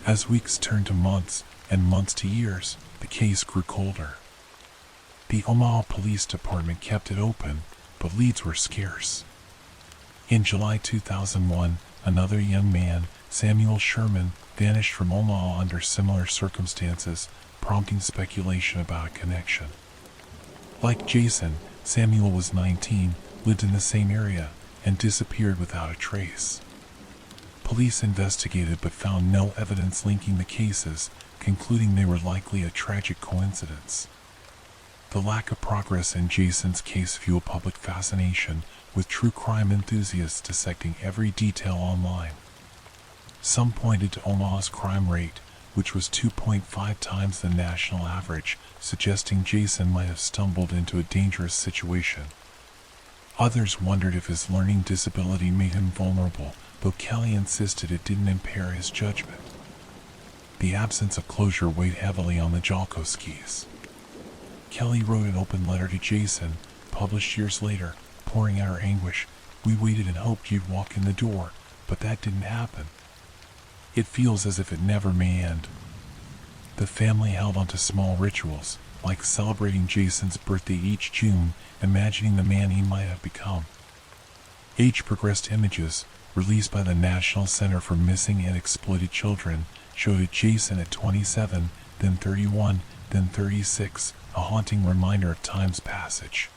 As weeks turned to months, and months to years, the case grew colder. The Omaha Police Department kept it open, but leads were scarce. In July 2001, another young man, Samuel Sherman, vanished from Omaha under similar circumstances, prompting speculation about a connection. Like Jason, Samuel was 19, lived in the same area, and disappeared without a trace. Police investigated but found no evidence linking the cases, concluding they were likely a tragic coincidence. The lack of progress in Jason's case fueled public fascination, with true crime enthusiasts dissecting every detail online. Some pointed to Omaha's crime rate, which was 2.5 times the national average, suggesting Jason might have stumbled into a dangerous situation. Others wondered if his learning disability made him vulnerable, though Kelly insisted it didn't impair his judgment. The absence of closure weighed heavily on the Jalkowskis. Kelly wrote an open letter to Jason, published years later, pouring out her anguish. "We waited and hoped you'd walk in the door, but that didn't happen. It feels as if it never may end." The family held on to small rituals, like celebrating Jason's birthday each June, imagining the man he might have become. Age-progressed images, released by the National Center for Missing and Exploited Children, showed Jason at 27, then 31, then 36, a haunting reminder of time's passage.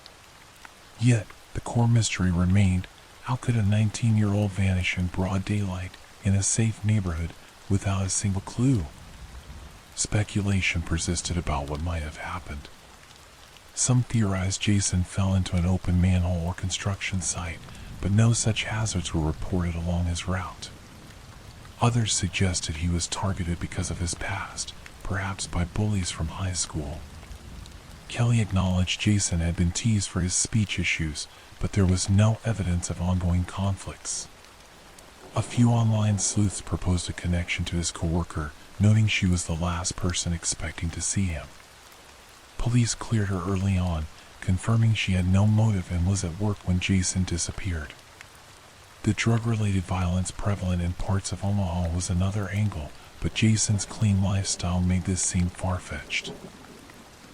Yet, the core mystery remained: how could a 19-year-old vanish in broad daylight, in a safe neighborhood, without a single clue? Speculation persisted about what might have happened. Some theorized Jason fell into an open manhole or construction site, but no such hazards were reported along his route. Others suggested he was targeted because of his past, perhaps by bullies from high school. Kelly acknowledged Jason had been teased for his speech issues, but there was no evidence of ongoing conflicts. A few online sleuths proposed a connection to his coworker, noting she was the last person expecting to see him. Police cleared her early on, confirming she had no motive and was at work when Jason disappeared. The drug-related violence prevalent in parts of Omaha was another angle, but Jason's clean lifestyle made this seem far-fetched.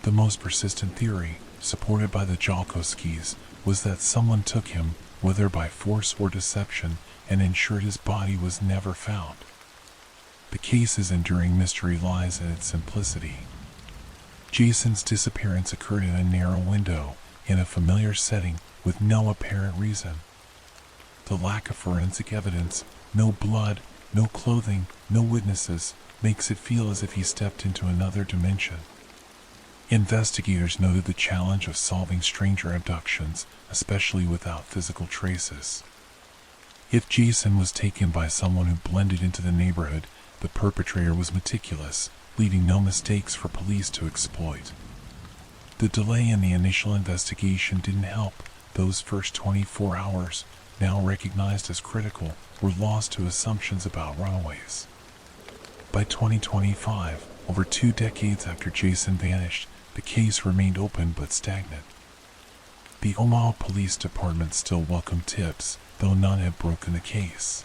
The most persistent theory, supported by the Jalkowskis, was that someone took him, whether by force or deception, and ensured his body was never found. The case's enduring mystery lies in its simplicity. Jason's disappearance occurred in a narrow window, in a familiar setting, with no apparent reason. The lack of forensic evidence, no blood, no clothing, no witnesses, makes it feel as if he stepped into another dimension. Investigators noted the challenge of solving stranger abductions, especially without physical traces. If Jason was taken by someone who blended into the neighborhood, the perpetrator was meticulous, leaving no mistakes for police to exploit. The delay in the initial investigation didn't help. Those first 24 hours, now recognized as critical, were lost to assumptions about runaways. By 2025, over 2 decades after Jason vanished, the case remained open but stagnant. The Omaha Police Department still welcomed tips, though none had broken the case.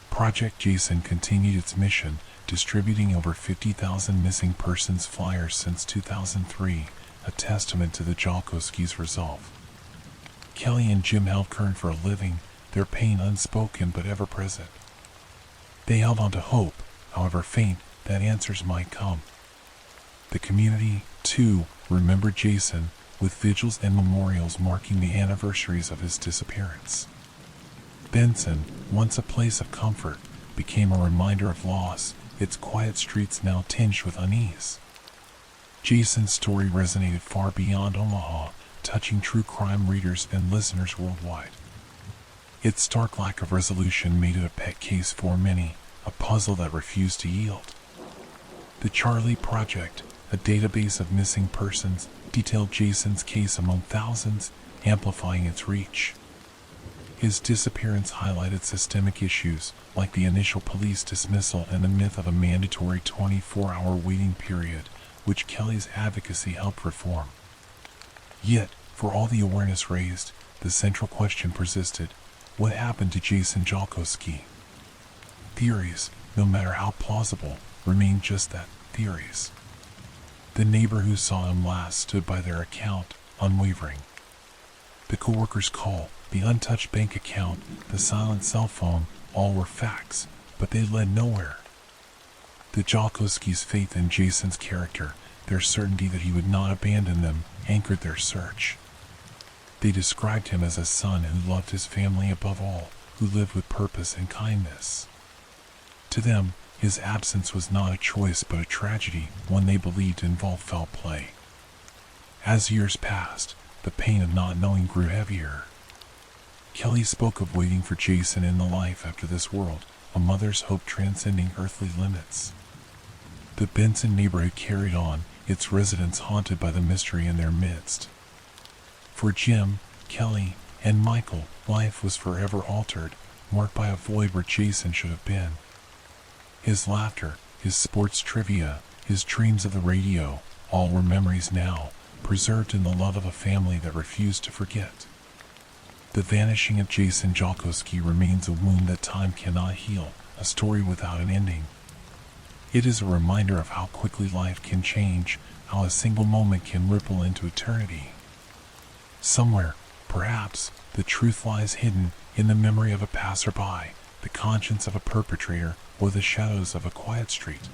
Project Jason continued its mission, distributing over 50,000 missing persons flyers since 2003, a testament to the Jalkowskis' resolve. Kelly and Jim held current for a living, their pain unspoken but ever present. They held on to hope, however faint, that answers might come. The community, too, remembered Jason, with vigils and memorials marking the anniversaries of his disappearance. Benson, once a place of comfort, became a reminder of loss, its quiet streets now tinged with unease. Jason's story resonated far beyond Omaha, touching true crime readers and listeners worldwide. Its stark lack of resolution made it a pet case for many, a puzzle that refused to yield. The Charlie Project, a database of missing persons, detailed Jason's case among thousands, amplifying its reach. His disappearance highlighted systemic issues, like the initial police dismissal and the myth of a mandatory 24-hour waiting period, which Kelly's advocacy helped reform. Yet, for all the awareness raised, the central question persisted: what happened to Jason Jalkowski? Theories, no matter how plausible, remained just that, theories. The neighbor who saw him last stood by their account, unwavering. The co-worker's call, the untouched bank account, the silent cell phone, all were facts, but they led nowhere. The Jalkowskis' faith in Jason's character, their certainty that he would not abandon them, anchored their search. They described him as a son who loved his family above all, who lived with purpose and kindness. To them, his absence was not a choice but a tragedy, one they believed involved foul play. As years passed, the pain of not knowing grew heavier. Kelly spoke of waiting for Jason in the life after this world, a mother's hope transcending earthly limits. The Benson neighborhood carried on, its residents haunted by the mystery in their midst. For Jim, Kelly, and Michael, life was forever altered, marked by a void where Jason should have been. His laughter, his sports trivia, his dreams of the radio, all were memories now, preserved in the love of a family that refused to forget. The vanishing of Jason Jalkowski remains a wound that time cannot heal, a story without an ending. It is a reminder of how quickly life can change, how a single moment can ripple into eternity. Somewhere, perhaps, the truth lies hidden in the memory of a passerby, the conscience of a perpetrator, or the shadows of a quiet street.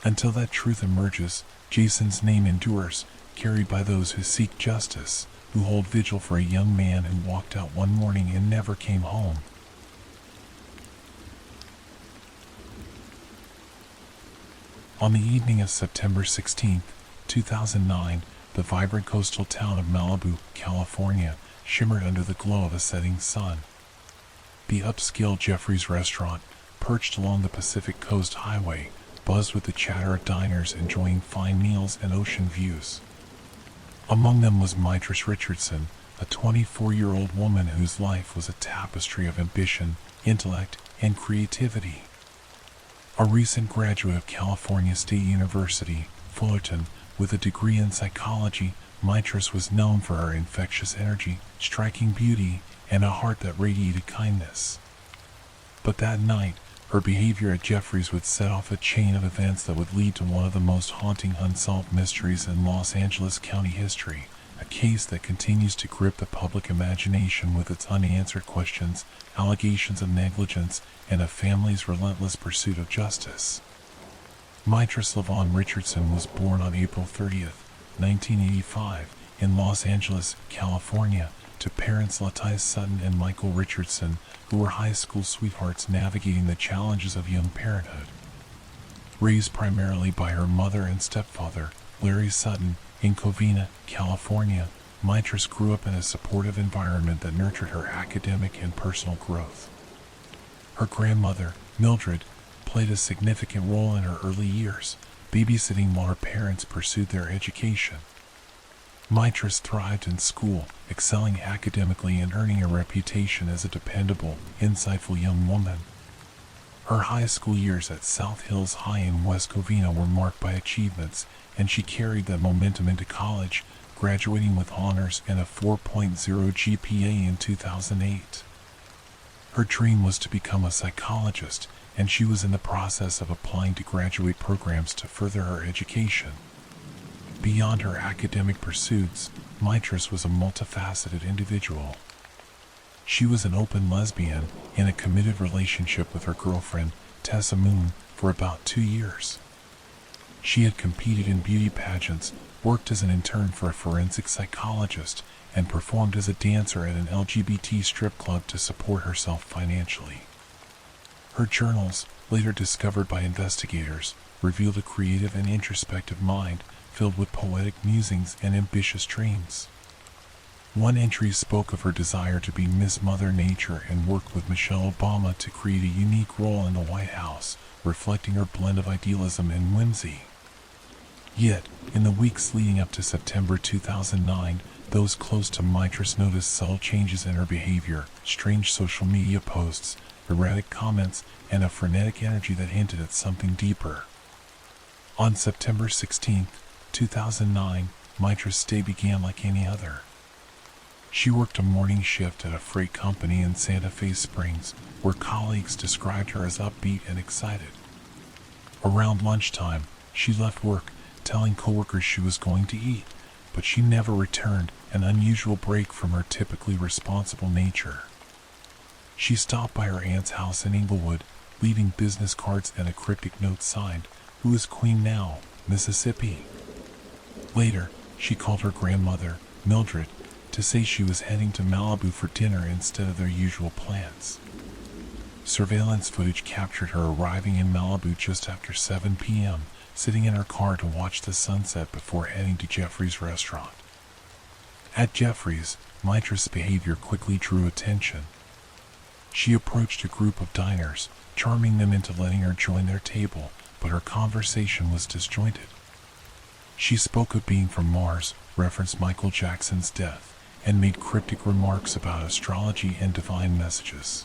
Until that truth emerges, Jason's name endures, carried by those who seek justice, who hold vigil for a young man who walked out one morning and never came home. On the evening of September 16, 2009, the vibrant coastal town of Malibu, California, shimmered under the glow of a setting sun. The upscale Jeffrey's restaurant, perched along the Pacific Coast Highway, buzzed with the chatter of diners enjoying fine meals and ocean views. Among them was Mitrice Richardson, a 24-year-old woman whose life was a tapestry of ambition, intellect, and creativity. A recent graduate of California State University, Fullerton, with a degree in psychology, Mitrice was known for her infectious energy, striking beauty, and a heart that radiated kindness. But that night, her behavior at Jeffrey's would set off a chain of events that would lead to one of the most haunting unsolved mysteries in Los Angeles County history, a case that continues to grip the public imagination with its unanswered questions, allegations of negligence, and a family's relentless pursuit of justice. Mitrice LaVaughn Richardson was born on April 30, 1985, in Los Angeles, California, to parents Latice Sutton and Michael Richardson, who were high school sweethearts navigating the challenges of young parenthood. Raised primarily by her mother and stepfather, Larry Sutton, in Covina, California, Mitrice grew up in a supportive environment that nurtured her academic and personal growth. Her grandmother, Mildred, played a significant role in her early years, babysitting while her parents pursued their education. Mitrice thrived in school, excelling academically and earning a reputation as a dependable, insightful young woman. Her high school years at South Hills High in West Covina were marked by achievements, and she carried that momentum into college, graduating with honors and a 4.0 GPA in 2008. Her dream was to become a psychologist, and she was in the process of applying to graduate programs to further her education. Beyond her academic pursuits, Mitrice was a multifaceted individual. She was an open lesbian in a committed relationship with her girlfriend, Tessa Moon, for about 2 years. She had competed in beauty pageants, worked as an intern for a forensic psychologist, and performed as a dancer at an LGBT strip club to support herself financially. Her journals, later discovered by investigators, revealed a creative and introspective mind filled with poetic musings and ambitious dreams. One entry spoke of her desire to be Miss Mother Nature and work with Michelle Obama to create a unique role in the White House, reflecting her blend of idealism and whimsy. Yet, in the weeks leading up to September 2009, those close to Mitrice noticed subtle changes in her behavior, strange social media posts, erratic comments, and a frenetic energy that hinted at something deeper. On September 16, 2009, Mitrice's day began like any other. She worked a morning shift at a freight company in Santa Fe Springs, where colleagues described her as upbeat and excited. Around lunchtime, she left work, telling coworkers she was going to eat, but she never returned, an unusual break from her typically responsible nature. She stopped by her aunt's house in Inglewood, leaving business cards and a cryptic note signed, "Who is Queen now, Mississippi?" Later, she called her grandmother, Mildred, to say she was heading to Malibu for dinner instead of their usual plans. Surveillance footage captured her arriving in Malibu just after 7 p.m., sitting in her car to watch the sunset before heading to Jeffrey's restaurant. At Jeffrey's, Mitrice's behavior quickly drew attention. She approached a group of diners, charming them into letting her join their table, but her conversation was disjointed. She spoke of being from Mars, referenced Michael Jackson's death, and made cryptic remarks about astrology and divine messages.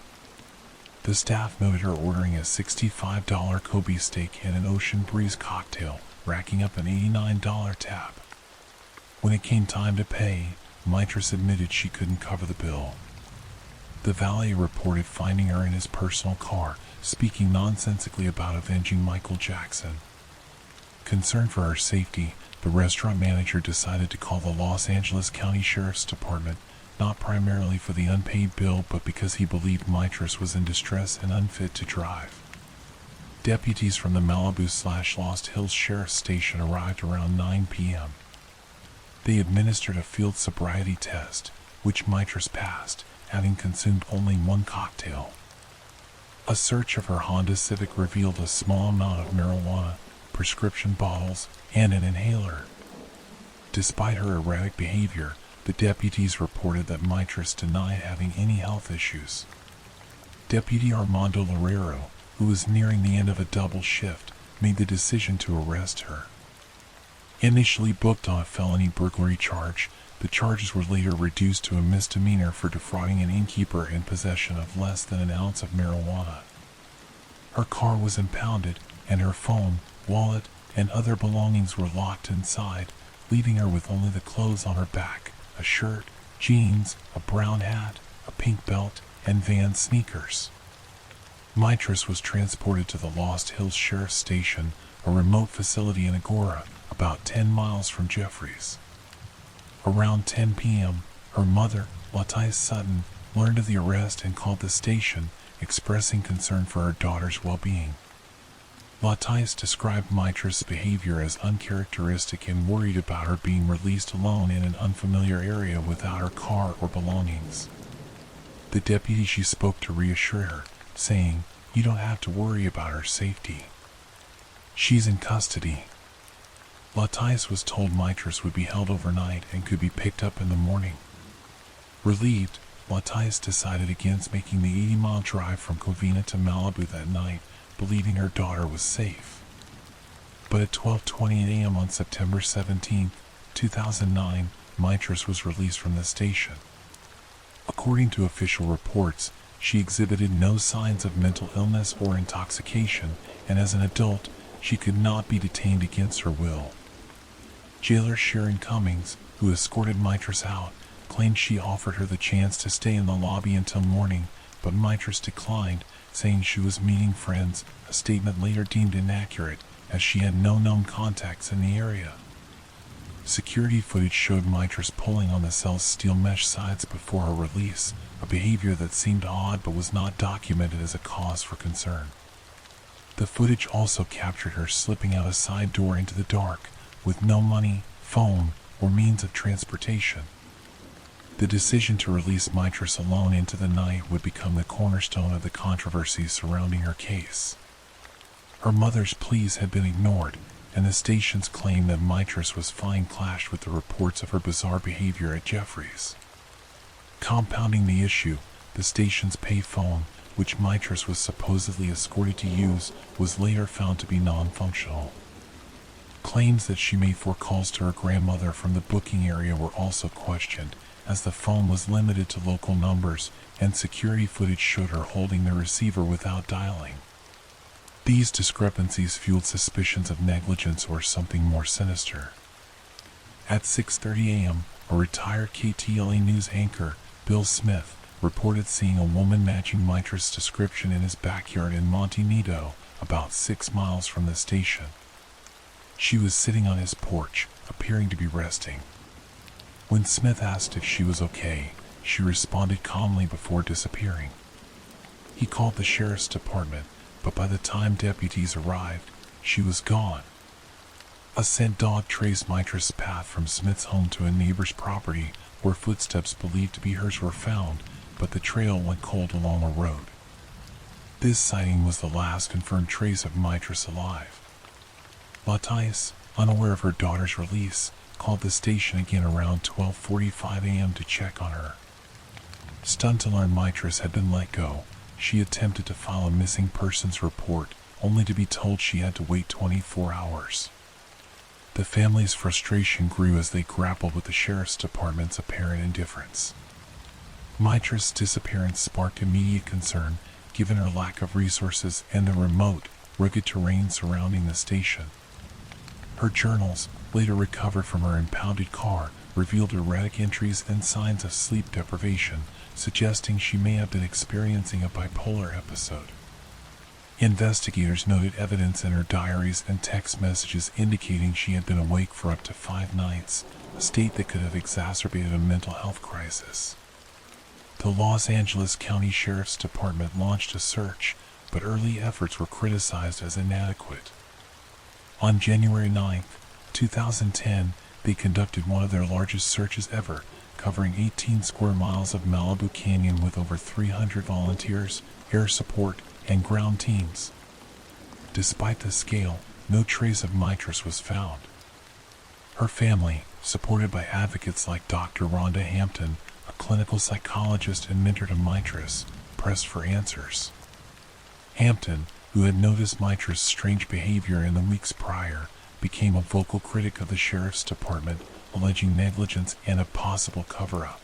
The staff noted her ordering a $65 Kobe steak and an Ocean Breeze cocktail, racking up an $89 tab. When it came time to pay, Mitrice admitted she couldn't cover the bill. The valet reported finding her in his personal car, speaking nonsensically about avenging Michael Jackson. Concerned for her safety, the restaurant manager decided to call the Los Angeles County Sheriff's Department, not primarily for the unpaid bill but because he believed Mitrice was in distress and unfit to drive. Deputies from the Malibu/Lost Hills Sheriff's Station arrived around 9 p.m. They administered a field sobriety test, which Mitrice passed, having consumed only one cocktail. A search of her Honda Civic revealed a small amount of marijuana, prescription bottles, and an inhaler. Despite her erratic behavior, the deputies reported that Mitrice denied having any health issues. Deputy Armando Lorero, who was nearing the end of a double shift, made the decision to arrest her. Initially booked on a felony burglary charge, the charges were later reduced to a misdemeanor for defrauding an innkeeper in possession of less than an ounce of marijuana. Her car was impounded, and her phone, wallet, and other belongings were locked inside, leaving her with only the clothes on her back, a shirt, jeans, a brown hat, a pink belt, and Vans sneakers. Mitrice was transported to the Lost Hills Sheriff's Station, a remote facility in Agora, about 10 miles from Jeffrey's. Around 10 p.m., her mother, Latice Sutton, learned of the arrest and called the station, expressing concern for her daughter's well-being. Latice described Mitrice's behavior as uncharacteristic and worried about her being released alone in an unfamiliar area without her car or belongings. The deputy she spoke to reassured her, saying, "You don't have to worry about her safety. She's in custody." Latice was told Mitrice would be held overnight and could be picked up in the morning. Relieved, Latice decided against making the 80-mile drive from Covina to Malibu that night, believing her daughter was safe. But at 12:20 a.m. on September 17, 2009, Mitrice was released from the station. According to official reports, she exhibited no signs of mental illness or intoxication, and as an adult, she could not be detained against her will. Jailer Sharon Cummings, who escorted Mitrice out, claimed she offered her the chance to stay in the lobby until morning, but Mitrice declined, saying she was meeting friends, a statement later deemed inaccurate, as she had no known contacts in the area. Security footage showed Mitrice pulling on the cell's steel mesh sides before her release, a behavior that seemed odd but was not documented as a cause for concern. The footage also captured her slipping out a side door into the dark, with no money, phone, or means of transportation. The decision to release Mitrice alone into the night would become the cornerstone of the controversy surrounding her case. Her mother's pleas had been ignored, and the station's claim that Mitrice was fine clashed with the reports of her bizarre behavior at Jeffries. Compounding the issue, the station's pay phone, which Mitrice was supposedly escorted to use, was later found to be non-functional. Claims that she made 4 calls to her grandmother from the booking area were also questioned, as the phone was limited to local numbers, and security footage showed her holding the receiver without dialing. These discrepancies fueled suspicions of negligence or something more sinister. At 6:30 a.m., a retired KTLA news anchor, Bill Smith, reported seeing a woman matching Mitrice's description in his backyard in Monte Nido, about 6 miles from the station. She was sitting on his porch, appearing to be resting. When Smith asked if she was okay, she responded calmly before disappearing. He called the sheriff's department, but by the time deputies arrived, she was gone. A scent dog traced Mitrice's path from Smith's home to a neighbor's property, where footsteps believed to be hers were found, but the trail went cold along a road. This sighting was the last confirmed trace of Mitrice alive. Latice, unaware of her daughter's release, called the station again around 12:45 a.m. to check on her. Stunned to learn Mitrice had been let go, she attempted to file a missing persons report, only to be told she had to wait 24 hours. The family's frustration grew as they grappled with the sheriff's department's apparent indifference. Mitrice's disappearance sparked immediate concern, given her lack of resources and the remote, rugged terrain surrounding the station. Her journals, later recovered from her impounded car, revealed erratic entries and signs of sleep deprivation, suggesting she may have been experiencing a bipolar episode. Investigators noted evidence in her diaries and text messages indicating she had been awake for up to 5 nights, a state that could have exacerbated a mental health crisis. The Los Angeles County Sheriff's Department launched a search, but early efforts were criticized as inadequate. On January 9, 2010, they conducted one of their largest searches ever, covering 18 square miles of Malibu Canyon with over 300 volunteers, air support, and ground teams. Despite the scale, no trace of Mitrice was found. Her family, supported by advocates like Dr. Rhonda Hampton, a clinical psychologist and mentor to Mitrice, pressed for answers. Hampton, who had noticed Mitrice's strange behavior in the weeks prior, became a vocal critic of the sheriff's department, alleging negligence and a possible cover-up.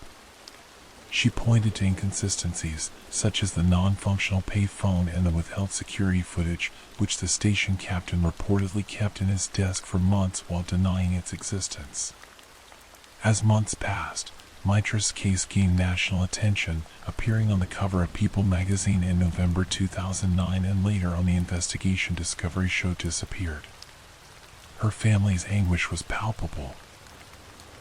She pointed to inconsistencies, such as the non-functional pay phone and the withheld security footage, which the station captain reportedly kept in his desk for months while denying its existence. As months passed, Mitrice's case gained national attention, appearing on the cover of People magazine in November 2009 and later on the investigation Discovery show Disappeared. Her family's anguish was palpable.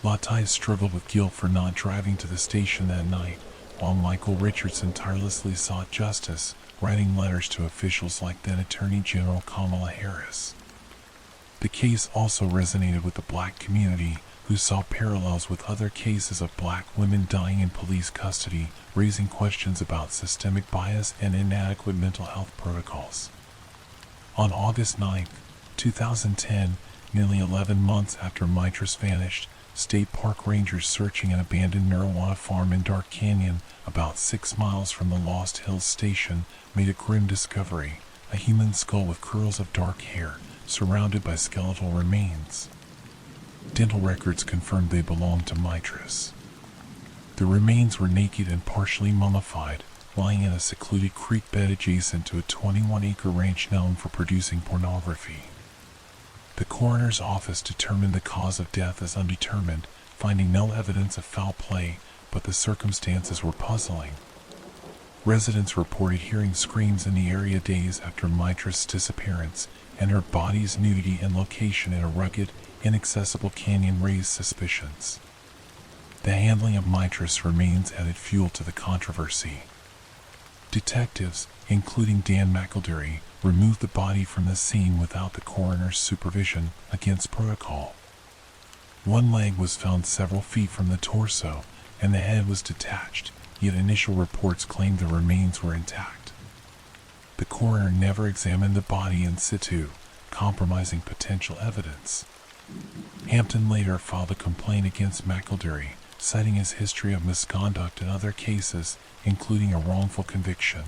Latice struggled with guilt for not driving to the station that night, while Michael Richardson tirelessly sought justice, writing letters to officials like then Attorney General Kamala Harris. The case also resonated with the black community, who saw parallels with other cases of black women dying in police custody, raising questions about systemic bias and inadequate mental health protocols. On August 9, 2010, nearly 11 months after Mitrice vanished, state park rangers searching an abandoned marijuana farm in Dark Canyon, about 6 miles from the Lost Hills station, made a grim discovery: a human skull with curls of dark hair, surrounded by skeletal remains. Dental records confirmed they belonged to Mitrice. The remains were naked and partially mummified, lying in a secluded creek bed adjacent to a 21-acre ranch known for producing pornography. The coroner's office determined the cause of death as undetermined, finding no evidence of foul play, but the circumstances were puzzling. Residents reported hearing screams in the area days after Mitrice's disappearance, and her body's nudity and location in a rugged, inaccessible canyon raised suspicions. The handling of Mitrice's remains added fuel to the controversy. Detectives, including Dan McElderry, removed the body from the scene without the coroner's supervision, against protocol. One leg was found several feet from the torso, and the head was detached, yet initial reports claimed the remains were intact. The coroner never examined the body in situ, compromising potential evidence. Hampton later filed a complaint against McElderry, citing his history of misconduct in other cases, including a wrongful conviction.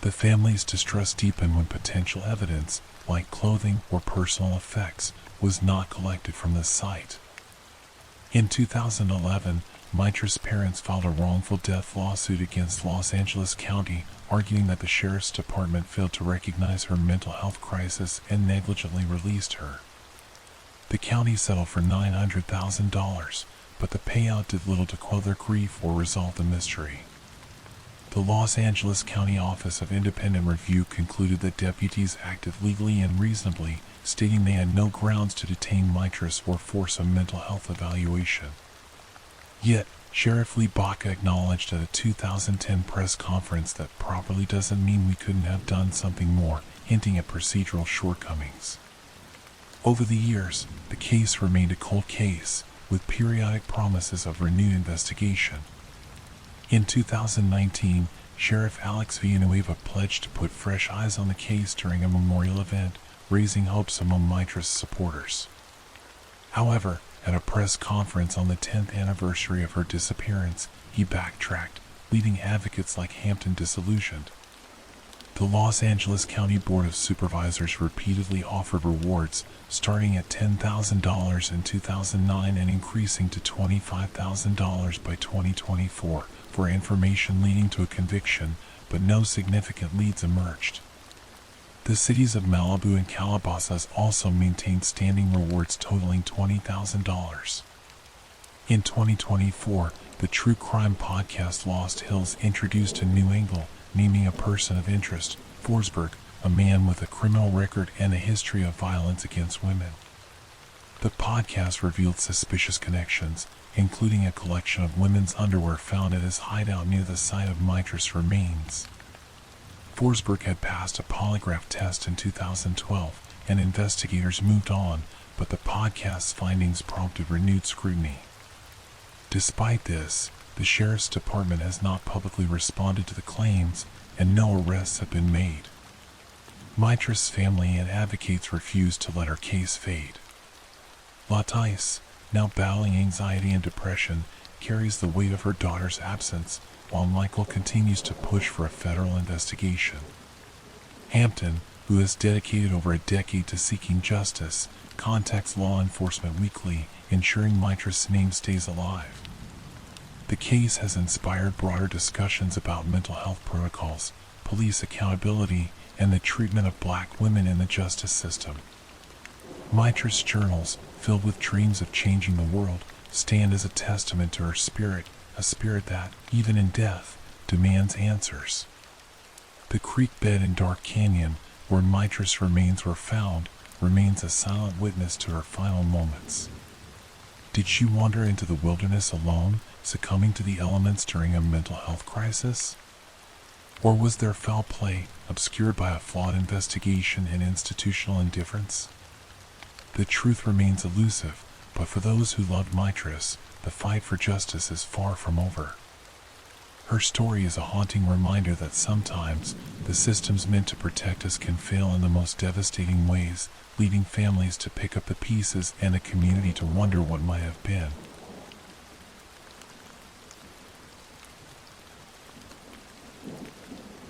The family's distrust deepened when potential evidence, like clothing or personal effects, was not collected from the site. In 2011, Mitrice's parents filed a wrongful death lawsuit against Los Angeles County, arguing that the sheriff's department failed to recognize her mental health crisis and negligently released her. The county settled for $900,000, but the payout did little to quell their grief or resolve the mystery. The Los Angeles County Office of Independent Review concluded that deputies acted legally and reasonably, stating they had no grounds to detain Mitrice or force a mental health evaluation. Yet, Sheriff Lee Baca acknowledged at a 2010 press conference that properly doesn't mean we couldn't have done something more, hinting at procedural shortcomings. Over the years, the case remained a cold case, with periodic promises of renewed investigation. In 2019, Sheriff Alex Villanueva pledged to put fresh eyes on the case during a memorial event, raising hopes among Mitrice supporters. However, at a press conference on the 10th anniversary of her disappearance, he backtracked, leaving advocates like Hampton disillusioned. The Los Angeles County Board of Supervisors repeatedly offered rewards, starting at $10,000 in 2009 and increasing to $25,000 by 2024, for information leading to a conviction, but no significant leads emerged. The cities of Malibu and Calabasas also maintained standing rewards totaling $20,000. In 2024, the true crime podcast Lost Hills introduced a new angle, naming a person of interest, Forsberg, a man with a criminal record and a history of violence against women. The podcast revealed suspicious connections, including a collection of women's underwear found at his hideout near the site of Mitrice's remains. Forsberg had passed a polygraph test in 2012, and investigators moved on, but the podcast's findings prompted renewed scrutiny. Despite this, the sheriff's department has not publicly responded to the claims, and no arrests have been made. Mitrice's family and advocates refuse to let her case fade. Latice, now battling anxiety and depression, carries the weight of her daughter's absence, while Michael continues to push for a federal investigation. Hampton, who has dedicated over a decade to seeking justice, contacts law enforcement weekly, ensuring Mitrice's name stays alive. The case has inspired broader discussions about mental health protocols, police accountability, and the treatment of Black women in the justice system. Mitrice's journals, filled with dreams of changing the world, stand as a testament to her spirit, a spirit that, even in death, demands answers. The creek bed in Dark Canyon, where Mitrice's remains were found, remains a silent witness to her final moments. Did she wander into the wilderness alone, succumbing to the elements during a mental health crisis? Or was there foul play, obscured by a flawed investigation and institutional indifference? The truth remains elusive, but for those who loved Mitrice, the fight for justice is far from over. Her story is a haunting reminder that sometimes the systems meant to protect us can fail in the most devastating ways, leading families to pick up the pieces and a community to wonder what might have been.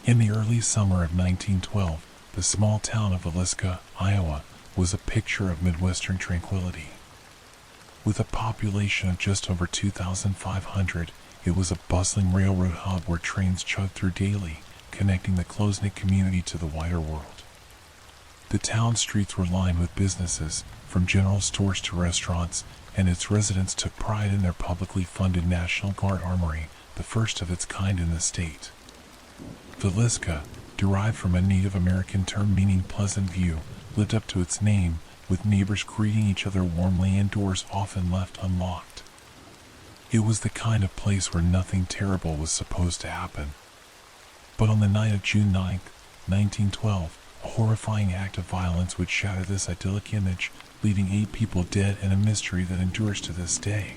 In the early summer of 1912, the small town of Villisca, Iowa, was a picture of Midwestern tranquility. With a population of just over 2,500, it was a bustling railroad hub where trains chugged through daily, connecting the close-knit community to the wider world. The town streets were lined with businesses, from general stores to restaurants, and its residents took pride in their publicly funded National Guard Armory, the first of its kind in the state. Villisca, derived from a Native American term meaning pleasant view, lived up to its name, with neighbors greeting each other warmly and doors often left unlocked. It was the kind of place where nothing terrible was supposed to happen. But on the night of June 9, 1912, a horrifying act of violence would shatter this idyllic image, leaving 8 people dead and a mystery that endures to this day.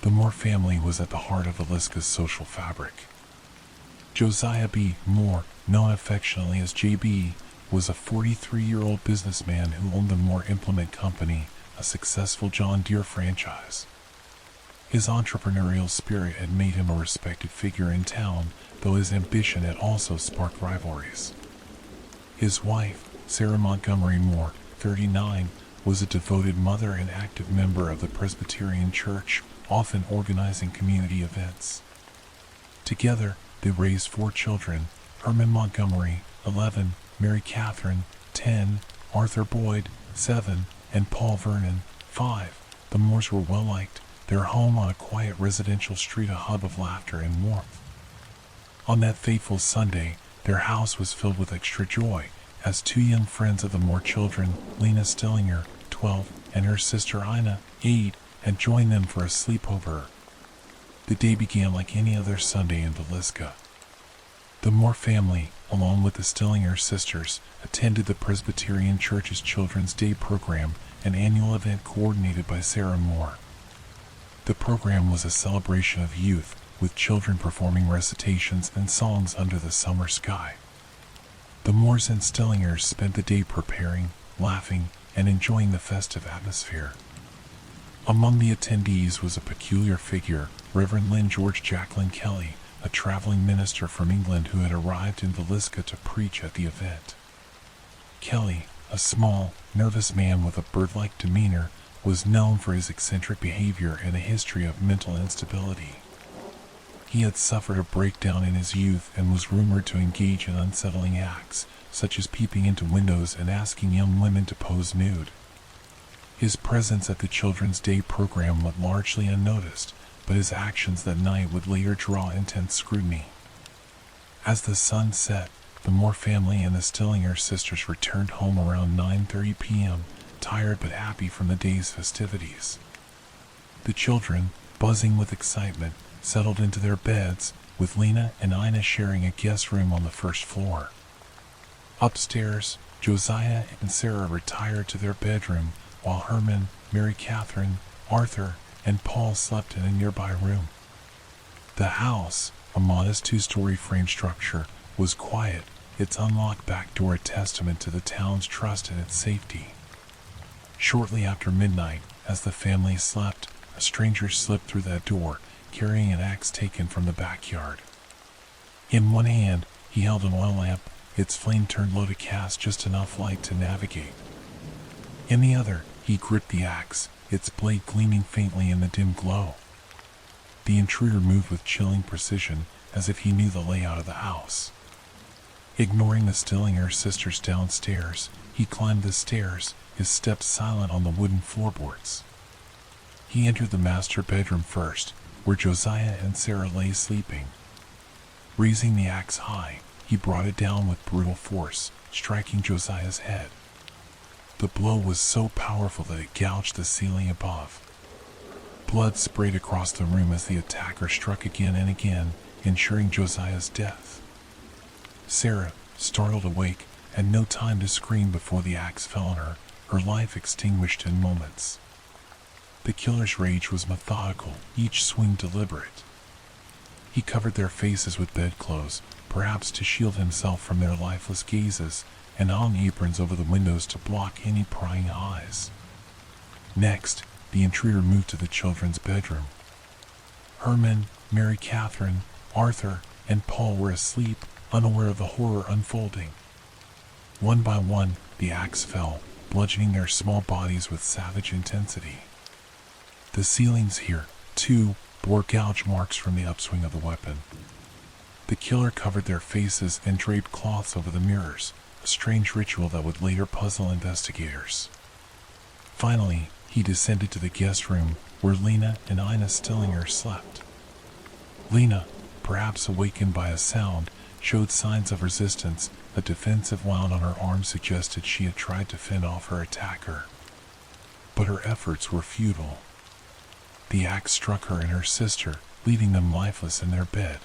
The Moore family was at the heart of Villisca's social fabric. Josiah B. Moore, known affectionately as JB, was a 43-year-old businessman who owned the Moore Implement Company, a successful John Deere franchise. His entrepreneurial spirit had made him a respected figure in town, though his ambition had also sparked rivalries. His wife, Sarah Montgomery Moore, 39, was a devoted mother and active member of the Presbyterian Church, often organizing community events. Together, they raised 4 children: Herman Montgomery, 11, Mary Catherine, 10, Arthur Boyd, 7, and Paul Vernon, 5. The Moores were well liked, their home on a quiet residential street a hub of laughter and warmth. On that fateful Sunday, their house was filled with extra joy, as 2 young friends of the Moore children, Lena Stillinger, 12, and her sister Ina, 8, had joined them for a sleepover. The day began like any other Sunday in Villisca. The Moore family, along with the Stillinger sisters, attended the Presbyterian Church's Children's Day program, an annual event coordinated by Sarah Moore. The program was a celebration of youth, with children performing recitations and songs under the summer sky. The Moores and Stillingers spent the day preparing, laughing, and enjoying the festive atmosphere. Among the attendees was a peculiar figure, Reverend Lynn George Jacqueline Kelly, a traveling minister from England who had arrived in Villisca to preach at the event. Kelly, a small, nervous man with a bird-like demeanor, was known for his eccentric behavior and a history of mental instability. He had suffered a breakdown in his youth and was rumored to engage in unsettling acts, such as peeping into windows and asking young women to pose nude. His presence at the Children's Day program went largely unnoticed, but his actions that night would later draw intense scrutiny. As the sun set, the Moore family and the Stillinger sisters returned home around 9:30 p.m., tired but happy from the day's festivities. The children, buzzing with excitement, settled into their beds, with Lena and Ina sharing a guest room on the first floor. Upstairs, Josiah and Sarah retired to their bedroom, while Herman, Mary Catherine, Arthur, and Paul slept in a nearby room. The house, a modest 2-story frame structure, was quiet, its unlocked back door a testament to the town's trust in its safety. Shortly after midnight, as the family slept, a stranger slipped through that door, carrying an axe taken from the backyard. In one hand, he held an oil lamp, its flame turned low to cast just enough light to navigate. In the other, he gripped the axe, its blade gleaming faintly in the dim glow. The intruder moved with chilling precision, as if he knew the layout of the house. Ignoring the Stillinger sisters downstairs, he climbed the stairs, his steps silent on the wooden floorboards. He entered the master bedroom first, where Josiah and Sarah lay sleeping. Raising the axe high, he brought it down with brutal force, striking Josiah's head. The blow was so powerful that it gouged the ceiling above. Blood sprayed across the room as the attacker struck again and again, ensuring Josiah's death. Sarah, startled awake, had no time to scream before the axe fell on her, her life extinguished in moments. The killer's rage was methodical, each swing deliberate. He covered their faces with bedclothes, perhaps to shield himself from their lifeless gazes, and hung aprons over the windows to block any prying eyes. Next, the intruder moved to the children's bedroom. Herman, Mary Catherine, Arthur, and Paul were asleep, unaware of the horror unfolding. One by one, the axe fell, bludgeoning their small bodies with savage intensity. The ceilings here, too, bore gouge marks from the upswing of the weapon. The killer covered their faces and draped cloths over the mirrors, a strange ritual that would later puzzle investigators. Finally, he descended to the guest room where Lena and Ina Stillinger slept. Lena, perhaps awakened by a sound, showed signs of resistance. A defensive wound on her arm suggested she had tried to fend off her attacker. But her efforts were futile. The axe struck her and her sister, leaving them lifeless in their bed.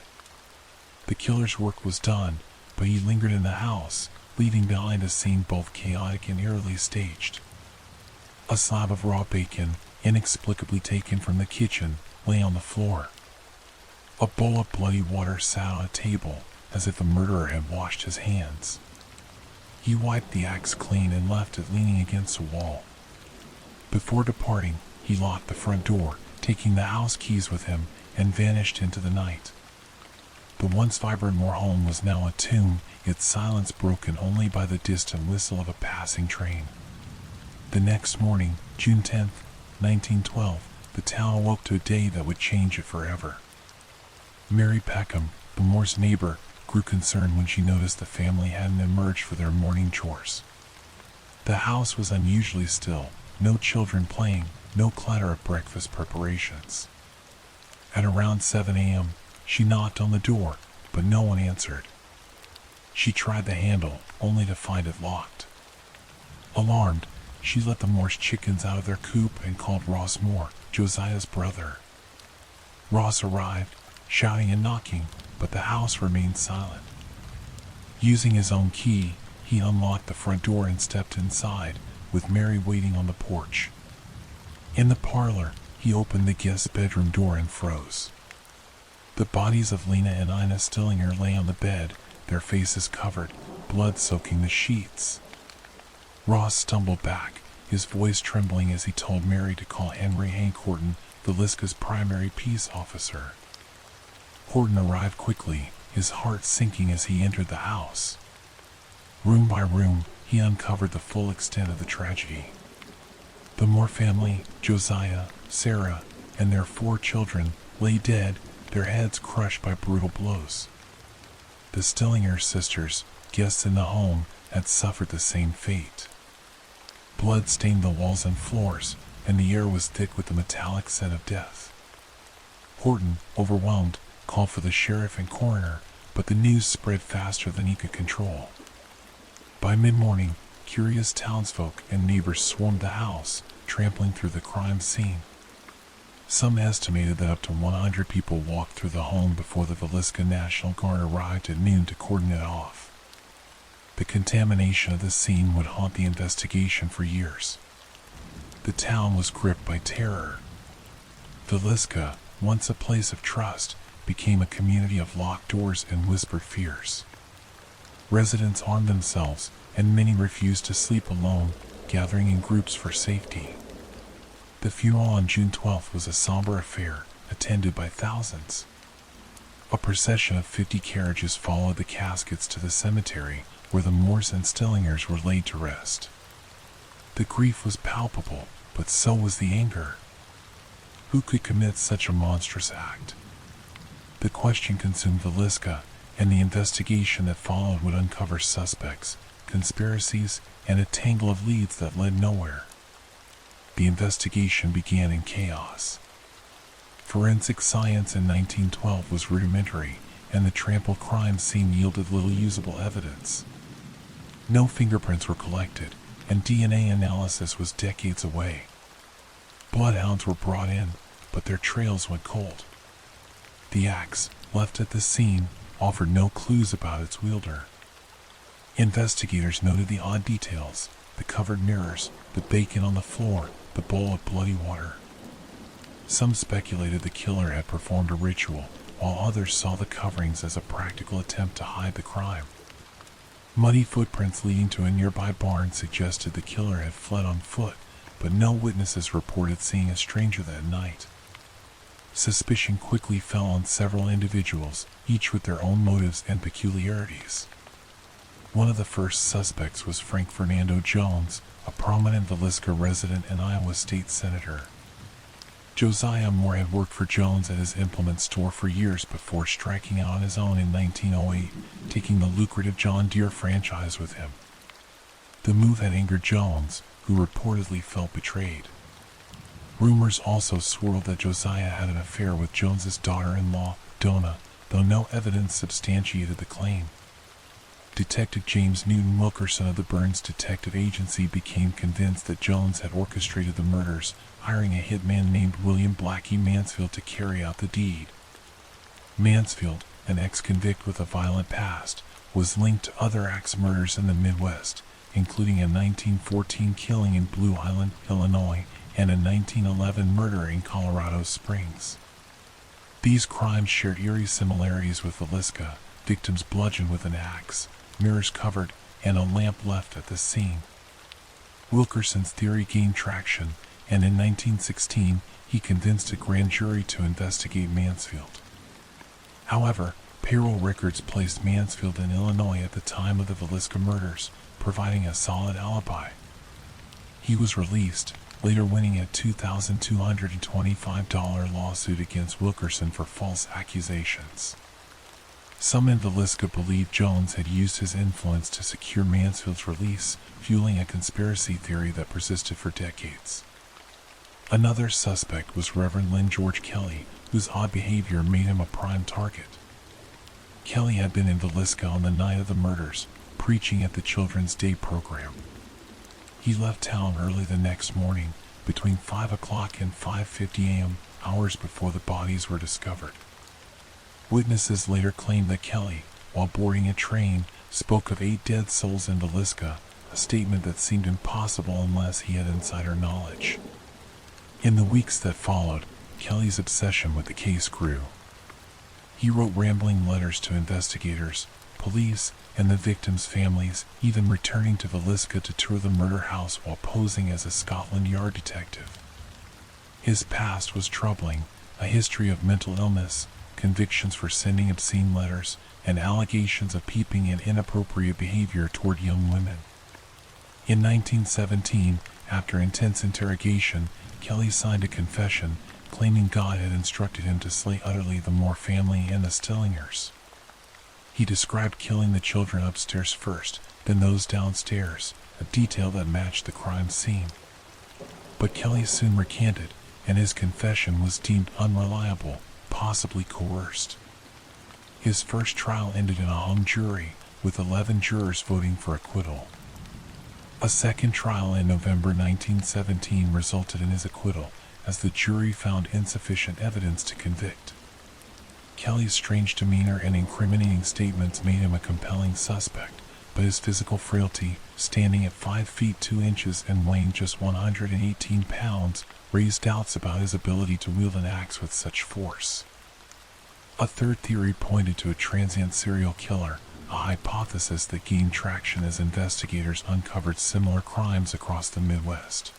The killer's work was done, but he lingered in the house, leaving behind a scene both chaotic and eerily staged. A slab of raw bacon, inexplicably taken from the kitchen, lay on the floor. A bowl of bloody water sat on a table, as if the murderer had washed his hands. He wiped the axe clean and left it leaning against a wall. Before departing, he locked the front door, taking the house keys with him, and vanished into the night. The once vibrant Moore home was now a tomb, its silence broken only by the distant whistle of a passing train. The next morning, June 10th, 1912, the town awoke to a day that would change it forever. Mary Peckham, the Moore's neighbor, grew concerned when she noticed the family hadn't emerged for their morning chores. The house was unusually still, no children playing, no clatter of breakfast preparations. At around 7 a.m., she knocked on the door, but no one answered. She tried the handle, only to find it locked. Alarmed, she let the Moore's chickens out of their coop and called Ross Moore, Josiah's brother. Ross arrived, shouting and knocking, but the house remained silent. Using his own key, he unlocked the front door and stepped inside, with Mary waiting on the porch. In the parlor, he opened the guest bedroom door and froze. The bodies of Lena and Ina Stillinger lay on the bed, their faces covered, blood soaking the sheets. Ross stumbled back, his voice trembling as he told Mary to call Henry Hank Horton, Villisca's primary peace officer. Horton arrived quickly, his heart sinking as he entered the house. Room by room, he uncovered the full extent of the tragedy. The Moore family, Josiah, Sarah, and their 4 children, lay dead, their heads crushed by brutal blows. The Stillinger sisters, guests in the home, had suffered the same fate. Blood stained the walls and floors, and the air was thick with the metallic scent of death. Horton, overwhelmed, called for the sheriff and coroner, but the news spread faster than he could control. By mid-morning, curious townsfolk and neighbors swarmed the house, trampling through the crime scene. Some estimated that up to 100 people walked through the home before the Villisca National Guard arrived at noon to cordon it off. The contamination of the scene would haunt the investigation for years. The town was gripped by terror. Villisca, once a place of trust, became a community of locked doors and whispered fears. Residents armed themselves, and many refused to sleep alone, gathering in groups for safety. The funeral on June 12th was a somber affair, attended by thousands. A procession of 50 carriages followed the caskets to the cemetery, where the Moores and Stillingers were laid to rest. The grief was palpable, but so was the anger. Who could commit such a monstrous act? The question consumed Villisca, and the investigation that followed would uncover suspects, conspiracies, and a tangle of leads that led nowhere. The investigation began in chaos. Forensic science in 1912 was rudimentary, and the trampled crime scene yielded little usable evidence. No fingerprints were collected, and DNA analysis was decades away. Bloodhounds were brought in, but their trails went cold. The axe, left at the scene, offered no clues about its wielder. Investigators noted the odd details: the covered mirrors, the bacon on the floor, the bowl of bloody water. Some speculated the killer had performed a ritual, while others saw the coverings as a practical attempt to hide the crime. Muddy footprints leading to a nearby barn suggested the killer had fled on foot, but no witnesses reported seeing a stranger that night. Suspicion quickly fell on several individuals, each with their own motives and peculiarities. One of the first suspects was Frank Fernando Jones, a prominent Villisca resident and Iowa state senator. Josiah Moore had worked for Jones at his implement store for years before striking out on his own in 1908, taking the lucrative John Deere franchise with him. The move had angered Jones, who reportedly felt betrayed. Rumors also swirled that Josiah had an affair with Jones's daughter-in-law, Donna, though no evidence substantiated the claim. Detective James Newton Wilkerson of the Burns Detective Agency became convinced that Jones had orchestrated the murders, hiring a hitman named William Blackie Mansfield to carry out the deed. Mansfield, an ex-convict with a violent past, was linked to other axe murders in the Midwest, including a 1914 killing in Blue Island, Illinois, and a 1911 murder in Colorado Springs. These crimes shared eerie similarities with Villisca, victims bludgeoned with an axe, mirrors covered, and a lamp left at the scene. Wilkerson's theory gained traction, and in 1916 he convinced a grand jury to investigate Mansfield. However, payroll records placed Mansfield in Illinois at the time of the Villisca murders, providing a solid alibi. He was released, later winning a $2,225 lawsuit against Wilkerson for false accusations. Some in Villisca believed Jones had used his influence to secure Mansfield's release, fueling a conspiracy theory that persisted for decades. Another suspect was Reverend Lynn George Kelly, whose odd behavior made him a prime target. Kelly had been in Villisca on the night of the murders, preaching at the Children's Day program. He left town early the next morning, between 5 o'clock and 5:50 a.m., hours before the bodies were discovered. Witnesses later claimed that Kelly, while boarding a train, spoke of 8 dead souls in Villisca, a statement that seemed impossible unless he had insider knowledge. In the weeks that followed, Kelly's obsession with the case grew. He wrote rambling letters to investigators, police, and the victims' families, even returning to Villisca to tour the murder house while posing as a Scotland Yard detective. His past was troubling, a history of mental illness, convictions for sending obscene letters, and allegations of peeping and inappropriate behavior toward young women. In 1917, after intense interrogation, Kelly signed a confession, claiming God had instructed him to slay utterly the Moore family and the Stillingers. He described killing the children upstairs first, then those downstairs, a detail that matched the crime scene. But Kelly soon recanted, and his confession was deemed unreliable, possibly coerced. His first trial ended in a hung jury, with 11 jurors voting for acquittal. A second trial in November 1917 resulted in his acquittal, as the jury found insufficient evidence to convict. Kelly's strange demeanor and incriminating statements made him a compelling suspect, but his physical frailty, standing at 5 feet 2 inches and weighing just 118 pounds, raised doubts about his ability to wield an axe with such force. A third theory pointed to a transient serial killer, a hypothesis that gained traction as investigators uncovered similar crimes across the Midwest.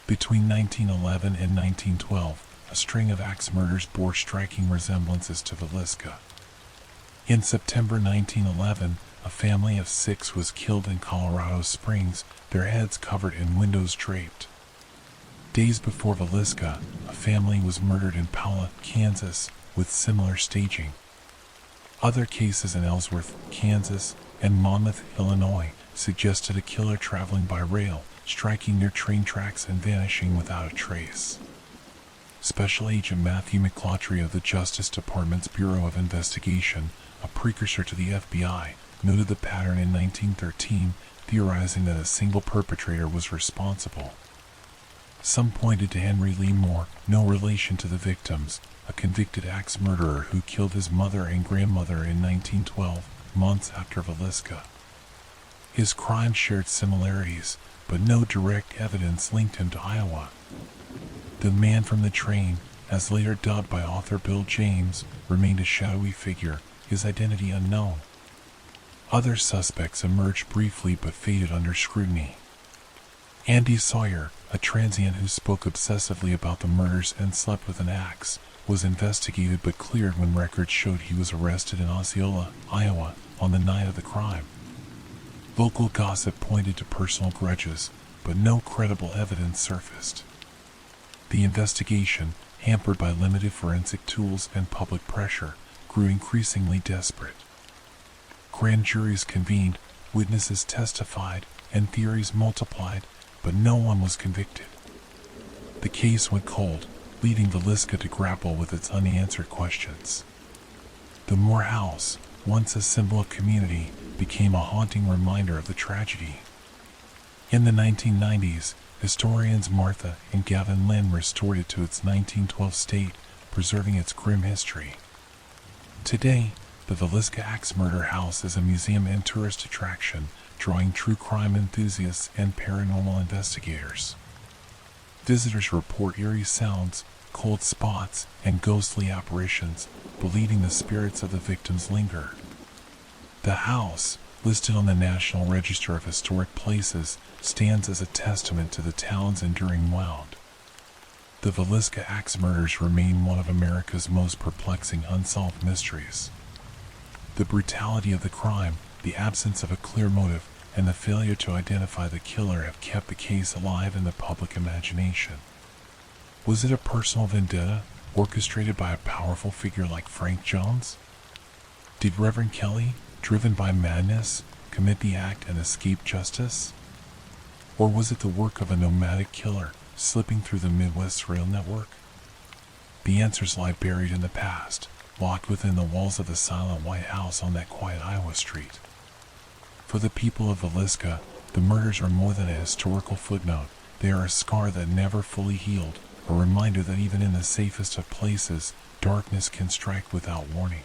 Between 1911 and 1912, a string of axe murders bore striking resemblances to Villisca. In September 1911, a family of 6 was killed in Colorado Springs, their heads covered and windows draped. Days before Villisca, a family was murdered in Paola, Kansas, with similar staging. Other cases in Ellsworth, Kansas, and Monmouth, Illinois, suggested a killer traveling by rail, striking near train tracks and vanishing without a trace. Special Agent Matthew McClotry of the Justice Department's Bureau of Investigation, a precursor to the FBI, noted the pattern in 1913, theorizing that a single perpetrator was responsible. Some pointed to Henry Lee Moore, no relation to the victims, a convicted axe murderer who killed his mother and grandmother in 1912, months after Villisca. His crimes shared similarities, but no direct evidence linked him to Iowa. The man from the train, as later dubbed by author Bill James, remained a shadowy figure, his identity unknown. Other suspects emerged briefly but faded under scrutiny. Andy Sawyer, a transient who spoke obsessively about the murders and slept with an axe, was investigated but cleared when records showed he was arrested in Osceola, Iowa, on the night of the crime. Local gossip pointed to personal grudges, but no credible evidence surfaced. The investigation, hampered by limited forensic tools and public pressure, grew increasingly desperate. Grand juries convened, witnesses testified, and theories multiplied, but no one was convicted. The case went cold, leading Villisca to grapple with its unanswered questions. The Moore House, once a symbol of community, became a haunting reminder of the tragedy. In the 1990s, historians Martha and Gavin Lynn restored it to its 1912 state, preserving its grim history. Today, the Villisca Axe Murder House is a museum and tourist attraction, drawing true crime enthusiasts and paranormal investigators. Visitors report eerie sounds, cold spots, and ghostly apparitions, believing the spirits of the victims linger. The house, listed on the National Register of Historic Places, stands as a testament to the town's enduring wound. The Villisca Axe murders remain one of America's most perplexing unsolved mysteries. The brutality of the crime, the absence of a clear motive, and the failure to identify the killer have kept the case alive in the public imagination. Was it a personal vendetta, orchestrated by a powerful figure like Frank Jones? Did Reverend Kelly, driven by madness, commit the act and escape justice? Or was it the work of a nomadic killer, slipping through the Midwest rail network? The answers lie buried in the past, locked within the walls of the silent white house on that quiet Iowa street. For the people of Villisca, the murders are more than a historical footnote. They are a scar that never fully healed, a reminder that even in the safest of places, darkness can strike without warning.